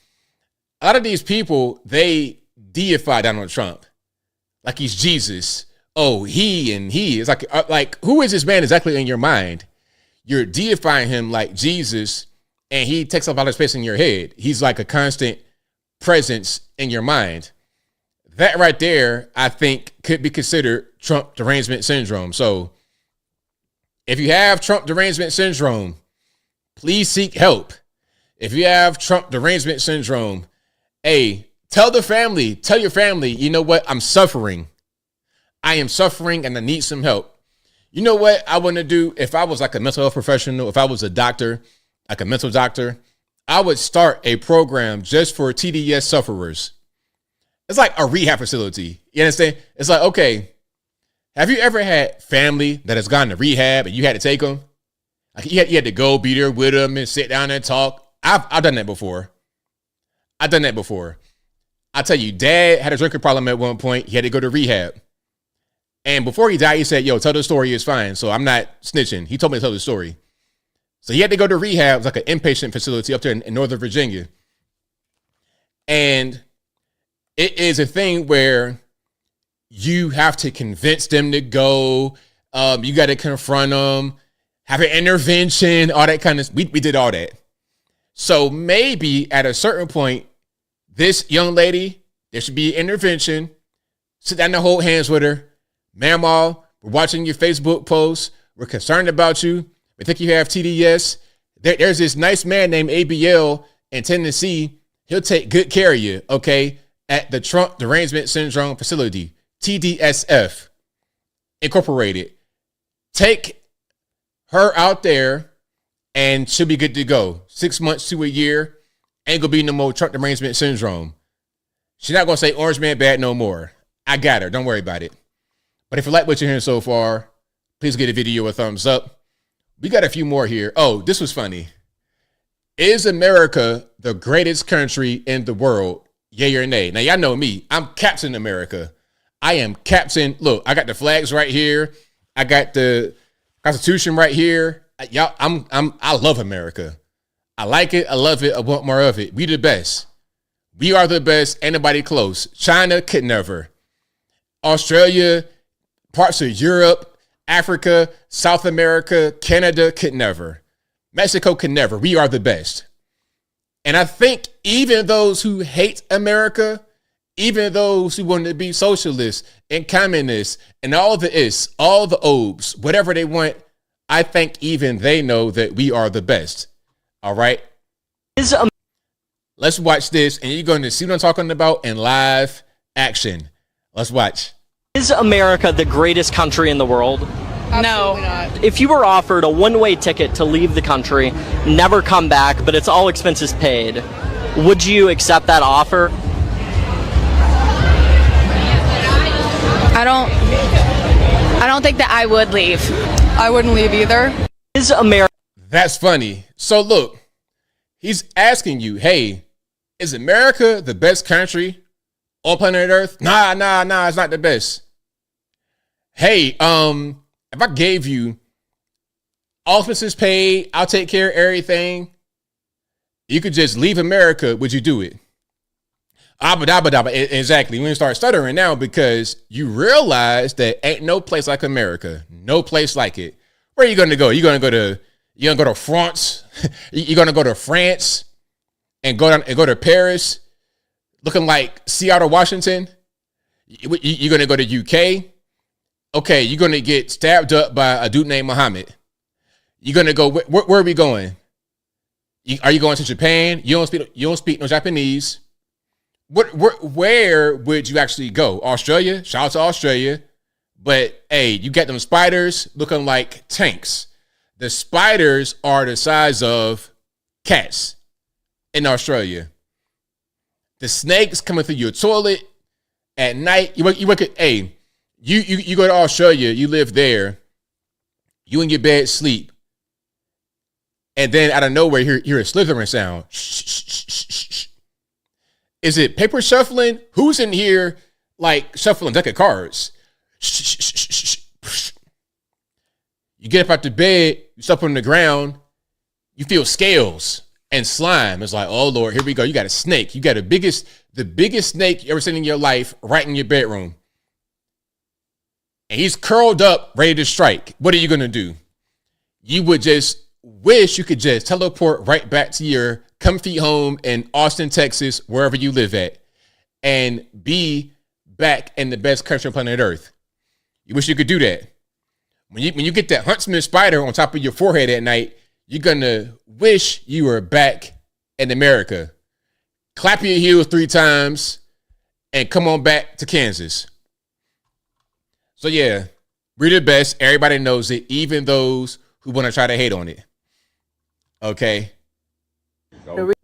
Speaker 1: A lot of these people, they deify Donald Trump like he's Jesus. Oh, he. It's like who is this man exactly in your mind? You're deifying him like Jesus, and he takes up all the space in your head. He's like a constant presence in your mind. That right there, I think, could be considered Trump derangement syndrome. So if you have Trump derangement syndrome, please seek help. If you have Trump derangement syndrome, hey, tell your family, you know what? I'm suffering. I am suffering and I need some help. You know what I want to do? If I was like a mental health professional, if I was a doctor, like a mental doctor, I would start a program just for TDS sufferers. It's like a rehab facility. You understand? It's like, okay, have you ever had family that has gone to rehab and you had to take them? Like you had to go be there with them and sit down and talk. I've done that before. I tell you, Dad had a drinking problem at one point. He had to go to rehab. And before he died, he said, yo, tell the story, it's fine. So I'm not snitching. He told me to tell the story. So he had to go to rehab. It was like an inpatient facility up there in Northern Virginia. And it is a thing where you have to convince them to go. You got to confront them, have an intervention, all that kind of, we did all that. So maybe at a certain point, this young lady, there should be an intervention. Sit down and hold hands with her. Mama, we're watching your Facebook posts. We're concerned about you. We think you have TDS. There's this nice man named ABL in Tennessee. He'll take good care of you, okay, at the Trump Derangement Syndrome Facility, TDSF Incorporated. Take her out there and she'll be good to go. 6 months to a year. Ain't gonna be no more Trump Derangement Syndrome. She's not gonna say Orange Man bad no more. I got her. Don't worry about it. But if you like what you're hearing so far, please give the video a thumbs up. We got a few more here. Oh, this was funny. Is America the greatest country in the world? Yay or nay? Now, y'all know me. I'm Captain America. I am Captain. Look, I got the flags right here. I got the Constitution right here. Y'all, I love America. I like it. I love it. I want more of it. We the best. We are the best. Ain't nobody close. China could never. Australia, parts of Europe, Africa, South America, Canada could never. Mexico could never. We are the best. And I think even those who hate America, even those who want to be socialists and communists and all the is, all the obes, whatever they want, I think even they know that we are the best. All right. Let's watch this, and you're going to see what I'm talking about in live action. Let's watch.
Speaker 18: Is America the greatest country in the world?
Speaker 7: No.
Speaker 18: If you were offered a one-way ticket to leave the country, never come back, but it's all expenses paid, would you accept that offer?
Speaker 7: I don't think that I would leave. I wouldn't leave either.
Speaker 18: Is America...
Speaker 1: That's funny. So look, he's asking you, hey, is America the best country on planet Earth? Nah, it's not the best. Hey, if I gave you all expenses paid, I'll take care of everything, you could just leave America, would you do it? Exactly. We're going to start stuttering now because you realize that ain't no place like America. No place like it. Where are you going to go? You're going to go to France? You're going to go to France and go to Paris looking like Seattle, Washington? You're going to go to UK? Okay, you're going to get stabbed up by a dude named Muhammad. You're going to go, where are we going? Are you going to Japan? You don't speak no Japanese. Where would you actually go? Australia? Shout out to Australia. But hey, you got them spiders looking like tanks. The spiders are the size of cats in Australia. The snakes coming through your toilet at night. You go to Australia, you live there, you in your bed sleep, and then out of nowhere you hear a slithering sound. Shh, shh, shh, shh, shh. Is it paper shuffling? Who's in here like shuffling a deck of cards? Shh, shh, shh, shh, shh. You get up out the bed, you step on the ground, you feel scales and slime. It's like, oh Lord, here we go. You got a snake. You got the biggest snake you ever seen in your life right in your bedroom. And he's curled up, ready to strike. What are you going to do? You would just wish you could just teleport right back to your comfy home in Austin, Texas, wherever you live at, and be back in the best country on planet Earth. You wish you could do that. When you get that huntsman spider on top of your forehead at night, you're going to wish you were back in America. Clap your heels 3 times and come on back to Kansas. So yeah, we're the best. Everybody knows it, even those who want to try to hate on it. Okay.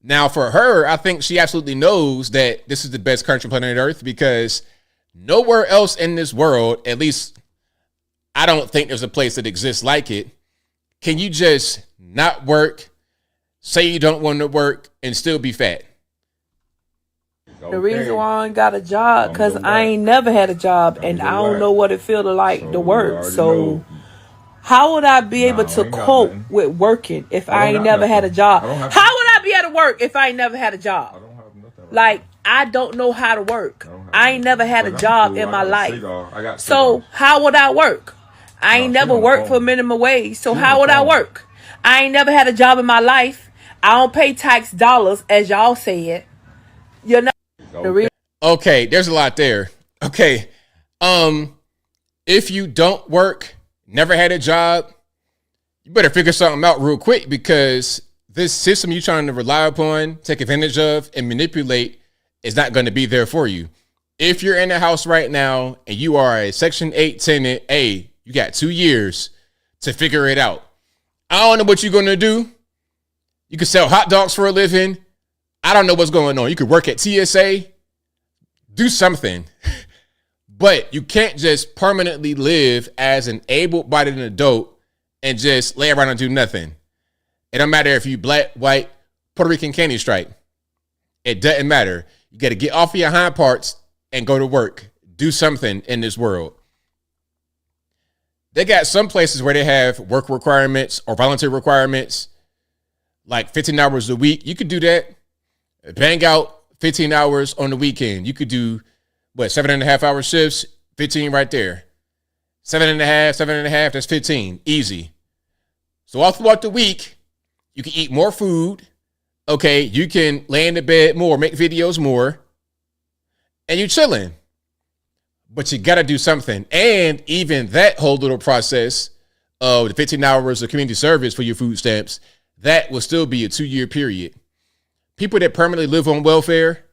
Speaker 1: Now for her, I think she absolutely knows that this is the best country on planet Earth because nowhere else in this world, at least I don't think there's a place that exists like it. Can you just not work, say you don't want to work, and still be fat?
Speaker 19: The reason why I ain't got a job, because I ain't never had a job, and I don't know what it feels like to work. So how would I be able to cope with working if I ain't never had a job? How would I be able to work if I ain't never had a job? Like, I don't know how to work. I ain't never had a job in my life. So how would I work? I ain't never worked for minimum wage. So how would I work? I ain't never had a job in my life. I don't pay tax dollars, as y'all said. You know.
Speaker 1: Okay, there's a lot there. Okay. If you don't work, never had a job, you better figure something out real quick because this system you're trying to rely upon, take advantage of, and manipulate is not going to be there for you. If you're in a house right now and you are a Section 8 tenant, hey, you got 2 years to figure it out. I don't know what you're going to do. You can sell hot dogs for a living. I don't know what's going on. You could work at TSA, do something. But you can't just permanently live as an able-bodied adult and just lay around and do nothing. It don't matter if you black, white, Puerto Rican, candy stripe. It doesn't matter. You got to get off of your hind parts and go to work. Do something in this world. They got some places where they have work requirements or volunteer requirements, like 15 hours a week. You could do that. Bang out 15 hours on the weekend. You could do, 7.5 hour shifts, 15 right there. 7.5, that's 15. Easy. So all throughout the week, you can eat more food, Okay, you can lay in the bed more, make videos more, and you chilling. But you got to do something. And even that whole little process of the 15 hours of community service for your food stamps, that will still be a 2-year period. People that permanently live on welfare,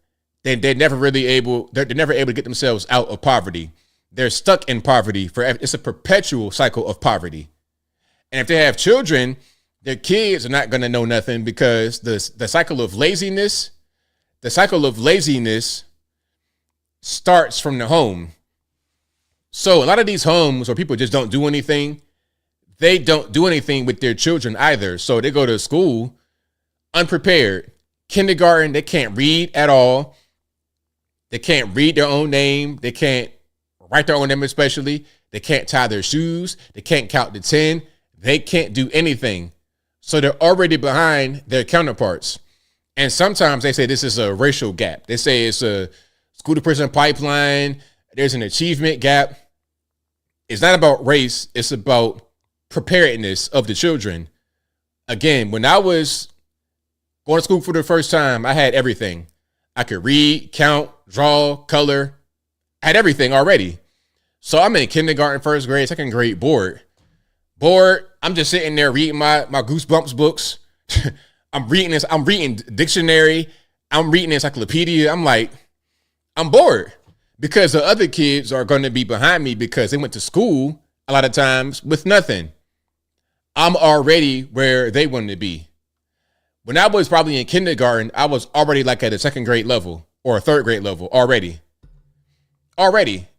Speaker 1: they're never able to get themselves out of poverty. They're stuck in poverty forever. It's a perpetual cycle of poverty. And if they have children, their kids are not going to know nothing because the cycle of laziness starts from the home. So a lot of these homes where people just don't do anything, they don't do anything with their children either. So they go to school unprepared. Kindergarten, they can't read at all. They can't read their own name. They can't write their own name especially. They can't tie their shoes. They can't count to 10. They can't do anything. So they're already behind their counterparts. And sometimes they say this is a racial gap. They say it's a school to prison pipeline. There's an achievement gap. It's not about race. It's about preparedness of the children. Again, when I was going to school for the first time, I had everything. I could read, count, draw, color. I had everything already. So I'm in kindergarten, first grade, second grade, bored. I'm just sitting there reading my Goosebumps books. I'm reading dictionary. I'm reading encyclopedia. I'm bored because the other kids are going to be behind me because they went to school a lot of times with nothing. I'm already where they wanted to be. When I was probably in kindergarten, I was already like at a second grade level or a third grade level already.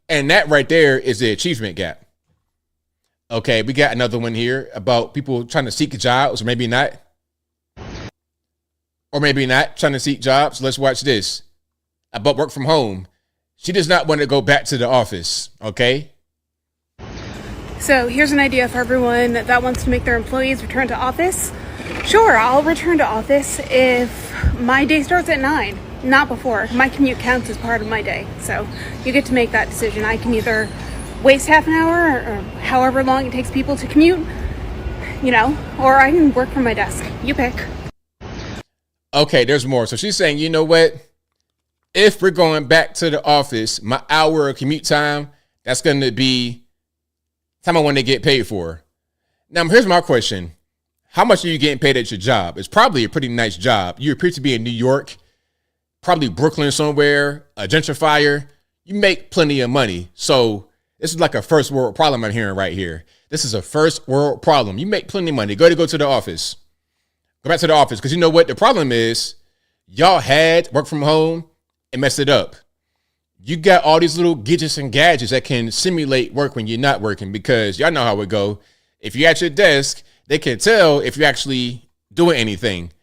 Speaker 1: And that right there is the achievement gap. Okay, we got another one here about people trying to seek jobs, or maybe not. Trying to seek jobs. Let's watch this. About work from home. She does not want to go back to the office, okay?
Speaker 20: So here's an idea for everyone that wants to make their employees return to office. Sure, I'll return to office if my day starts at 9, not before. My commute counts as part of my day. So you get to make that decision. I can either waste half an hour or however long it takes people to commute, or I can work from my desk. You pick.
Speaker 1: Okay, there's more. So she's saying, you know what? If we're going back to the office, my hour of commute time, that's going to be time I want to get paid for. Now, here's my question. How much are you getting paid at your job? It's probably a pretty nice job. You appear to be in New York, probably Brooklyn somewhere, a gentrifier. You make plenty of money. So this is like a first world problem I'm hearing right here. This is a first world problem. You make plenty of money. Go to the office. Go back to the office. Because you know what? The problem is y'all had work from home and messed it up. You got all these little gadgets and gadgets that can simulate work when you're not working, because y'all know how it go. If you're at your desk, they can tell if you're actually doing anything.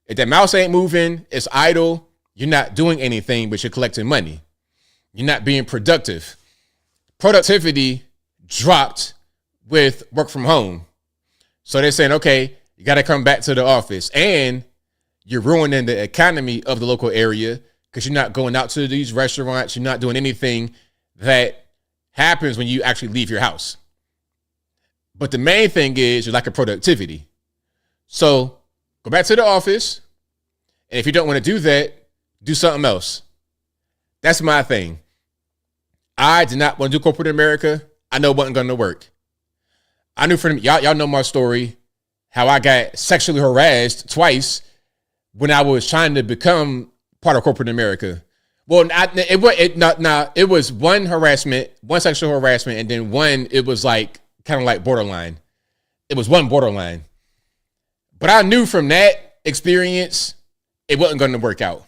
Speaker 1: If that mouse ain't moving, it's idle, you're not doing anything, but you're collecting money. You're not being productive. Productivity dropped with work from home. So they're saying, okay, you got to come back to the office, and you're ruining the economy of the local area because you're not going out to these restaurants. You're not doing anything that happens when you actually leave your house. But the main thing is your lack of productivity. So go back to the office. And if you don't want to do that, do something else. That's my thing. I did not want to do corporate America. I know it wasn't going to work. I knew from y'all know my story, how I got sexually harassed twice when I was trying to become part of corporate America. Well, it was one harassment, one sexual harassment, and then one, it was like kind of like borderline. It was one borderline. But I knew from that experience, it wasn't going to work out.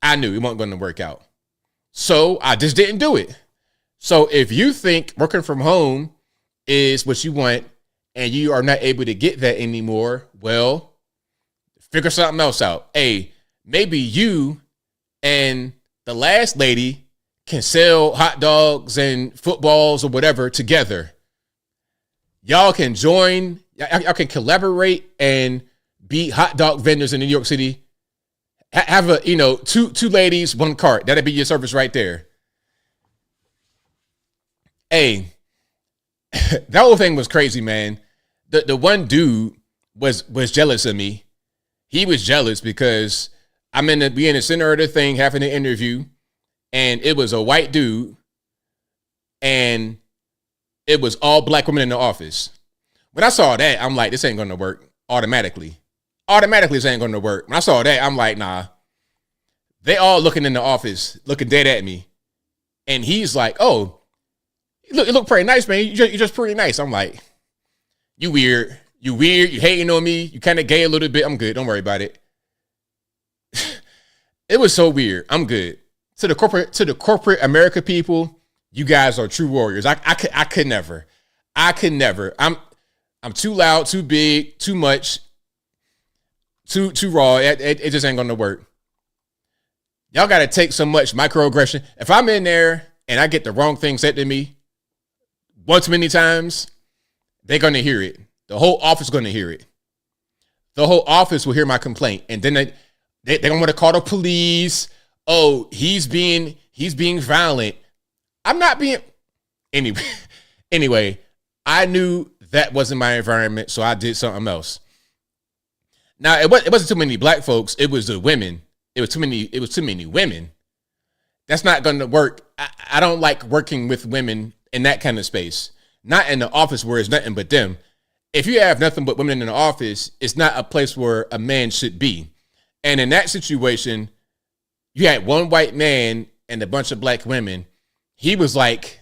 Speaker 1: I knew it wasn't going to work out. So I just didn't do it. So if you think working from home is what you want and you are not able to get that anymore, well, figure something else out. Hey, maybe you and the last lady can sell hot dogs and footballs or whatever together. Y'all can join, y'all can collaborate and be hot dog vendors in New York City. Have a, two ladies, one cart. That'd be your service right there. Hey, that whole thing was crazy, man. The one dude was jealous of me. he was jealous because I'm in the center of the thing having an interview, and it was a white dude, and it was all black women in the office. When I saw that, I'm like, this ain't gonna work automatically. This ain't gonna work. When I saw that, I'm like, nah. They all looking in the office, looking dead at me. And he's like, oh, you look pretty nice, man. You're just pretty nice. I'm like, you weird. You hating on me. You kind of gay a little bit. I'm good. Don't worry about it. It was so weird. I'm good. To the corporate America people, you guys are true warriors. I could never. I'm too loud, too big, too much, too raw. It just ain't gonna work. Y'all got to take so much microaggression. If I'm in there and I get the wrong thing said to me once many times, they're going to hear it. The whole office is going to hear it. The whole office will hear my complaint. And then they're going to want to call the police. Oh, he's being violent. I'm not being... Anyway, I knew that wasn't my environment, so I did something else. Now, it wasn't too many black folks. It was the women. It was too many women. That's not going to work. I don't like working with women in that kind of space. Not in the office where it's nothing but them. If you have nothing but women in the office, it's not a place where a man should be. And in that situation, you had one white man and a bunch of black women. He was like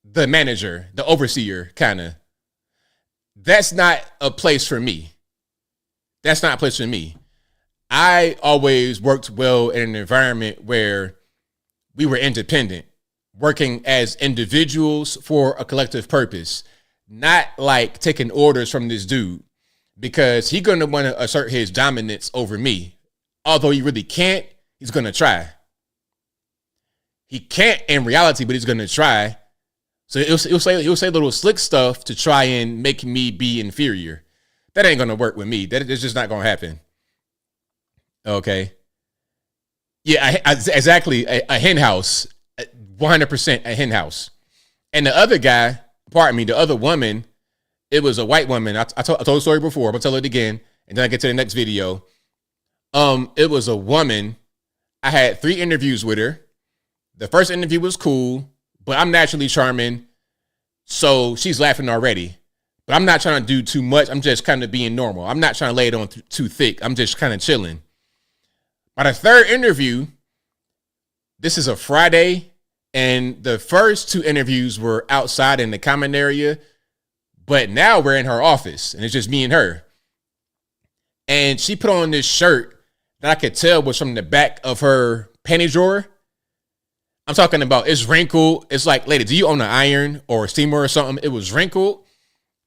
Speaker 1: the manager, the overseer, kind of. That's not a place for me. I always worked well in an environment where we were independent, working as individuals for a collective purpose, not like taking orders from this dude, because he's going to want to assert his dominance over me. Although he really can't, he's going to try. He can't in reality, but he's going to try. So he'll say little slick stuff to try and make me be inferior. That ain't going to work with me. That's just not going to happen. Okay. Yeah, exactly. A hen house, 100% a hen house. And the other guy, the other woman, it was a white woman. I told the story before. I'm going to tell it again. And then I get to the next video. It was a woman. I had 3 interviews with her. The first interview was cool, but I'm naturally charming. So she's laughing already. But I'm not trying to do too much. I'm just kind of being normal. I'm not trying to lay it on too thick. I'm just kind of chilling. By the third interview, this is a Friday, and the first 2 interviews were outside in the common area, but now we're in her office, and it's just me and her. And she put on this shirt that I could tell was from the back of her panty drawer. I'm talking about, it's wrinkled. It's like, lady, do you own an iron or a steamer or something? It was wrinkled,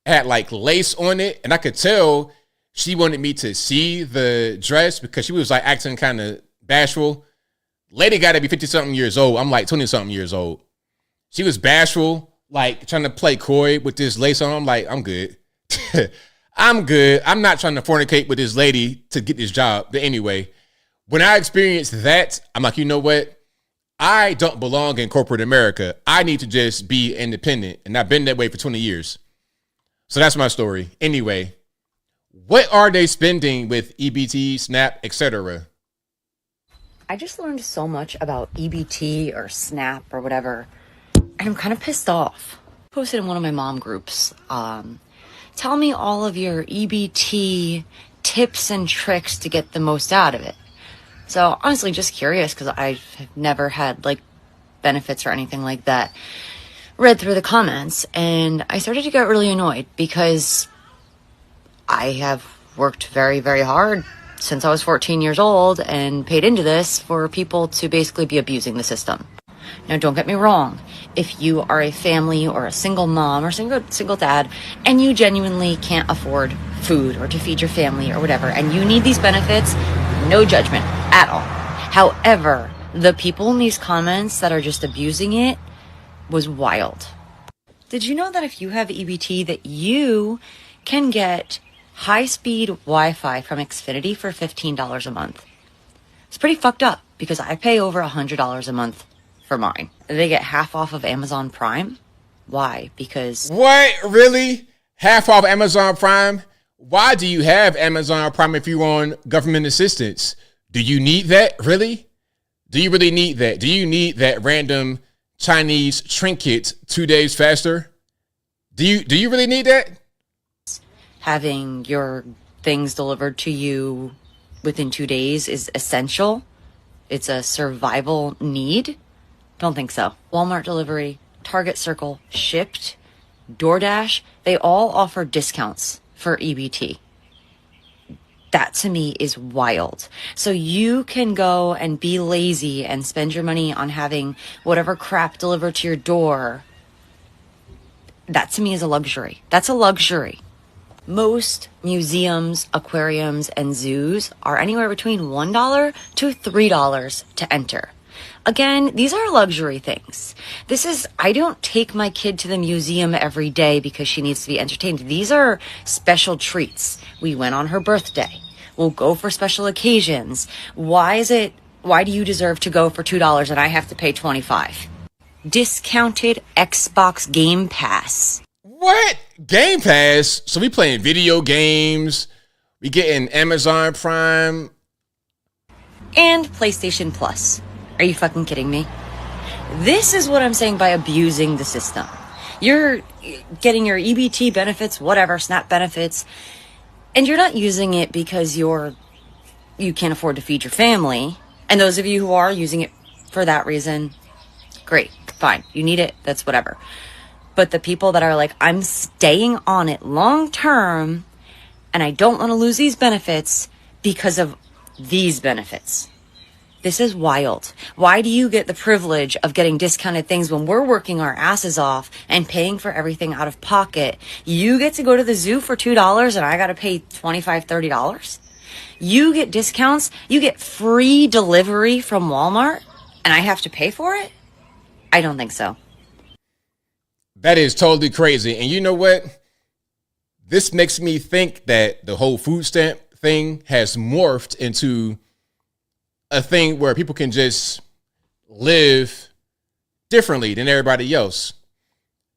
Speaker 1: had like lace on it, and I could tell she wanted me to see the dress because she was like acting kind of bashful. Lady got to be 50-something years old. I'm like 20-something years old. She was bashful, like trying to play coy with this lace on. I'm like, I'm good. I'm good. I'm not trying to fornicate with this lady to get this job. But anyway, when I experienced that, I'm like, you know what? I don't belong in corporate America. I need to just be independent. And I've been that way for 20 years. So that's my story. Anyway. What are they spending with EBT, SNAP, etc.?
Speaker 21: I just learned so much about EBT or SNAP or whatever, and I'm kind of pissed off. Posted in one of my mom groups, tell me all of your EBT tips and tricks to get the most out of it. So honestly, just curious because I've never had like benefits or anything like that. Read through the comments and I started to get really annoyed because I have worked very, very hard since I was 14 years old and paid into this for people to basically be abusing the system. Now, don't get me wrong. If you are a family or a single mom or single dad and you genuinely can't afford food or to feed your family or whatever, and you need these benefits, no judgment at all. However, the people in these comments that are just abusing it was wild. Did you know that if you have EBT that you can get high-speed Wi-Fi from Xfinity for $15 a month? It's pretty fucked up because I pay over $100 a month for mine. They get half off of Amazon Prime. Why? Because...
Speaker 1: What? Really? Half off Amazon Prime? why do you have Amazon Prime if you're on government assistance? Do you need that? Really? Do you really need that? Do you need that random Chinese trinket 2 days faster? Do you really need that?
Speaker 21: Having your things delivered to you within 2 days is essential. It's a survival need. Don't think so. Walmart delivery, Target Circle, Shipped, DoorDash, they all offer discounts for EBT. That to me is wild. So you can go and be lazy and spend your money on having whatever crap delivered to your door. That to me is a luxury. That's a luxury. Most museums, aquariums, and zoos are anywhere between $1 to $3 to enter. Again, these are luxury things. I don't take my kid to the museum every day because she needs to be entertained. These are special treats. We went on her birthday. We'll go for special occasions. Why do you deserve to go for $2 and I have to pay $25? Discounted Xbox Game Pass.
Speaker 1: What? Game Pass? So we playing video games. We getting Amazon Prime.
Speaker 21: And PlayStation Plus. Are you fucking kidding me? This is what I'm saying by abusing the system. You're getting your EBT benefits, whatever, SNAP benefits, and you're not using it because you can't afford to feed your family. And those of you who are using it for that reason, great, fine. You need it, that's whatever. But the people that are like, I'm staying on it long term and I don't want to lose these benefits because of these benefits. This is wild. Why do you get the privilege of getting discounted things when we're working our asses off and paying for everything out of pocket? You get to go to the zoo for $2 and I got to pay $25, $30. You get discounts. You get free delivery from Walmart and I have to pay for it? I don't think so.
Speaker 1: That is totally crazy. And you know what? This makes me think that the whole food stamp thing has morphed into a thing where people can just live differently than everybody else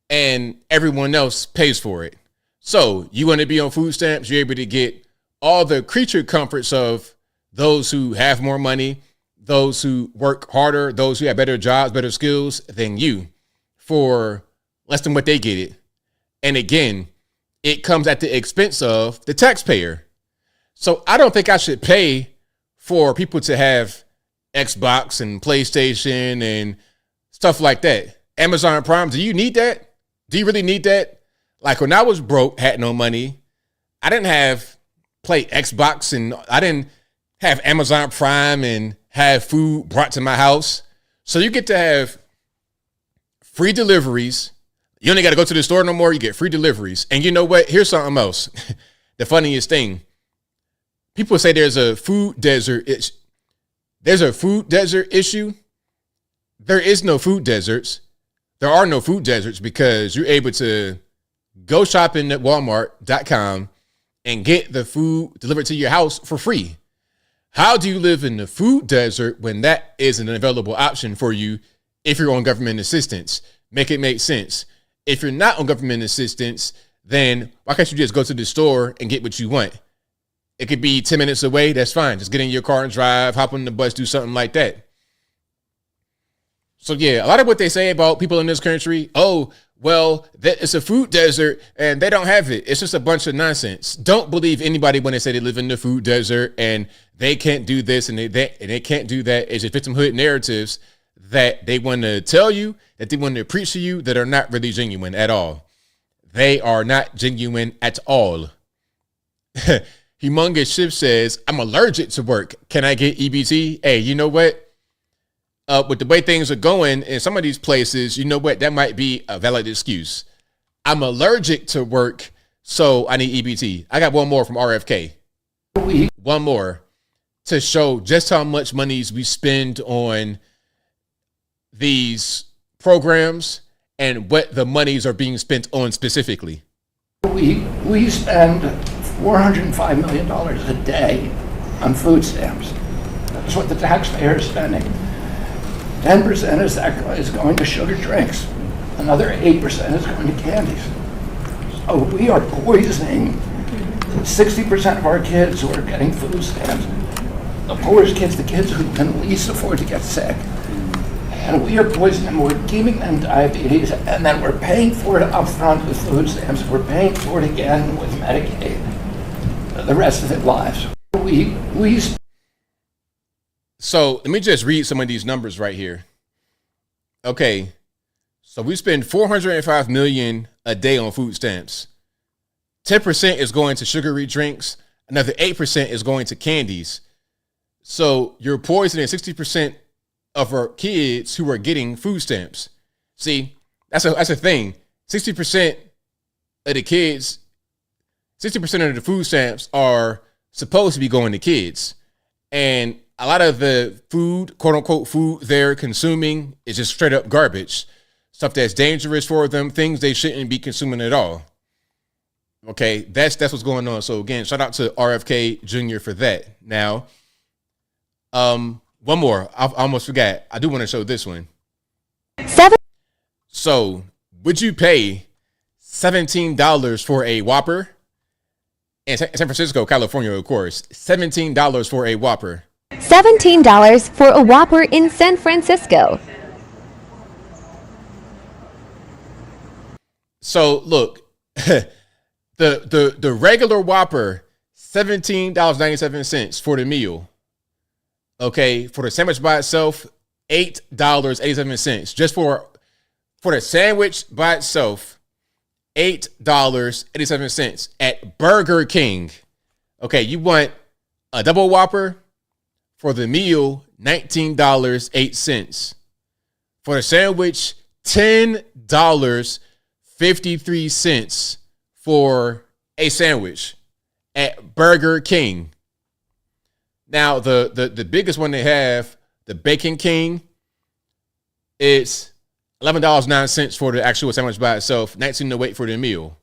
Speaker 1: and everyone else pays for it. So you want to be on food stamps, you're able to get all the creature comforts of those who have more money, those who work harder, those who have better jobs, better skills than you for less than what they get it. And again, it comes at the expense of the taxpayer. So I don't think I should pay for people to have Xbox and PlayStation and stuff like that. Amazon Prime, do you need that? Do you really need that? Like when I was broke, had no money, I didn't play Xbox and I didn't have Amazon Prime and have food brought to my house. So you get to have free deliveries. You only got to go to the store no more. You get free deliveries. And you know what? Here's something else. The funniest thing. People say there's a food desert. There's a food desert issue. There is no food deserts. There are no food deserts because you're able to go shopping at Walmart.com and get the food delivered to your house for free. How do you live in the food desert when that is an available option for you if you're on government assistance? Make it make sense. If you're not on government assistance, then why can't you just go to the store and get what you want? It could be 10 minutes away. That's fine. Just get in your car and drive, hop on the bus, do something like that. So yeah, a lot of what they say about people in this country, oh, well, it's a food desert and they don't have it. It's just a bunch of nonsense. Don't believe anybody when they say they live in the food desert and they can't do this and they can't do that. It's just victimhood narratives that they want to tell you, that they want to preach to you that are not really genuine at all. They are not genuine at all. Humongous Shift says, I'm allergic to work. Can I get EBT? Hey, you know what? With the way things are going in some of these places, you know what? That might be a valid excuse. I'm allergic to work, so I need EBT. I got one more from RFK. One more to show just how much monies we spend on these programs and what the monies are being spent on specifically.
Speaker 3: We spend $405 million a day on food stamps. That's what the taxpayer is spending. 10% is going to sugar drinks. Another 8% is going to candies. So we are poisoning 60% of our kids who are getting food stamps, the poorest kids, the kids who can least afford to get sick, and we are poisoning them, we're giving them diabetes, and then we're paying for it up front with food stamps, we're paying for it again with Medicaid, the rest of their lives.
Speaker 1: So let me just read some of these numbers right here. Okay, so we spend $405 million a day on food stamps. 10% is going to sugary drinks. Another 8% is going to candies. So you're poisoning 60% of our kids who are getting food stamps. See, that's a thing. 60% of the kids, 60% of the food stamps are supposed to be going to kids. And a lot of the food, quote unquote food they're consuming is just straight up garbage. Stuff that's dangerous for them, things they shouldn't be consuming at all. Okay, that's what's going on. So again, shout out to RFK Jr. for that. Now, one more. I almost forgot. I do want to show this one. So, would you pay $17 for a Whopper? In San Francisco, California, of course. $17 for a Whopper.
Speaker 2: $17 for a Whopper in San Francisco.
Speaker 1: So, look, the regular Whopper, $17.97 for the meal. Okay, for the sandwich by itself, $8.87. Just for the sandwich by itself, $8.87 at Burger King. Okay, you want a double Whopper? For the meal, $19.08. For the sandwich, $10.53 for a sandwich at Burger King. Now, the biggest one they have, the Bacon King, it's $11.09 for the actual sandwich by itself, $19.08 for the meal.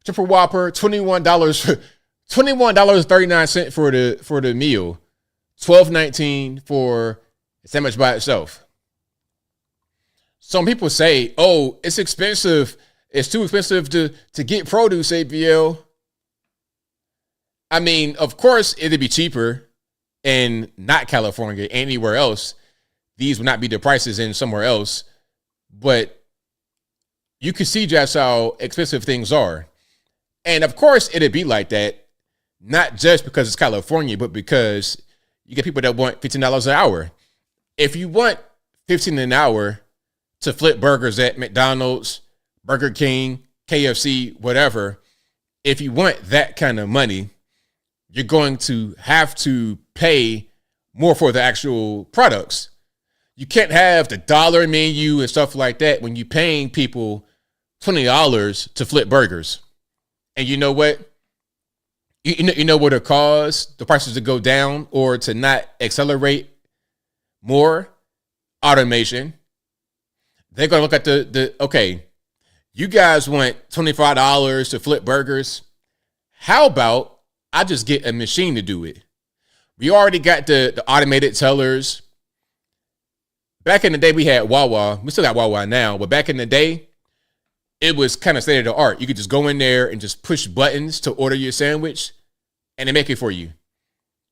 Speaker 1: Triple Whopper, $21.39 for the meal, $12.19 for a sandwich by itself. Some people say, "Oh, it's expensive. It's too expensive to get produce, ABL." I mean, of course, it'd be cheaper in not California, anywhere else. These would not be the prices in somewhere else. But you can see just how expensive things are. And of course, it'd be like that, not just because it's California, but because you get people that want $15 an hour. If you want $15 an hour to flip burgers at McDonald's, Burger King, KFC, whatever, if you want that kind of money, you're going to have to pay more for the actual products. You can't have the dollar menu and stuff like that when you're paying people $20 to flip burgers. And you know what? You know what it cause the prices to go down or to not accelerate more? Automation. They're going to look at okay, you guys want $25 to flip burgers. How about I just get a machine to do it? We already got the automated tellers. Back in the day, we had Wawa. We still got Wawa now, but back in the day, it was kind of state of the art. You could just go in there and just push buttons to order your sandwich, and they make it for you.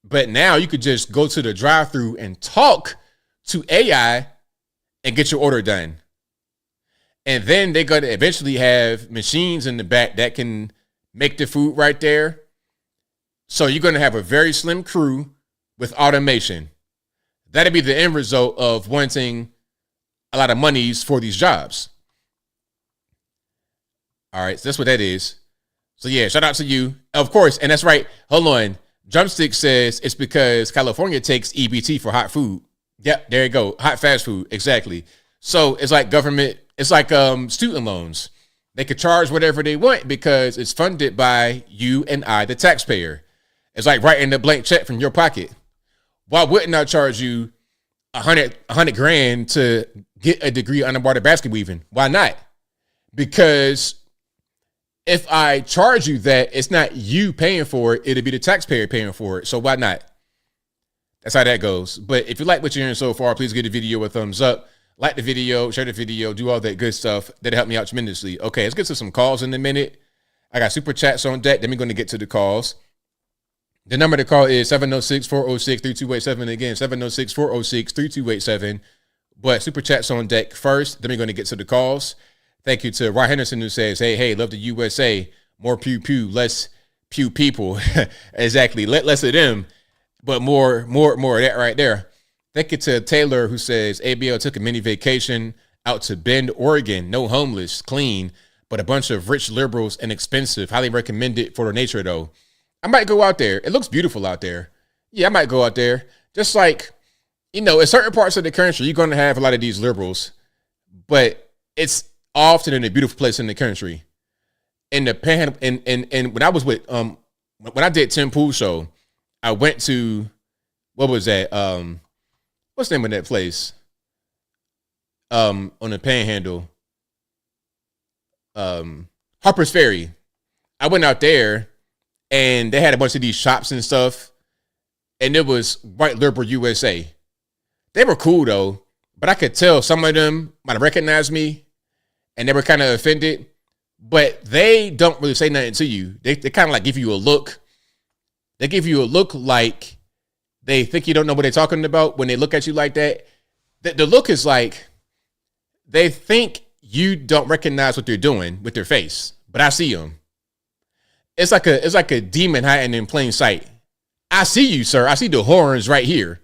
Speaker 1: But now you could just go to the drive-thru and talk to AI and get your order done. And then they're going to eventually have machines in the back that can make the food right there. So you're going to have a very slim crew with automation. That'd be the end result of wanting a lot of monies for these jobs. All right, so that's what that is. So yeah, shout out to you. Of course, and that's right. Hold on. Drumstick says it's because California takes EBT for hot food. Yep, there you go. Hot fast food. Exactly. So it's like government, it's like student loans. They could charge whatever they want because it's funded by you and I, the taxpayer. It's like writing a blank check from your pocket. Why wouldn't I charge you $100 grand to get a degree underwater basket weaving? Why not? Because if I charge you that, it's not you paying for it, it'll be the taxpayer paying for it. So why not? That's how that goes. But if you like what you're hearing so far, please give the video a thumbs up. Like the video, share the video, do all that good stuff. That'll help me out tremendously. Okay, let's get to some calls in a minute. I got super chats on deck. Then we're going to get to the calls. The number to call is 706-406-3287. Again, 706-406-3287. But super chats on deck first. Then we're going to get to the calls. Thank you to Ryan Henderson, who says, hey, love the USA. More pew pew, less pew people. Exactly. Less of them, but more of that right there. Thank you to Taylor, who says ABL took a mini vacation out to Bend, Oregon. No homeless, clean, but a bunch of rich liberals and expensive. Highly recommend it for the nature, though. I might go out there. It looks beautiful out there. Yeah, I might go out there. Just like, in certain parts of the country, you're going to have a lot of these liberals, but it's often in a beautiful place in the country. In the and when I was with when I did Tim Pool show, I went to, what was that? What's the name of that place? On the Panhandle. Harper's Ferry. I went out there and they had a bunch of these shops and stuff, and it was white liberal USA. They were cool though, but I could tell some of them might have recognized me and they were kind of offended, but they don't really say nothing to you. They kind of like give you a look. They give you a look like they think you don't know what they're talking about when they look at you like that. The look is like they think you don't recognize what they're doing with their face, but I see them. It's like a demon hiding in plain sight. I see you, sir. I see the horns right here.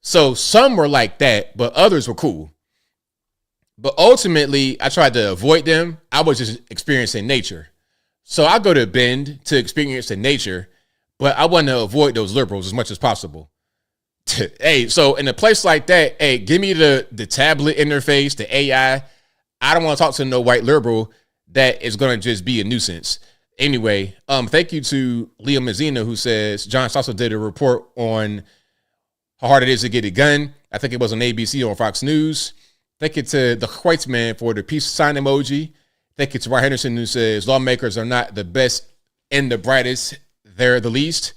Speaker 1: So some were like that, but others were cool. But ultimately, I tried to avoid them. I was just experiencing nature. So I go to Bend to experience the nature, but I want to avoid those liberals as much as possible. Hey, so in a place like that, hey, give me the tablet interface, the AI. I don't want to talk to no white liberal that is going to just be a nuisance. Anyway, thank you to Leo Mazzina, who says John Stossel did a report on how hard it is to get a gun. I think it was on ABC or Fox News. Thank you to the Whitesman for the peace sign emoji. Thank you to Ryan Henderson, who says lawmakers are not the best and the brightest, they're the least.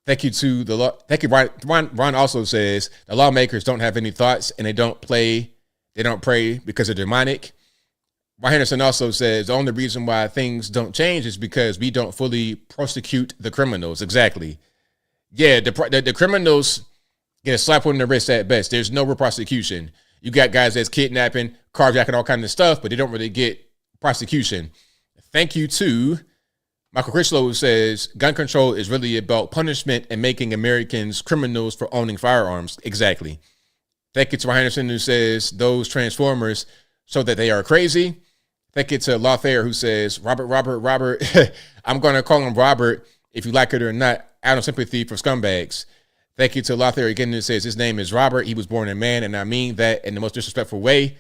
Speaker 1: Thank you to thank you, Ron also says the lawmakers don't have any thoughts and they don't pray because they're demonic. Ryan Henderson also says the only reason why things don't change is because we don't fully prosecute the criminals. Exactly. Yeah, the criminals get a slap on the wrist at best. There's no real prosecution. You got guys that's kidnapping, carjacking, all kinds of stuff, but they don't really get prosecution. Thank you to Michael Critchlow, who says gun control is really about punishment and making Americans criminals for owning firearms. Exactly. Thank you to Ryan Henderson, who says those transformers show that they are crazy. Thank you to Lothair, who says Robert. I'm going to call him Robert if you like it or not. Out of sympathy for scumbags. Thank you to Lothair again, who says his name is Robert. He was born a man, and I mean that in the most disrespectful way.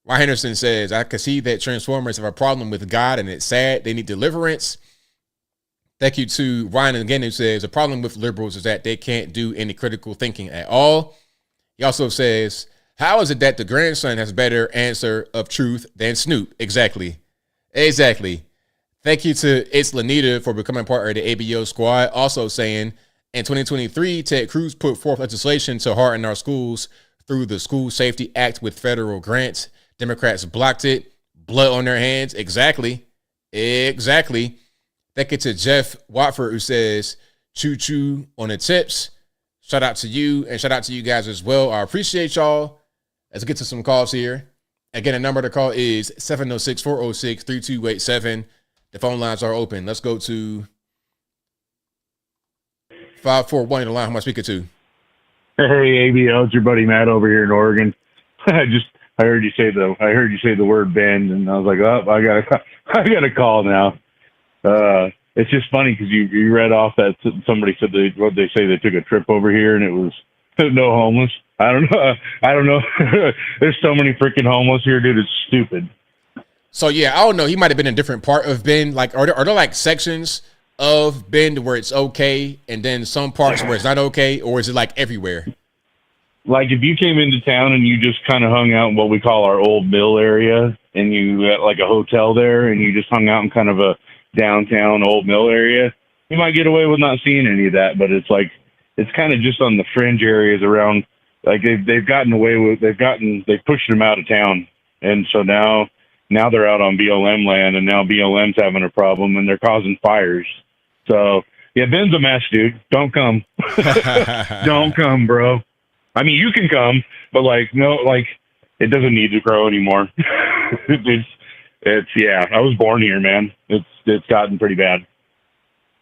Speaker 1: Ryan Henderson says, I can see that Transformers have a problem with God, and it's sad. They need deliverance. Thank you to Ryan again, who says the problem with liberals is that they can't do any critical thinking at all. He also says, how is it that the grandson has a better answer of truth than Snoop? Exactly. Thank you to It's Lanita for becoming part of the ABO squad. Also saying, in 2023, Ted Cruz put forth legislation to harden our schools through the School Safety Act with federal grants. Democrats blocked it. Blood on their hands. Exactly. Thank you to Jeff Watford, who says, choo-choo on the tips. Shout out to you and shout out to you guys as well. I appreciate y'all. Let's get to some calls here. Again, the number to call is 706-406-3287. The phone lines are open. Let's go to 541 in the line. Who am I speaking to?
Speaker 4: Hey, ABL, it's your buddy Matt over here in Oregon. I heard you say the word bend, and I was like, oh, I gotta call now. It's just funny because you read off that somebody said they took a trip over here and it was no homeless. I don't know. There's so many freaking homeless here, dude. It's stupid.
Speaker 1: So yeah, I don't know. He might have been in a different part of Bend. Like, are there like sections of Bend where it's okay, and then some parts where it's not okay, or is it like everywhere?
Speaker 4: Like if you came into town and you just kind of hung out in what we call our old mill area, and you had like a hotel there, and you just hung out in kind of a downtown old mill area, you might get away with not seeing any of that. But it's like it's kind of just on the fringe areas around. Like they've pushed them out of town, and so now now they're out on BLM land, and now BLM's having a problem, and they're causing fires. So, yeah, Ben's a mess, dude. Don't come. Don't come, bro. I mean, you can come, but, like, no, like, it doesn't need to grow anymore. Yeah, I was born here, man. It's gotten pretty bad.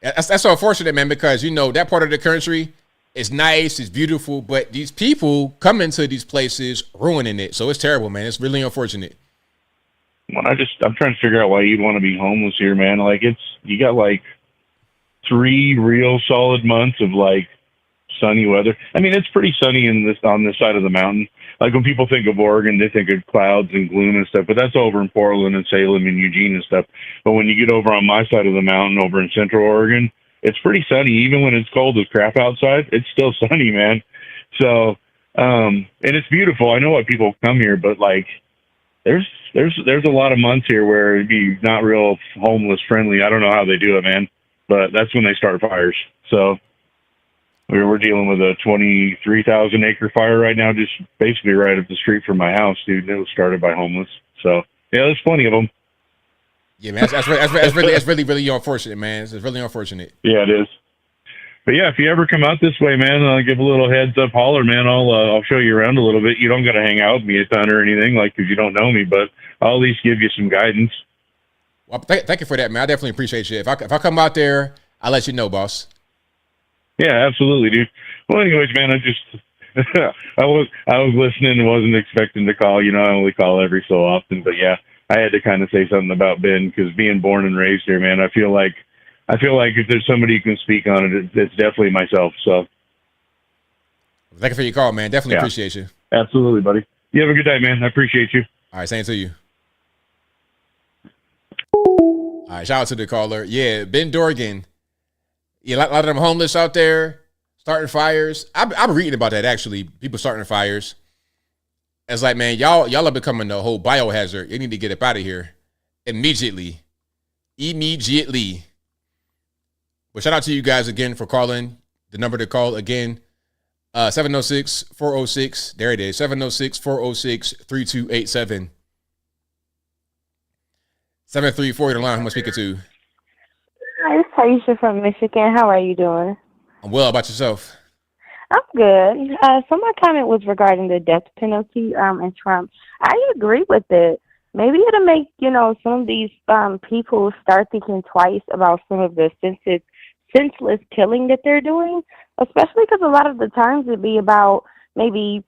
Speaker 1: That's so unfortunate, man, because, you know, that part of the country is nice, it's beautiful, but these people coming to these places ruining it. So it's terrible, man. It's really unfortunate.
Speaker 4: Well, I'm trying to figure out why you'd want to be homeless here, man. Like, you got like 3 real solid months of like sunny weather. I mean, it's pretty sunny on this side of the mountain. Like, when people think of Oregon, they think of clouds and gloom and stuff, but that's over in Portland and Salem and Eugene and stuff. But when you get over on my side of the mountain, over in Central Oregon, it's pretty sunny. Even when it's cold as crap outside, it's still sunny, man. So, and it's beautiful. I know why people come here, but like, there's a lot of months here where it'd be not real homeless friendly. I don't know how they do it, man, but that's when they start fires. So we're dealing with a 23,000 acre fire right now, just basically right up the street from my house, dude. And it was started by homeless. So yeah, there's plenty of them.
Speaker 1: Yeah, man, that's really unfortunate, man. It's really unfortunate.
Speaker 4: Yeah, it is. But yeah, if you ever come out this way, man, I'll give a little heads up, holler, man. I'll show you around a little bit. You don't got to hang out with me a ton or anything, like, because you don't know me, but I'll at least give you some guidance.
Speaker 1: Well, thank you for that, man. I definitely appreciate you. If I come out there, I'll let you know, boss.
Speaker 4: Yeah, absolutely, dude. Well, anyways, man, I was listening and wasn't expecting to call. You know, I only call every so often, but yeah, I had to kind of say something about Ben, because being born and raised here, man, I feel like if there's somebody who can speak on it, it's definitely myself. So,
Speaker 1: thank you for your call, man. Definitely appreciate you.
Speaker 4: Absolutely, buddy. You have a good day, man. I appreciate you.
Speaker 1: All right, same to you. All right, shout out to the caller. Yeah, Ben Dorgan. Yeah, a lot of them homeless out there starting fires. I'm reading about that, actually. People starting fires. It's like, man, y'all are becoming a whole biohazard. You need to get up out of here immediately. But shout out to you guys again for calling. The number to call again, 706-406. There it is, 706-406-3287. 734, the line. Who am I speaking to?
Speaker 5: Hi, it's Taisha from Michigan. How are you doing?
Speaker 1: I'm well. About yourself?
Speaker 5: I'm good. So my comment was regarding the death penalty and Trump. I agree with it. Maybe it'll make, some of these people start thinking twice about some of the senseless killing that they're doing, especially because a lot of the times it'd be about maybe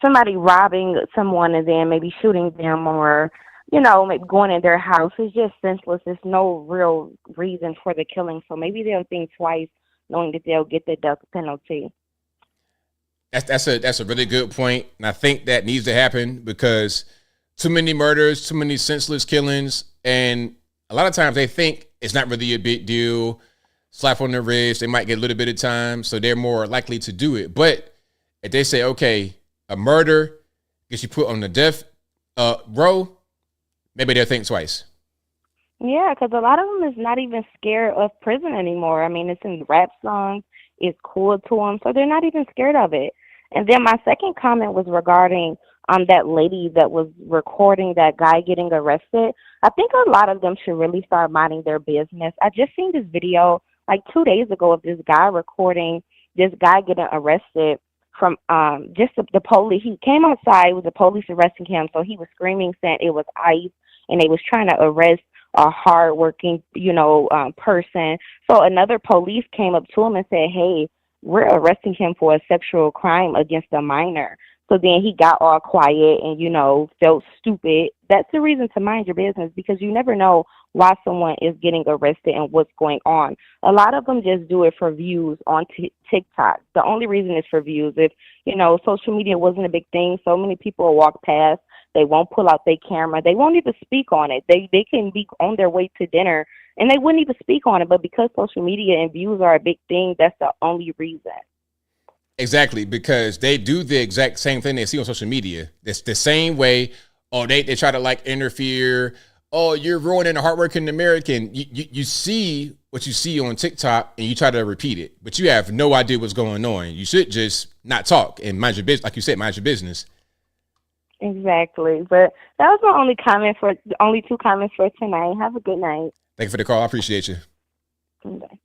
Speaker 5: somebody robbing someone and then maybe shooting them, or maybe going in their house. It's just senseless. There's no real reason for the killing. So maybe they'll think twice, knowing that they'll get the death penalty.
Speaker 1: That's a really good point. And I think that needs to happen, because too many murders, too many senseless killings. And a lot of times they think it's not really a big deal. Slap on the wrist, they might get a little bit of time, so they're more likely to do it. But if they say, okay, a murder gets you put on the death row, maybe they'll think twice.
Speaker 5: Yeah, because a lot of them is not even scared of prison anymore. I mean, it's in rap songs. It's cool to them, so they're not even scared of it. And then my second comment was regarding that lady that was recording that guy getting arrested. I think a lot of them should really start minding their business. I just seen this video like 2 days ago of this guy recording this guy getting arrested from just the police. He came outside with the police arresting him, so he was screaming, saying it was ICE, and they was trying to arrest a hardworking, person. So another police came up to him and said, hey, we're arresting him for a sexual crime against a minor. So then he got all quiet and, felt stupid. That's the reason to mind your business, because you never know why someone is getting arrested and what's going on. A lot of them just do it for views on TikTok. The only reason is for views. If, social media wasn't a big thing, so many people will walk past. They won't pull out their camera. They won't even speak on it. They can be on their way to dinner, and they wouldn't even speak on it. But because social media and views are a big thing, that's the only reason.
Speaker 1: Exactly, because they do the exact same thing they see on social media. It's the same way. Oh, they try to interfere. Oh, you're ruining a hardworking American. You see what you see on TikTok and you try to repeat it, but you have no idea what's going on. You should just not talk and mind your business. Like you said, mind your business.
Speaker 5: Exactly. But that was my only two comments for tonight. Have a good night.
Speaker 1: Thank you for the call. I appreciate you.
Speaker 5: Bye.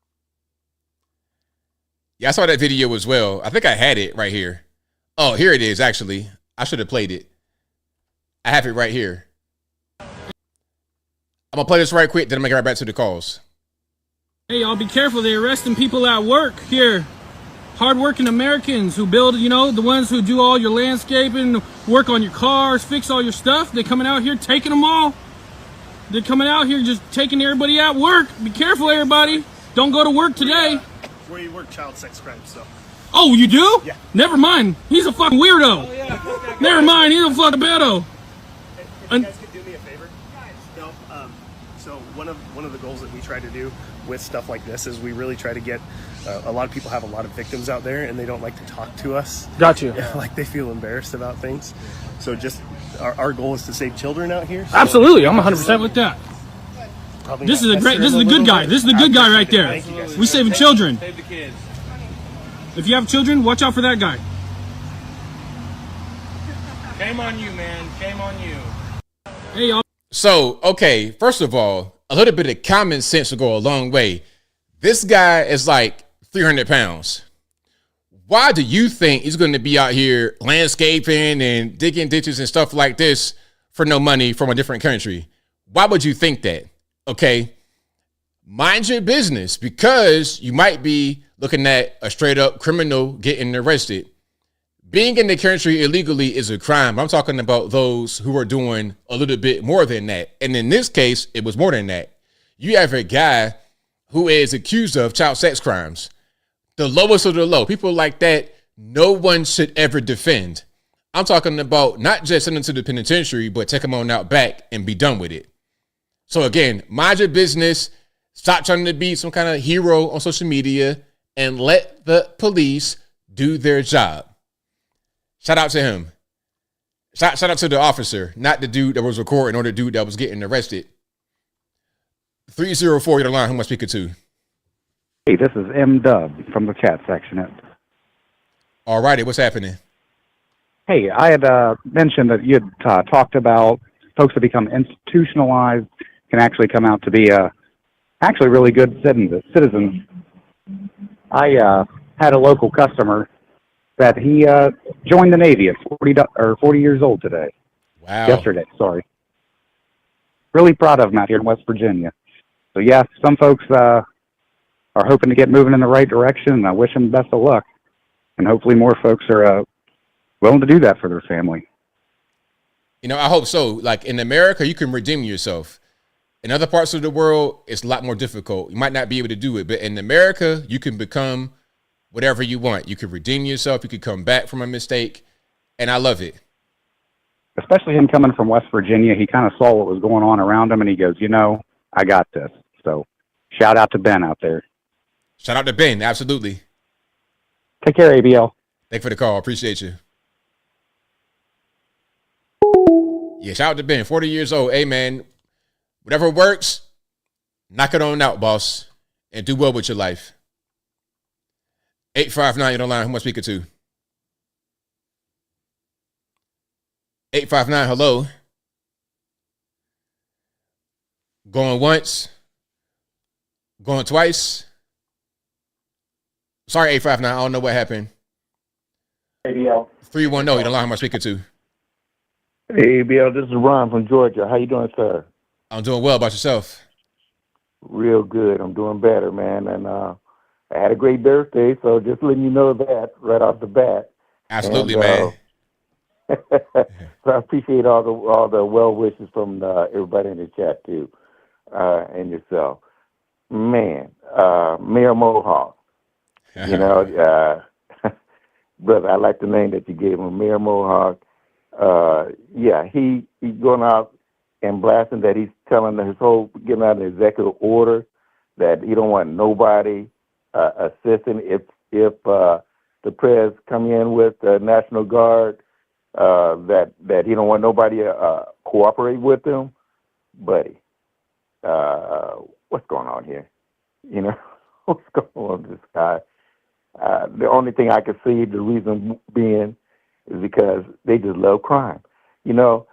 Speaker 1: Yeah, I saw that video as well. I think I had it right here. Oh, here it is, actually. I should have played it. I have it right here. I'm going to play this right quick, then I'm going to get right back to the calls.
Speaker 12: Hey, y'all, be careful. They're arresting people at work here. Hardworking Americans who build, the ones who do all your landscaping, work on your cars, fix all your stuff. They're coming out here taking them all. They're coming out here just taking everybody at work. Be careful, everybody. Don't go to work today.
Speaker 22: Where you work, child sex crimes, so.
Speaker 12: Oh, you do?
Speaker 22: Yeah.
Speaker 12: Never mind. He's a fucking weirdo. Oh, yeah. Never mind. He's a fucking pedo.
Speaker 22: If you guys could do me a favor. No. So one of the goals that we try to do with stuff like this is we really try to get a lot of people have a lot of victims out there and they don't like to talk to us.
Speaker 12: Got you.
Speaker 22: Like they feel embarrassed about things. So just our goal is to save children out here. So
Speaker 12: Absolutely. I'm 100% with that. This is a good guy. This is the good guy right there. We saving children.
Speaker 23: Save the kids.
Speaker 12: If you have children, watch out for that guy.
Speaker 23: Shame on you, man. Shame on you.
Speaker 12: Hey, y'all.
Speaker 1: So, okay, first of all, a little bit of common sense will go a long way. This guy is like 300 pounds. Why do you think he's going to be out here landscaping and digging ditches and stuff like this for no money from a different country? Why would you think that? Okay, mind your business, because you might be looking at a straight up criminal getting arrested. Being in the country illegally is a crime. I'm talking about those who are doing a little bit more than that. And in this case, it was more than that. You have a guy who is accused of child sex crimes. The lowest of the low. People like that, no one should ever defend. I'm talking about not just send them to the penitentiary, but take them on out back and be done with it. So again, mind your business. Stop trying to be some kind of hero on social media and let the police do their job. Shout out to him. Shout out to the officer, not the dude that was recording or the dude that was getting arrested. 304, you're the line. Who am I speaking to?
Speaker 24: Hey, this is M Dub from the chat section.
Speaker 1: All righty, what's happening?
Speaker 24: Hey, I had mentioned that you had talked about folks that become institutionalized can actually come out to be actually really good citizens. I had a local customer that he joined the Navy at 40 years old today.
Speaker 1: Wow.
Speaker 24: Yesterday, sorry. Really proud of him out here in West Virginia. So yeah, some folks are hoping to get moving in the right direction, and I wish them best of luck. And hopefully more folks are willing to do that for their family.
Speaker 1: I hope so. Like in America, you can redeem yourself. In other parts of the world, it's a lot more difficult. You might not be able to do it, but in America, you can become whatever you want. You can redeem yourself. You can come back from a mistake, and I love it.
Speaker 24: Especially him coming from West Virginia, he kind of saw what was going on around him, and he goes, I got this. So shout out to Ben out there.
Speaker 1: Shout out to Ben, absolutely.
Speaker 24: Take care, ABL.
Speaker 1: Thank you for the call. Appreciate you. Yeah, shout out to Ben, 40 years old. Hey, man, whatever works, knock it on out, boss, and do well with your life. 859, you're on the line. Who am I speaking to? 859, hello. Going once. Going twice. Sorry, 859. I don't know what happened.
Speaker 25: ABL.
Speaker 1: 310, you're on the line. Who am I speaking to?
Speaker 25: Hey, ABL, this is Ron from Georgia. How you doing, sir?
Speaker 1: I'm doing well. About yourself?
Speaker 25: Real good. I'm doing better, man. And I had a great birthday, so just letting you know that right off the bat.
Speaker 1: Absolutely, man.
Speaker 25: So I appreciate all the well wishes from everybody in the chat too, and yourself. Man, Mayor Mohawk. Brother, I like the name that you gave him, Mayor Mohawk. Yeah, he's going out and blasting that he's telling giving out an executive order that he don't want nobody assisting if the press come in with the National Guard, that he don't want nobody cooperate with them. Buddy, what's going on here? What's going on with this guy? The only thing I can see, the reason being, is because they just love crime. You know,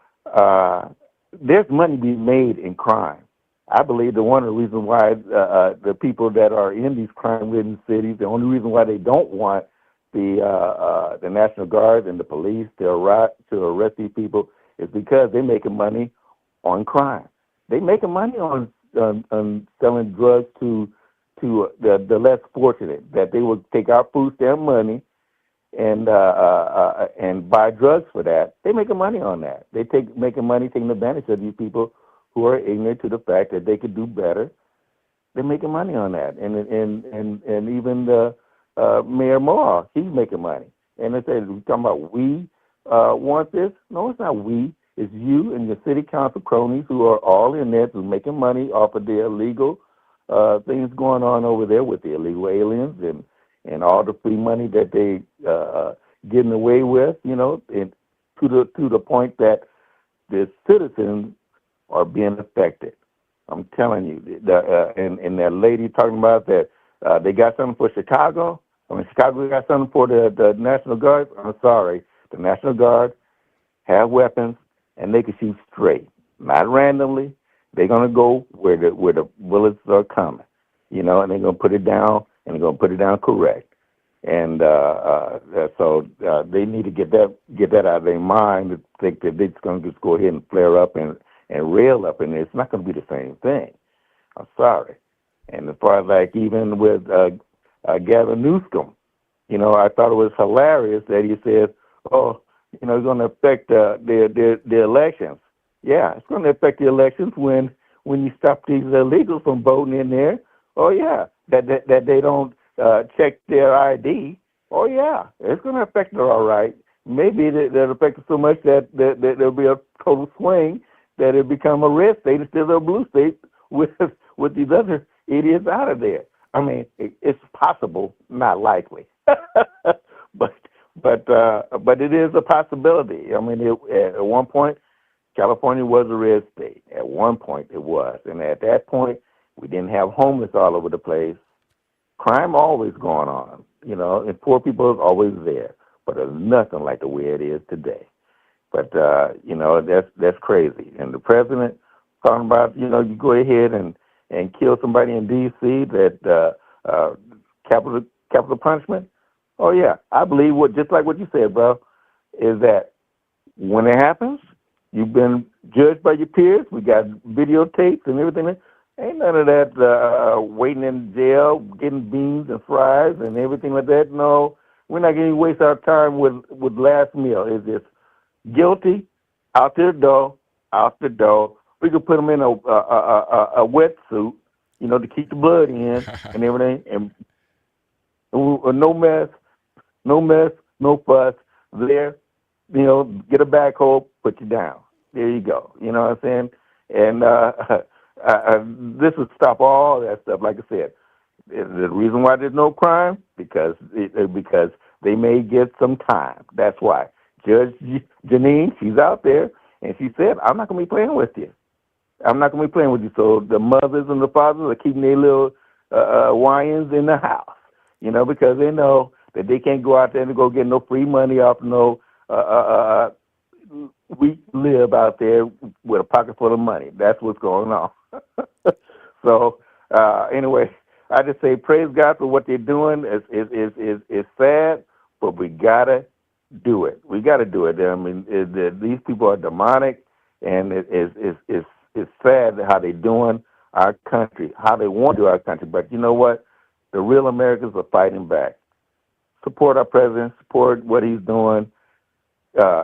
Speaker 25: there's money to be made in crime. I believe that one of the reasons why the people that are in these crime-ridden cities, the only reason why they don't want the National Guard and the police to arrest these people is because they're making money on crime. They're making money on selling drugs to the less fortunate. That they would take our food stamp money and buy drugs for that. They're making money on that. Making money taking advantage of these people who are ignorant to the fact that they could do better. They're making money on that, and even the Mayor Moore, he's making money. And they say, we're talking about we want this. No, it's not we. It's you and your city council cronies who are all in there who's making money off of the illegal things going on over there with the illegal aliens and all the free money that they getting away with, you know, and to the point that the citizens are being affected. I'm telling you, and that lady talking about that they got something for Chicago. I mean, Chicago got something for the National Guard. I'm sorry, the National Guard have weapons and they can shoot straight, not randomly. They're gonna go where the bullets are coming, you know, and they're gonna put it down and they're gonna put it down correct. And so they need to get that out of their mind to think that they're going to just go ahead and flare up and rail up, and it's not going to be the same thing. I'm sorry. And as far as like even with Gavin Newsom, you know, I thought it was hilarious that he said, "Oh, you know, it's going to affect the elections." Yeah, it's going to affect the elections when you stop these illegals from voting in there. Oh yeah, that they don't check their ID. Oh yeah, it's going to affect it all right. Maybe that'll affect it so much that there'll be a total swing that it'll become a red state instead of a blue state with these other idiots out of there. I mean, it's possible, not likely, but it is a possibility. I mean, at one point, California was a red state. At one point, it was, and at that point, we didn't have homeless all over the place. Crime always going on, you know, and poor people is always there, but it's nothing like the way it is today. But you know, that's crazy. And the president talking about, you know, you go ahead and kill somebody in D.C. that capital punishment. Oh yeah, I believe just like what you said, bro, is that when it happens, you've been judged by your peers. We got videotapes and everything. Ain't none of that waiting in jail, getting beans and fries and everything like that. No, we're not going to waste our time with last meal. It's just guilty, out the door. We could put them in a wetsuit, you know, to keep the blood in and everything. And no mess, no fuss. There, you know, get a backhoe, put you down. There you go. You know what I'm saying? And this would stop all that stuff. Like I said, the reason why there's no crime because they may get some time. That's why Judge Janine, she's out there, and she said, "I'm not going to be playing with you. I'm not going to be playing with you." So the mothers and the fathers are keeping their little wines in the house, you know, because they know that they can't go out there and go get no free money off no. We live out there with a pocket full of money. That's what's going on. So anyway, I just say praise God for what they're doing. It's sad, but we gotta do it. We gotta do it. I mean, these people are demonic, and it's sad how they're doing our country, how they want to do our country. But you know what? The real Americans are fighting back. Support our president. Support what he's doing.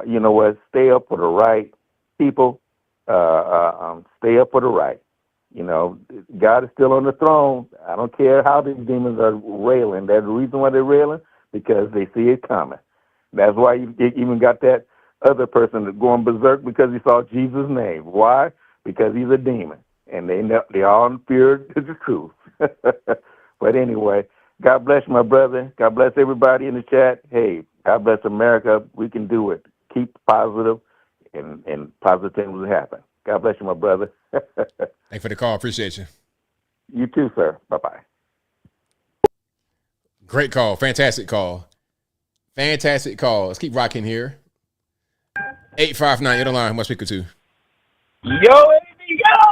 Speaker 25: You know what? Stay up for the right, people. Stay up for the right. You know, God is still on the throne. I don't care how these demons are railing. That's the reason why they're railing, because they see it coming. That's why you even got that other person going berserk because he saw Jesus' name. Why? Because he's a demon, and they all fear the truth. But anyway, God bless you, my brother. God bless everybody in the chat. Hey, God bless America. We can do it. Keep positive, and positive things will happen. God bless you, my brother.
Speaker 1: Thanks for the call. Appreciate you.
Speaker 25: You too, sir. Bye-bye.
Speaker 1: Great call. Fantastic call. Fantastic call. Let's keep rocking here. 859, you're the line. Who am I speaking to?
Speaker 6: Yo,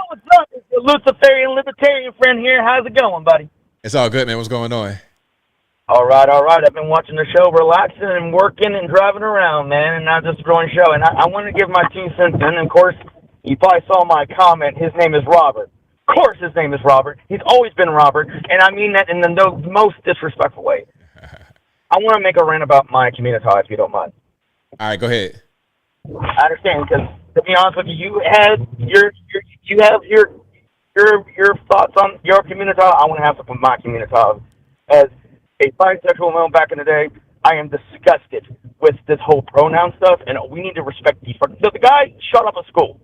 Speaker 6: what's up? It's your Luciferian Libertarian friend here. How's it going, buddy?
Speaker 1: It's all good, man. What's going on?
Speaker 6: All right. I've been watching the show, relaxing and working and driving around, man, and not just enjoying the show. And I want to give my 2 cents in. And of course, you probably saw my comment. His name is Robert. Of course his name is Robert. He's always been Robert, and I mean that in the most disrespectful way. I want to make a rant about my community, if you don't mind.
Speaker 1: All right, go ahead.
Speaker 6: I understand, because to be honest with you, you have your thoughts on your community. I want to have some of my community. As a bisexual male back in the day, I am disgusted with this whole pronoun stuff, and we need to respect these. So the guy shut up a school.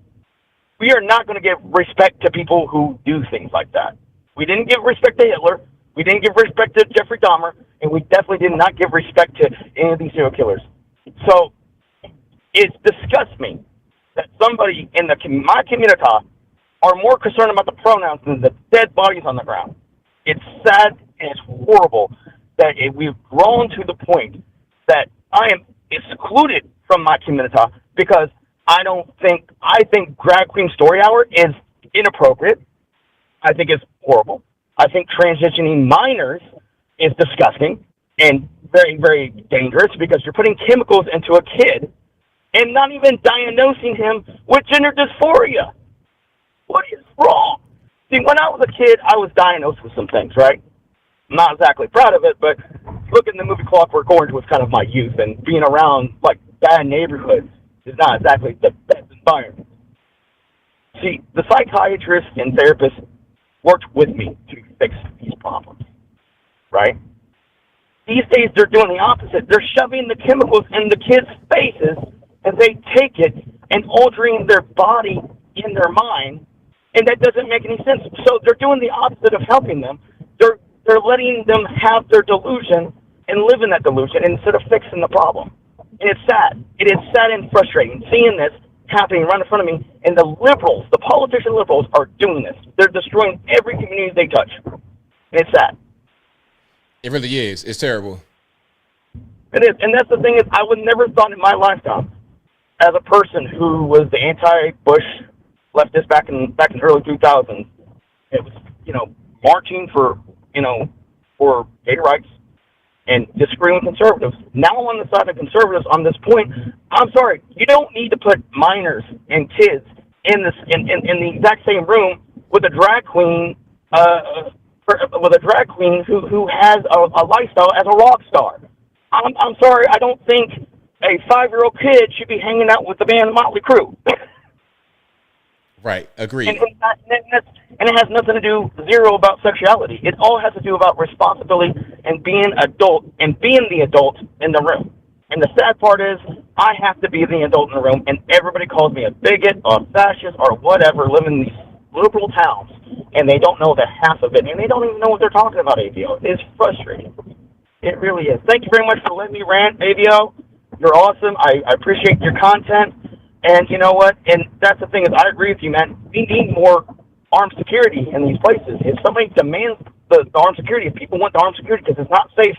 Speaker 6: We are not going to give respect to people who do things like that. We didn't give respect to Hitler. We didn't give respect to Jeffrey Dahmer, and we definitely did not give respect to any of these serial killers. So it disgusts me that somebody in my community are more concerned about the pronouns than the dead bodies on the ground. It's sad and it's horrible that we've grown to the point that I am excluded from my community because I think drag queen story hour is inappropriate. I think it's horrible. I think transitioning minors is disgusting and very, very dangerous because you're putting chemicals into a kid and not even diagnosing him with gender dysphoria. What is wrong? See, when I was a kid, I was diagnosed with some things, right? I'm not exactly proud of it, but looking at the movie Clockwork Orange was kind of my youth, and being around, like, bad neighborhoods is not exactly the best environment. See, the psychiatrist and therapist worked with me to fix these problems, right? These days, they're doing the opposite. They're shoving the chemicals in the kids' faces as they take it and altering their body in their mind, and that doesn't make any sense. So they're doing the opposite of helping them. They're letting them have their delusion and live in that delusion instead of fixing the problem. And it's sad. It is sad and frustrating seeing this happening right in front of me, and the liberals, the politician liberals, are doing this. They're destroying every community they touch. And it's sad.
Speaker 1: It really is. It's terrible.
Speaker 6: It is. And that's the thing is, I would never thought in my lifetime, as a person who was the anti-Bush leftist back in early 2000s, it was, marching for gay rights and disagreeing with conservatives. Now I'm on the side of conservatives on this point. I'm sorry, you don't need to put minors and kids in the exact same room with a drag queen who has a lifestyle as a rock star. I'm sorry, I don't think a 5-year-old kid should be hanging out with the band Motley Crue.
Speaker 1: Right, agreed.
Speaker 6: And it has nothing to do about sexuality. It all has to do about responsibility and being adult and being the adult in the room. And the sad part is, I have to be the adult in the room, and everybody calls me a bigot or fascist or whatever, living in these liberal towns, and they don't know the half of it, and they don't even know what they're talking about, ABO. It's frustrating. It really is. Thank you very much for letting me rant, ABO. You're awesome. I appreciate your content. And you know what? And that's the thing is, I agree with you, man. We need more armed security in these places. If somebody demands the armed security, if people want the armed security because it's not safe,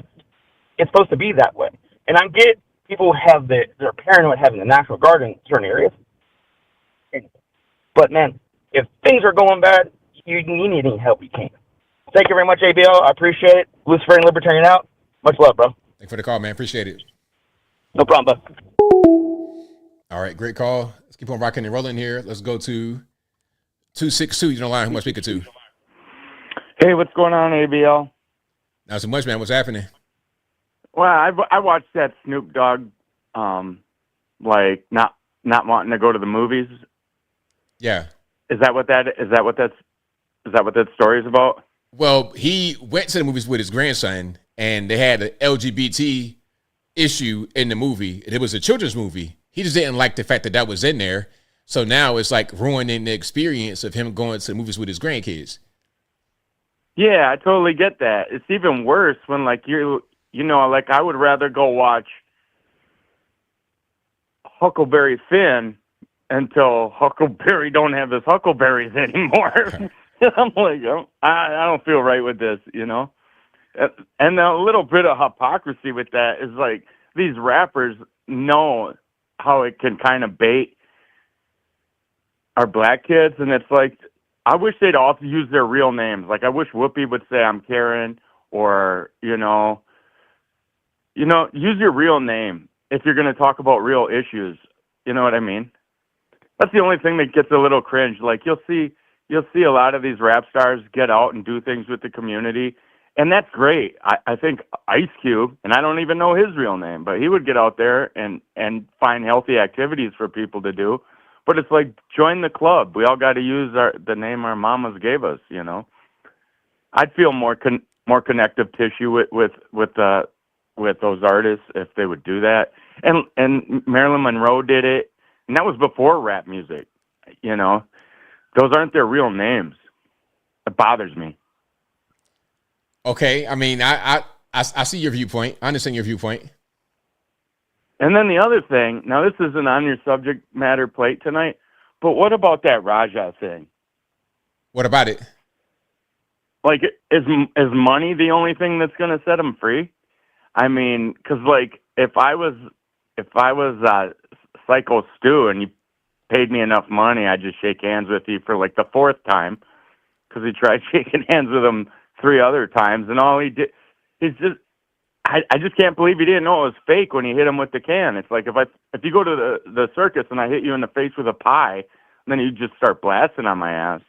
Speaker 6: it's supposed to be that way. And I get people have they're paranoid having the National Guard in certain areas. But man, if things are going bad, you need any help you can. Thank you very much, ABL. I appreciate it. Luciferian Libertarian out. Much love, bro.
Speaker 1: Thanks for the call, man. Appreciate it.
Speaker 6: No problem, bud.
Speaker 1: All right, great call. Let's keep on rocking and rolling here. Let's go to 262. You know, line. Who am I speaking to?
Speaker 8: Hey, what's going on, ABL?
Speaker 1: Not so much, man. What's happening?
Speaker 8: Well, I watched that Snoop Dogg, like not wanting to go to the movies.
Speaker 1: Yeah.
Speaker 8: Is that what that story is about?
Speaker 1: Well, he went to the movies with his grandson, and they had an LGBT issue in the movie. It was a children's movie. He just didn't like the fact that was in there. So now it's like ruining the experience of him going to the movies with his grandkids.
Speaker 8: Yeah, I totally get that. It's even worse when like like I would rather go watch Huckleberry Finn until Huckleberry don't have his huckleberries anymore. I'm like, I don't feel right with this, And a little bit of hypocrisy with that is like these rappers know how it can kind of bait our black kids, and it's like, I wish they'd all use their real names. Like, I wish Whoopi would say, I'm Karen, or, use your real name if you're going to talk about real issues. You know what I mean? That's the only thing that gets a little cringe. Like, you'll see a lot of these rap stars get out and do things with the community, and that's great. I think Ice Cube, and I don't even know his real name, but he would get out there and find healthy activities for people to do. But it's like, join the club. We all got to use the name our mamas gave us. I'd feel more connective tissue with those artists if they would do that. And Marilyn Monroe did it, and that was before rap music. Those aren't their real names. It bothers me.
Speaker 1: Okay, I mean, I see your viewpoint. I understand your viewpoint.
Speaker 8: And then the other thing, now this isn't on your subject matter plate tonight, but what about that Raja thing?
Speaker 1: What about it?
Speaker 8: Like, is money the only thing that's going to set him free? I mean, because like, if I was Psycho Stu and you paid me enough money, I'd just shake hands with you for like the fourth time, because he tried shaking hands with him 3 other times, and all he did, I just can't believe he didn't know it was fake when he hit him with the can. It's like, if you go to the circus and I hit you in the face with a pie, and then you just start blasting on my ass.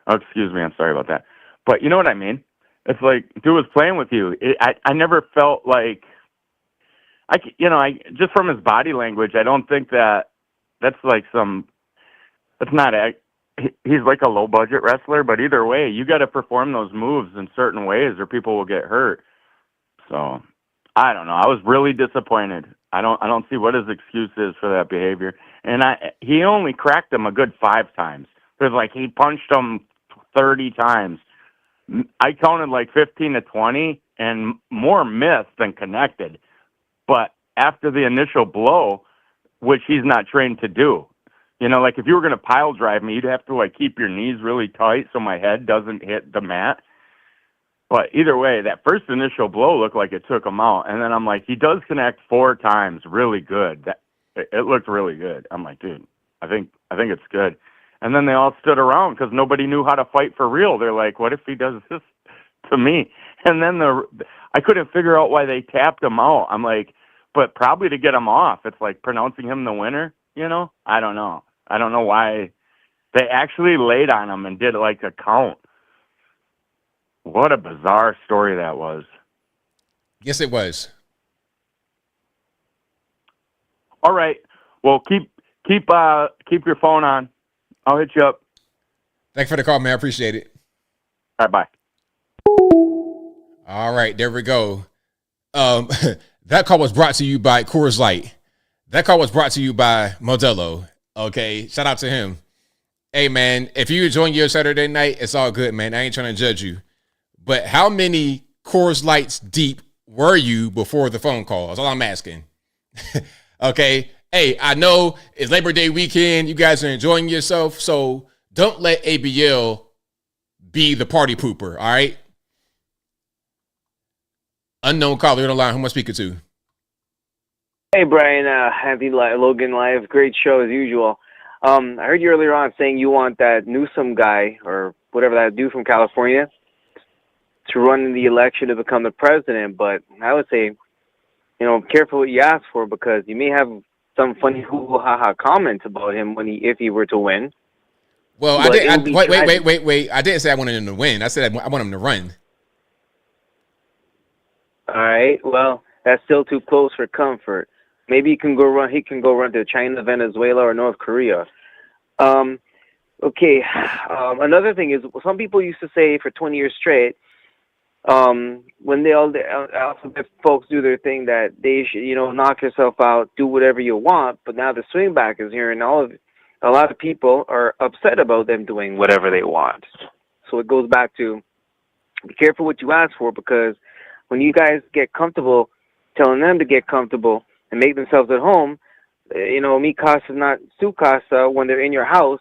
Speaker 8: Oh, excuse me, I'm sorry about that. But you know what I mean? It's like, dude was playing with you. I never felt like, just from his body language, I don't think that's like that's not he's like a low budget wrestler, but either way, you got to perform those moves in certain ways or people will get hurt. So I don't know. I was really disappointed. I don't see what his excuse is for that behavior. And he only cracked him a good 5 times. There's like, he punched him 30 times. I counted like 15 to 20 and more missed than connected. But after the initial blow, which he's not trained to do, like if you were going to pile drive me, you'd have to like keep your knees really tight so my head doesn't hit the mat. But either way, that first initial blow looked like it took him out. And then I'm like, he does connect 4 times really good. It looked really good. I'm like, dude, I think it's good. And then they all stood around because nobody knew how to fight for real. They're like, what if he does this to me? And then I couldn't figure out why they tapped him out. I'm like, but probably to get him off. It's like pronouncing him the winner, I don't know. I don't know why. They actually laid on him and did like a count. What a bizarre story that was.
Speaker 1: Yes, it was.
Speaker 8: All right. Well, keep your phone on. I'll hit you up.
Speaker 1: Thanks for the call, man. I appreciate it.
Speaker 8: All right, bye.
Speaker 1: All right, there we go. That call was brought to you by Coors Light. That call was brought to you by Modelo. Okay, shout out to him. Hey, man, if you enjoying your Saturday night, it's all good, man. I ain't trying to judge you. But how many Coors Lights deep were you before the phone call? That's all I'm asking. Okay. Hey, I know it's Labor Day weekend. You guys are enjoying yourself. So don't let ABL be the party pooper. All right. Unknown caller on the line. Who am I speaking to?
Speaker 9: Hey, Brian. Happy Logan Live. Great show as usual. I heard you earlier on saying you want that Newsom guy or whatever that dude from California to run in the election to become the president. But I would say, careful what you ask for, because you may have some funny hoo-ha-ha comments about him if he were to win.
Speaker 1: Well, wait. I didn't say I wanted him to win. I said I want him to run.
Speaker 9: All right. Well, that's still too close for comfort. Maybe he can go run to China, Venezuela, or North Korea. Okay. Another thing is, some people used to say for 20 years straight, when the alphabet folks do their thing, that they should, knock yourself out, do whatever you want. But now the swingback is here, and a lot of people are upset about them doing whatever they want. So it goes back to, be careful what you ask for, because when you guys get comfortable telling them to get comfortable and make themselves at home, mi casa not su casa, when they're in your house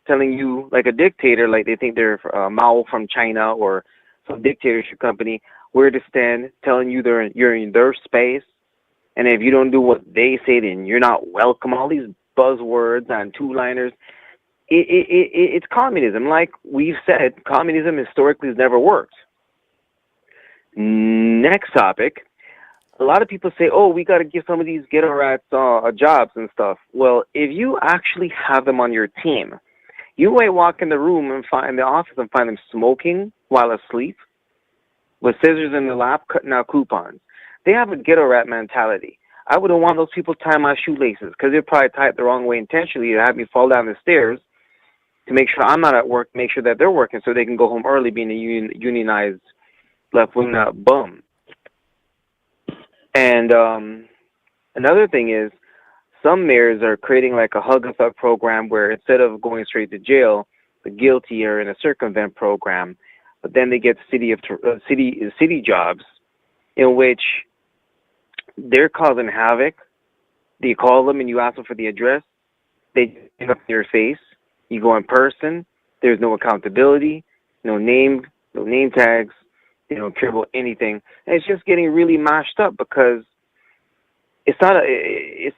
Speaker 9: telling you like a dictator, like they think they're Mao from China or some dictatorship company, where to stand, telling you you're in their space. And if you don't do what they say, then you're not welcome. All these buzzwords and two-liners. It's communism. Like we've said, communism historically has never worked. Next topic. A lot of people say, oh, we got to give some of these ghetto rats jobs and stuff. Well, if you actually have them on your team, you might walk in the room and find the office and find them smoking while asleep with scissors in their lap, cutting out coupons. They have a ghetto rat mentality. I wouldn't want those people tying my shoelaces because they'd probably tie it the wrong way intentionally to have me fall down the stairs to make sure I'm not at work, make sure that they're working so they can go home early being a unionized left-wing bum. And another thing is some mayors are creating like a hug effect program where instead of going straight to jail, the guilty are in a circumvent program, but then they get city jobs in which they're causing havoc. You call them and you ask them for the address. They pick up your face. You go in person. There's no accountability, no name tags. They don't care about anything. And it's just getting really mashed up because it's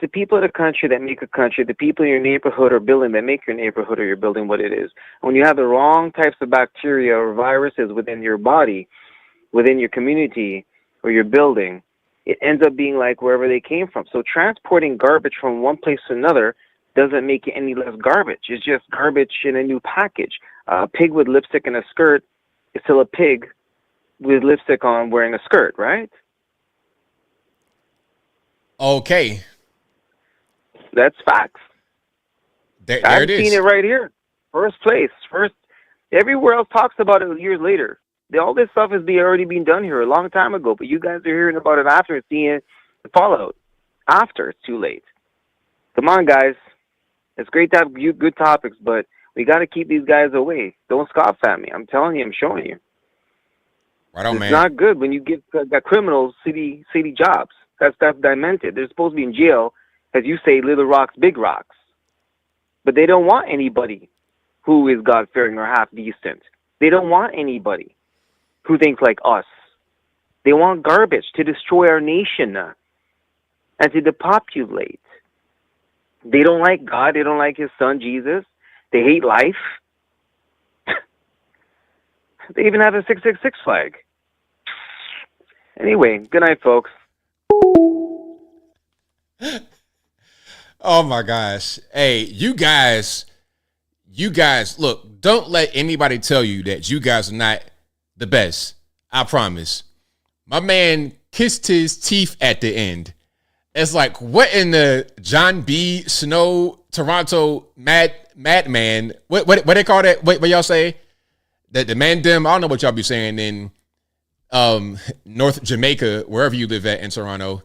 Speaker 9: the people of the country that make a country. The people in your neighborhood or building that make your neighborhood or your building what it is. When you have the wrong types of bacteria or viruses within your body, within your community or your building, it ends up being like wherever they came from. So transporting garbage from one place to another doesn't make it any less garbage. It's just garbage in a new package. A pig with lipstick and a skirt is still a pig with lipstick on wearing a skirt, right?
Speaker 1: Okay.
Speaker 9: That's facts.
Speaker 1: There
Speaker 9: I've
Speaker 1: it is.
Speaker 9: seen it right here. First place. Everywhere else talks about it years later. All this stuff is already being done here a long time ago, but you guys are hearing about it after and seeing the fallout. After, it's too late. Come on, guys. It's great to have good topics, but we got to keep these guys away. Don't scoff at me. I'm telling you. I'm showing you.
Speaker 1: Right on, man.
Speaker 9: It's not good when you give criminals city jobs. That's demented. They're supposed to be in jail, as you say, little rocks, big rocks. But they don't want anybody who is God-fearing or half decent. They don't want anybody who thinks like us. They want garbage to destroy our nation and to depopulate. They don't like God. They don't like his son, Jesus. They hate life. They even have a 666 flag. Anyway, good night, folks.
Speaker 1: Oh my gosh. Hey, you guys, look, don't let anybody tell you that you guys are not the best. I promise. My man kissed his teeth at the end. It's like, what in the John B. Snow, Toronto, madman? What they call that? What y'all say? The man dem, I don't know what y'all be saying in North Jamaica, wherever you live at in Toronto.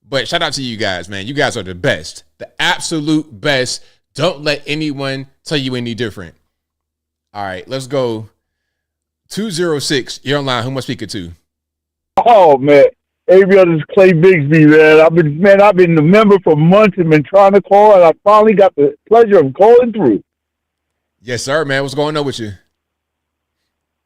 Speaker 1: But shout out to you guys, man. You guys are the best. The absolute best. Don't let anyone tell you any different. All right, let's go. 206, you're online. Who am I speaking to?
Speaker 10: Oh, man. ABL, this is Clay Bigsby, man. I've been the member for months and been trying to call, and I finally got the pleasure of calling through.
Speaker 1: Yes, sir, man. What's going on with you?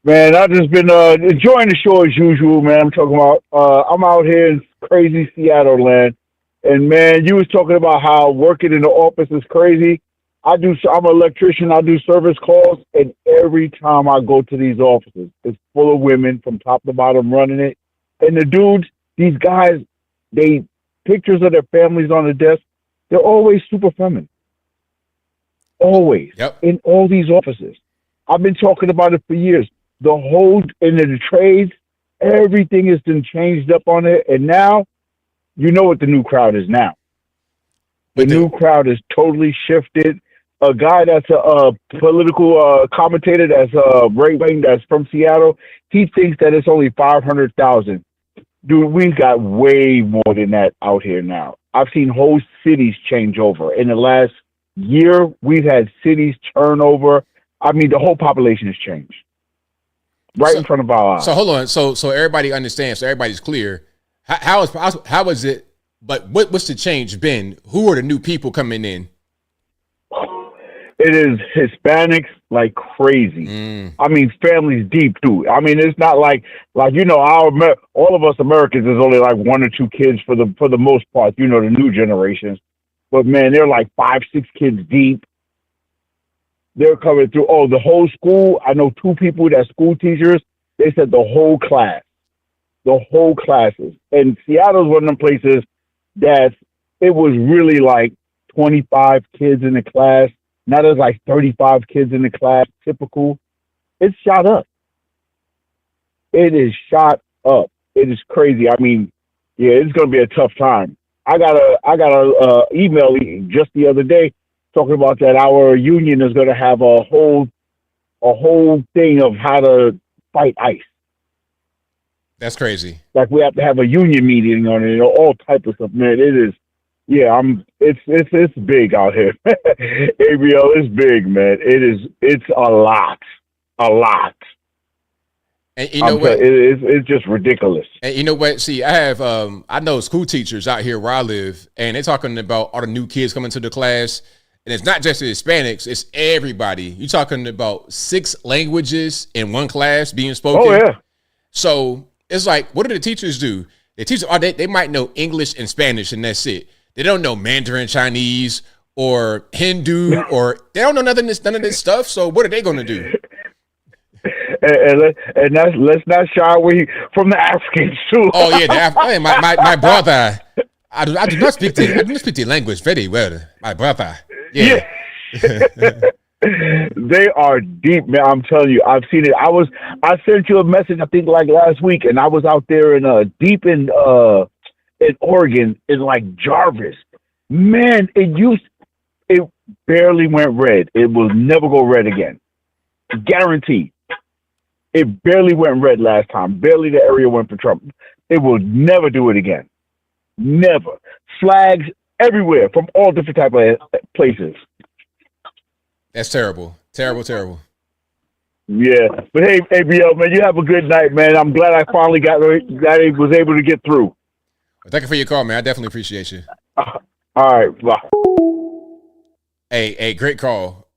Speaker 10: Man, I've just been enjoying the show as usual, man. I'm talking about, I'm out here in crazy Seattle land, and, man, you was talking about how working in the office is crazy. I'm an electrician. I do service calls, and every time I go to these offices, it's full of women from top to bottom running it. And the dudes, these guys, they pictures of their families on the desk, they're always super feminine. Always.
Speaker 1: Yep.
Speaker 10: In all these offices. I've been talking about it for years. The whole, in the trades, everything has been changed up on it. And now, you know what the new crowd is now. The new crowd is totally shifted. A guy that's a political commentator that's right-wing, that's from Seattle, he thinks that it's only 500,000. Dude, we've got way more than that out here now. I've seen whole cities change over. In the last year, we've had cities turn over. I mean, the whole population has changed. Right in front of our eyes.
Speaker 1: So hold on. So everybody understands. So everybody's clear. How is it? But what's the change been? Who are the new people coming in?
Speaker 10: It is Hispanics, like crazy. I mean, families deep too. I mean, it's not like all of us Americans is only like 1 or 2 kids for the most part. The new generations, but man, they're like 5, 6 kids deep. They're coming through. Oh, the whole school. I know 2 people that school teachers. They said the whole classes. And Seattle's one of them places that it was really like 25 kids in the class. Now there's like 35 kids in the class, typical. It's shot up. It is shot up. It is crazy. I mean, yeah, it's going to be a tough time. I got a email just the other day talking about that our union is going to have a whole thing of how to fight ICE.
Speaker 1: That's crazy.
Speaker 10: Like we have to have a union meeting on it, all type of stuff, man. It is. Yeah, it's big out here. ABL is big, man. It's a lot.
Speaker 1: And you know what?
Speaker 10: It's just ridiculous.
Speaker 1: And you know what? See, I know school teachers out here where I live, and they're talking about all the new kids coming to the class. And it's not just the Hispanics, it's everybody. You're talking about 6 languages in one class being spoken.
Speaker 10: Oh, yeah.
Speaker 1: So it's like, what do the teachers do? The teachers, they might know English and Spanish, and that's it. They don't know Mandarin Chinese or Hindu, or they don't know none of this stuff. So what are they going to do?
Speaker 10: And let's not shy away from the Africans too.
Speaker 1: Oh yeah, my brother. I do not speak the language very well. My brother. Yeah.
Speaker 10: They are deep, man. I'm telling you, I've seen it. I sent you a message, I think, like last week, and I was out there in deep in Oregon, in like Jarvis. Man, it barely went red. It will never go red again. Guaranteed. It barely went red last time. Barely the area went for Trump. It will never do it again. Never. Flags everywhere from all different type of places.
Speaker 1: That's terrible. Terrible.
Speaker 10: Yeah. But hey, ABL, man, you have a good night, man. I'm glad I finally was able to get through.
Speaker 1: Well, thank you for your call, man. I definitely appreciate you.
Speaker 10: All right. Bye.
Speaker 1: Hey, great call.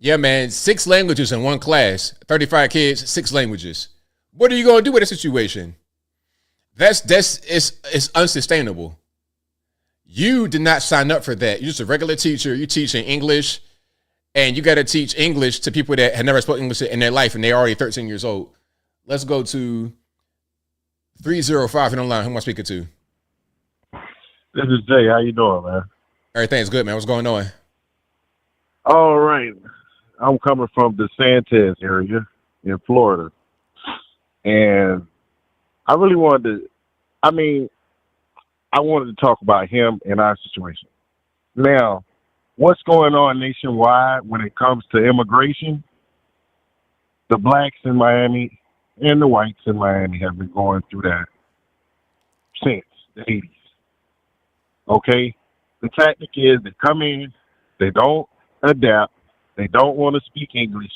Speaker 1: Yeah, man, 6 languages in one class, 35 kids, 6 languages. What are you going to do with a situation? It's unsustainable. You did not sign up for that. You're just a regular teacher. You're teaching English, and you got to teach English to people that have never spoken English in their life, and they're already 13 years old. Let's go to 305 and online. Who am I speaking to?
Speaker 11: This is Jay. How you doing, man?
Speaker 1: Everything's good, man. What's going on?
Speaker 11: All right. I'm coming from the Sanchez area in Florida. And I really wanted to talk about him and our situation. Now, what's going on nationwide when it comes to immigration? The blacks in Miami and the whites in Miami have been going through that since the 80s. Okay? The tactic is they come in, they don't adapt, they don't want to speak English,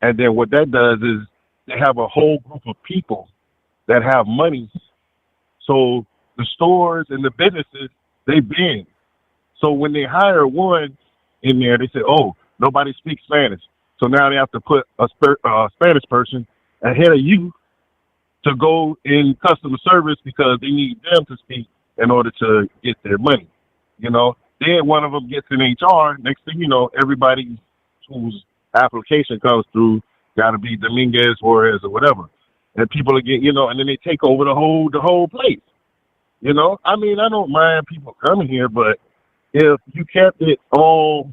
Speaker 11: and then what that does is they have a whole group of people that have money. So the stores and the businesses, they bend. So when they hire one in there, they say, oh, nobody speaks Spanish. So now they have to put a Spanish person ahead of you to go in customer service because they need them to speak in order to get their money. You know, then one of them gets in HR. Next thing you know, everybody whose application comes through got to be Dominguez, Juarez, or whatever. And people are getting, and then they take over the whole place. You know, I mean, I don't mind people coming here, but if you kept it all,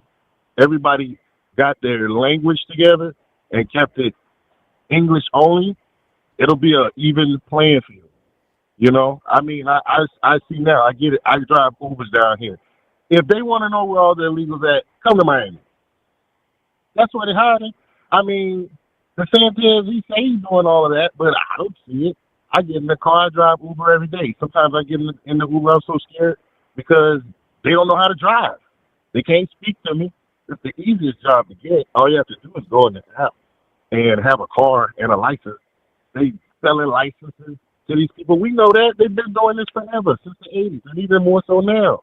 Speaker 11: everybody got their language together and kept it English only, it'll be an even playing field. You know, I mean, I see now, I get it. I drive Ubers down here. If they want to know where all the illegals at, come to Miami. That's where they're hiding. I mean, the Sanchez, he say he's doing all of that, but I don't see it. I get in the car, I drive Uber every day. Sometimes I get in the Uber, I'm so scared because they don't know how to drive. They can't speak to me. It's the easiest job to get. All you have to do is go in the app and have a car and a license. They selling licenses to these people. We know that. They've been doing this forever, since the 80s, and even more so now.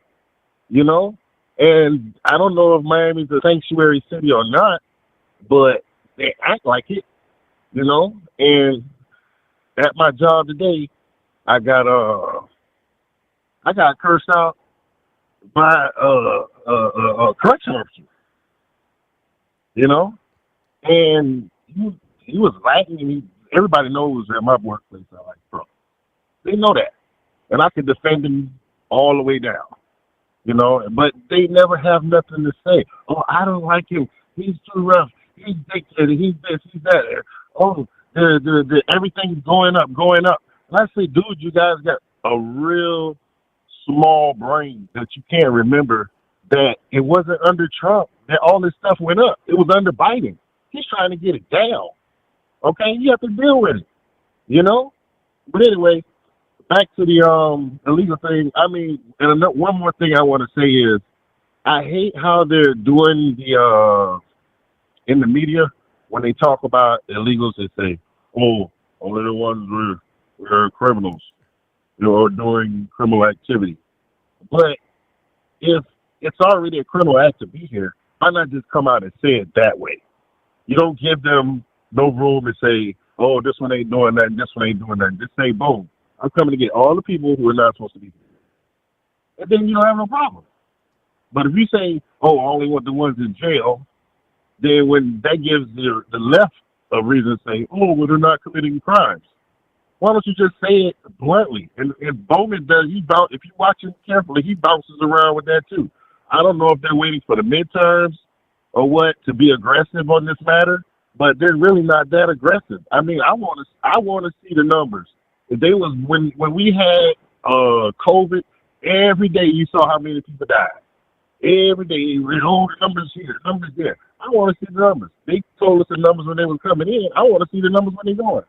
Speaker 11: You know? And I don't know if Miami's a sanctuary city or not, but they act like it, you know. And at my job today, I got cursed out by a correction officer, you know, and he was lacking. And everybody knows at my workplace I like Trump. They know that, and I can defend him all the way down, you know. But they never have nothing to say. Oh, I don't like him. He's too rough. He's dictated. He's this. He's that. Oh, the everything's going up. And I say, dude, you guys got a real small brain that you can't remember that it wasn't under Trump that all this stuff went up. It was under Biden. He's trying to get it down. Okay, you have to deal with it, you know. But anyway, back to the illegal thing. I mean, and one more thing I want to say is, I hate how they're doing the in the media when they talk about illegals. They say, "Oh, only the ones who are criminals, you know, or doing criminal activity." But if it's already a criminal act to be here, why not just come out and say it that way? You don't give them no room to say, "Oh, this one ain't doing that, and this one ain't doing that." Just say, "Boom, I'm coming to get all the people who are not supposed to be here," and then you don't have no problem. But if you say, "Oh, I only want the ones in jail," then when that gives the left a reason to say, "Oh, well, they're not committing crimes," why don't you just say it bluntly? And Bowman does. If you watch him carefully, he bounces around with that too. I don't know if they're waiting for the midterms or what to be aggressive on this matter, but they're really not that aggressive. I mean, I want to see the numbers. If they was when we had COVID, every day you saw how many people died. Every day, the numbers here, numbers there. I want to see the numbers. They told us the numbers when they were coming in. I want to see the numbers when they're going.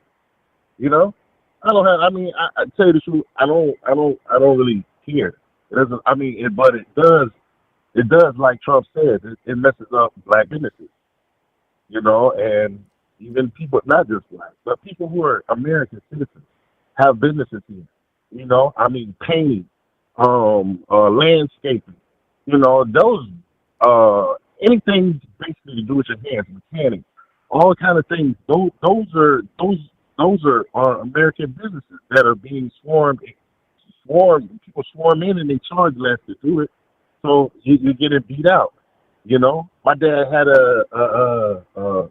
Speaker 11: You know, I don't have. I mean, I tell you the truth. I don't really care. It doesn't. I mean, but it does. It does, like Trump said. It messes up black businesses. You know, and even people, not just black, but people who are American citizens have businesses here. You know, I mean, painting, landscaping. You know, those anything basically to do with your hands, mechanics, all kind of things. Those are American businesses that are being swarmed. People swarm in and they charge less to do it, so you get it beat out. You know, my dad had a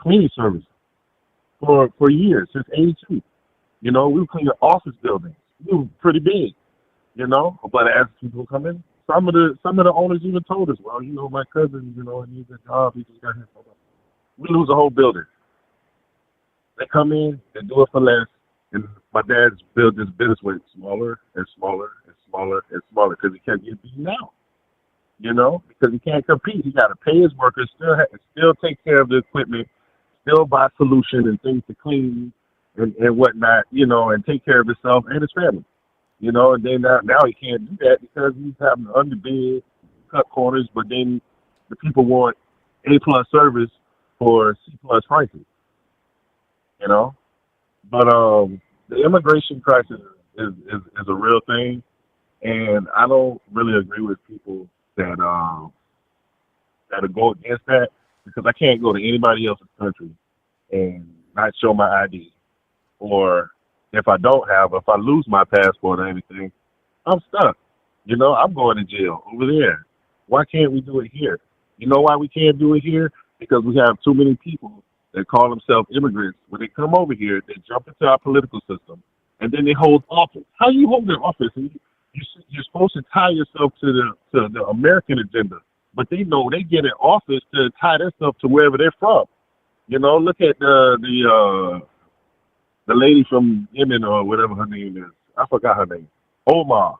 Speaker 11: cleaning service for years since '82. You know, we were cleaning office buildings. We were pretty big. You know, but as people come in. Some of the owners even told us, well, you know, my cousin, you know, needs a job. He just got here. We lose a whole building. They come in, they do it for less, and my dad's built this business with smaller and smaller and smaller and smaller because he can't get beaten out. You know, because he can't compete. He got to pay his workers, still take care of the equipment, still buy solution and things to clean and whatnot, you know, and take care of himself and his family. You know, and then now he can't do that because he's having to underbid, cut corners, but then the people want A+ service for C+ prices. You know, but the immigration crisis is a real thing, and I don't really agree with people that go against that because I can't go to anybody else's country and not show my ID, or if I lose my passport or anything, I'm stuck. You know, I'm going to jail over there. Why can't we do it here? You know why we can't do it here? Because we have too many people that call themselves immigrants. When they come over here, they jump into our political system, and then they hold office. How you hold their office? You're supposed to tie yourself to the American agenda, but they know they get in office to tie themselves to wherever they're from. You know, look at the lady from Yemen or whatever her name is. I forgot her name. Omar.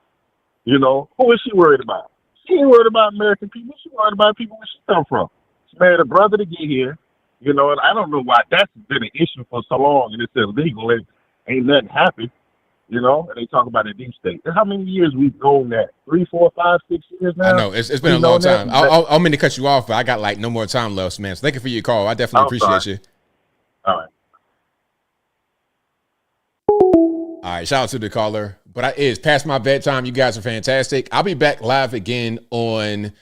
Speaker 11: You know, who is she worried about? She ain't worried about American people. She worried about people where she come from. She married a brother to get here. You know, and I don't know why that's been an issue for so long and it's illegal and ain't nothing happened. You know, and they talk about a deep state. How many years we've known that? 3, 4, 5, 6 years now?
Speaker 1: I know. It's been a long time. I'll mean to cut you off, but I got like no more time left, man. So thank you for your call. I definitely appreciate you.
Speaker 11: All right.
Speaker 1: All right, shout out to the caller. But it's past my bedtime. You guys are fantastic. I'll be back live again on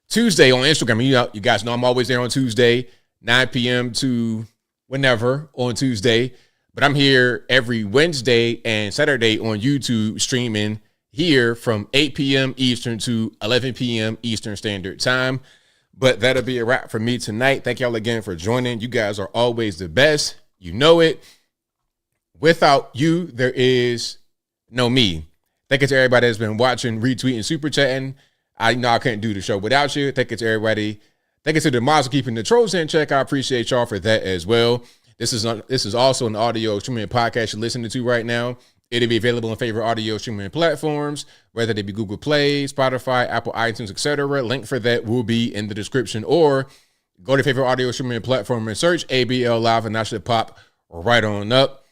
Speaker 1: Tuesday on Instagram. You guys know I'm always there on Tuesday, 9 p.m. to whenever on Tuesday. But I'm here every Wednesday and Saturday on YouTube streaming here from 8 p.m. Eastern to 11 p.m. Eastern Standard Time. But that'll be a wrap for me tonight. Thank y'all again for joining. You guys are always the best. You know it. Without you, there is no me. Thank you to everybody that's been watching, retweeting, super chatting. I know I couldn't do the show without you. Thank you to everybody. Thank you to the mods for keeping the trolls in check. I appreciate y'all for that as well. This is also an audio streaming podcast you're listening to right now. It'll be available on favorite audio streaming platforms, whether they be Google Play, Spotify, Apple iTunes, etc. Link for that will be in the description, or go to favorite audio streaming platform and search ABL Live, and that should pop right on up.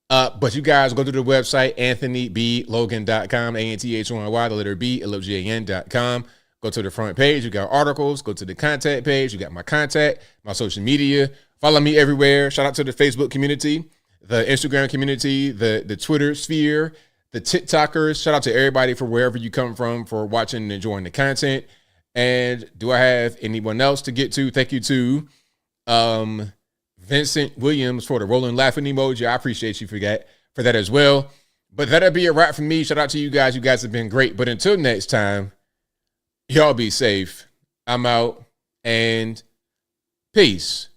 Speaker 1: But you guys go to the website, anthonyblogan.com, ANTHONY, the letter B, LOGAN.com. Go to the front page. You got articles. Go to the contact page. You got my contact, my social media. Follow me everywhere. Shout out to the Facebook community, the Instagram community, the Twitter sphere, the TikTokers. Shout out to everybody for wherever you come from for watching and enjoying the content. And do I have anyone else to get to? Thank you to Vincent Williams for the rolling laughing emoji. I appreciate you for that as well. But that'll be a wrap for me. Shout out to you guys. You guys have been great. But until next time, y'all be safe. I'm out, and peace.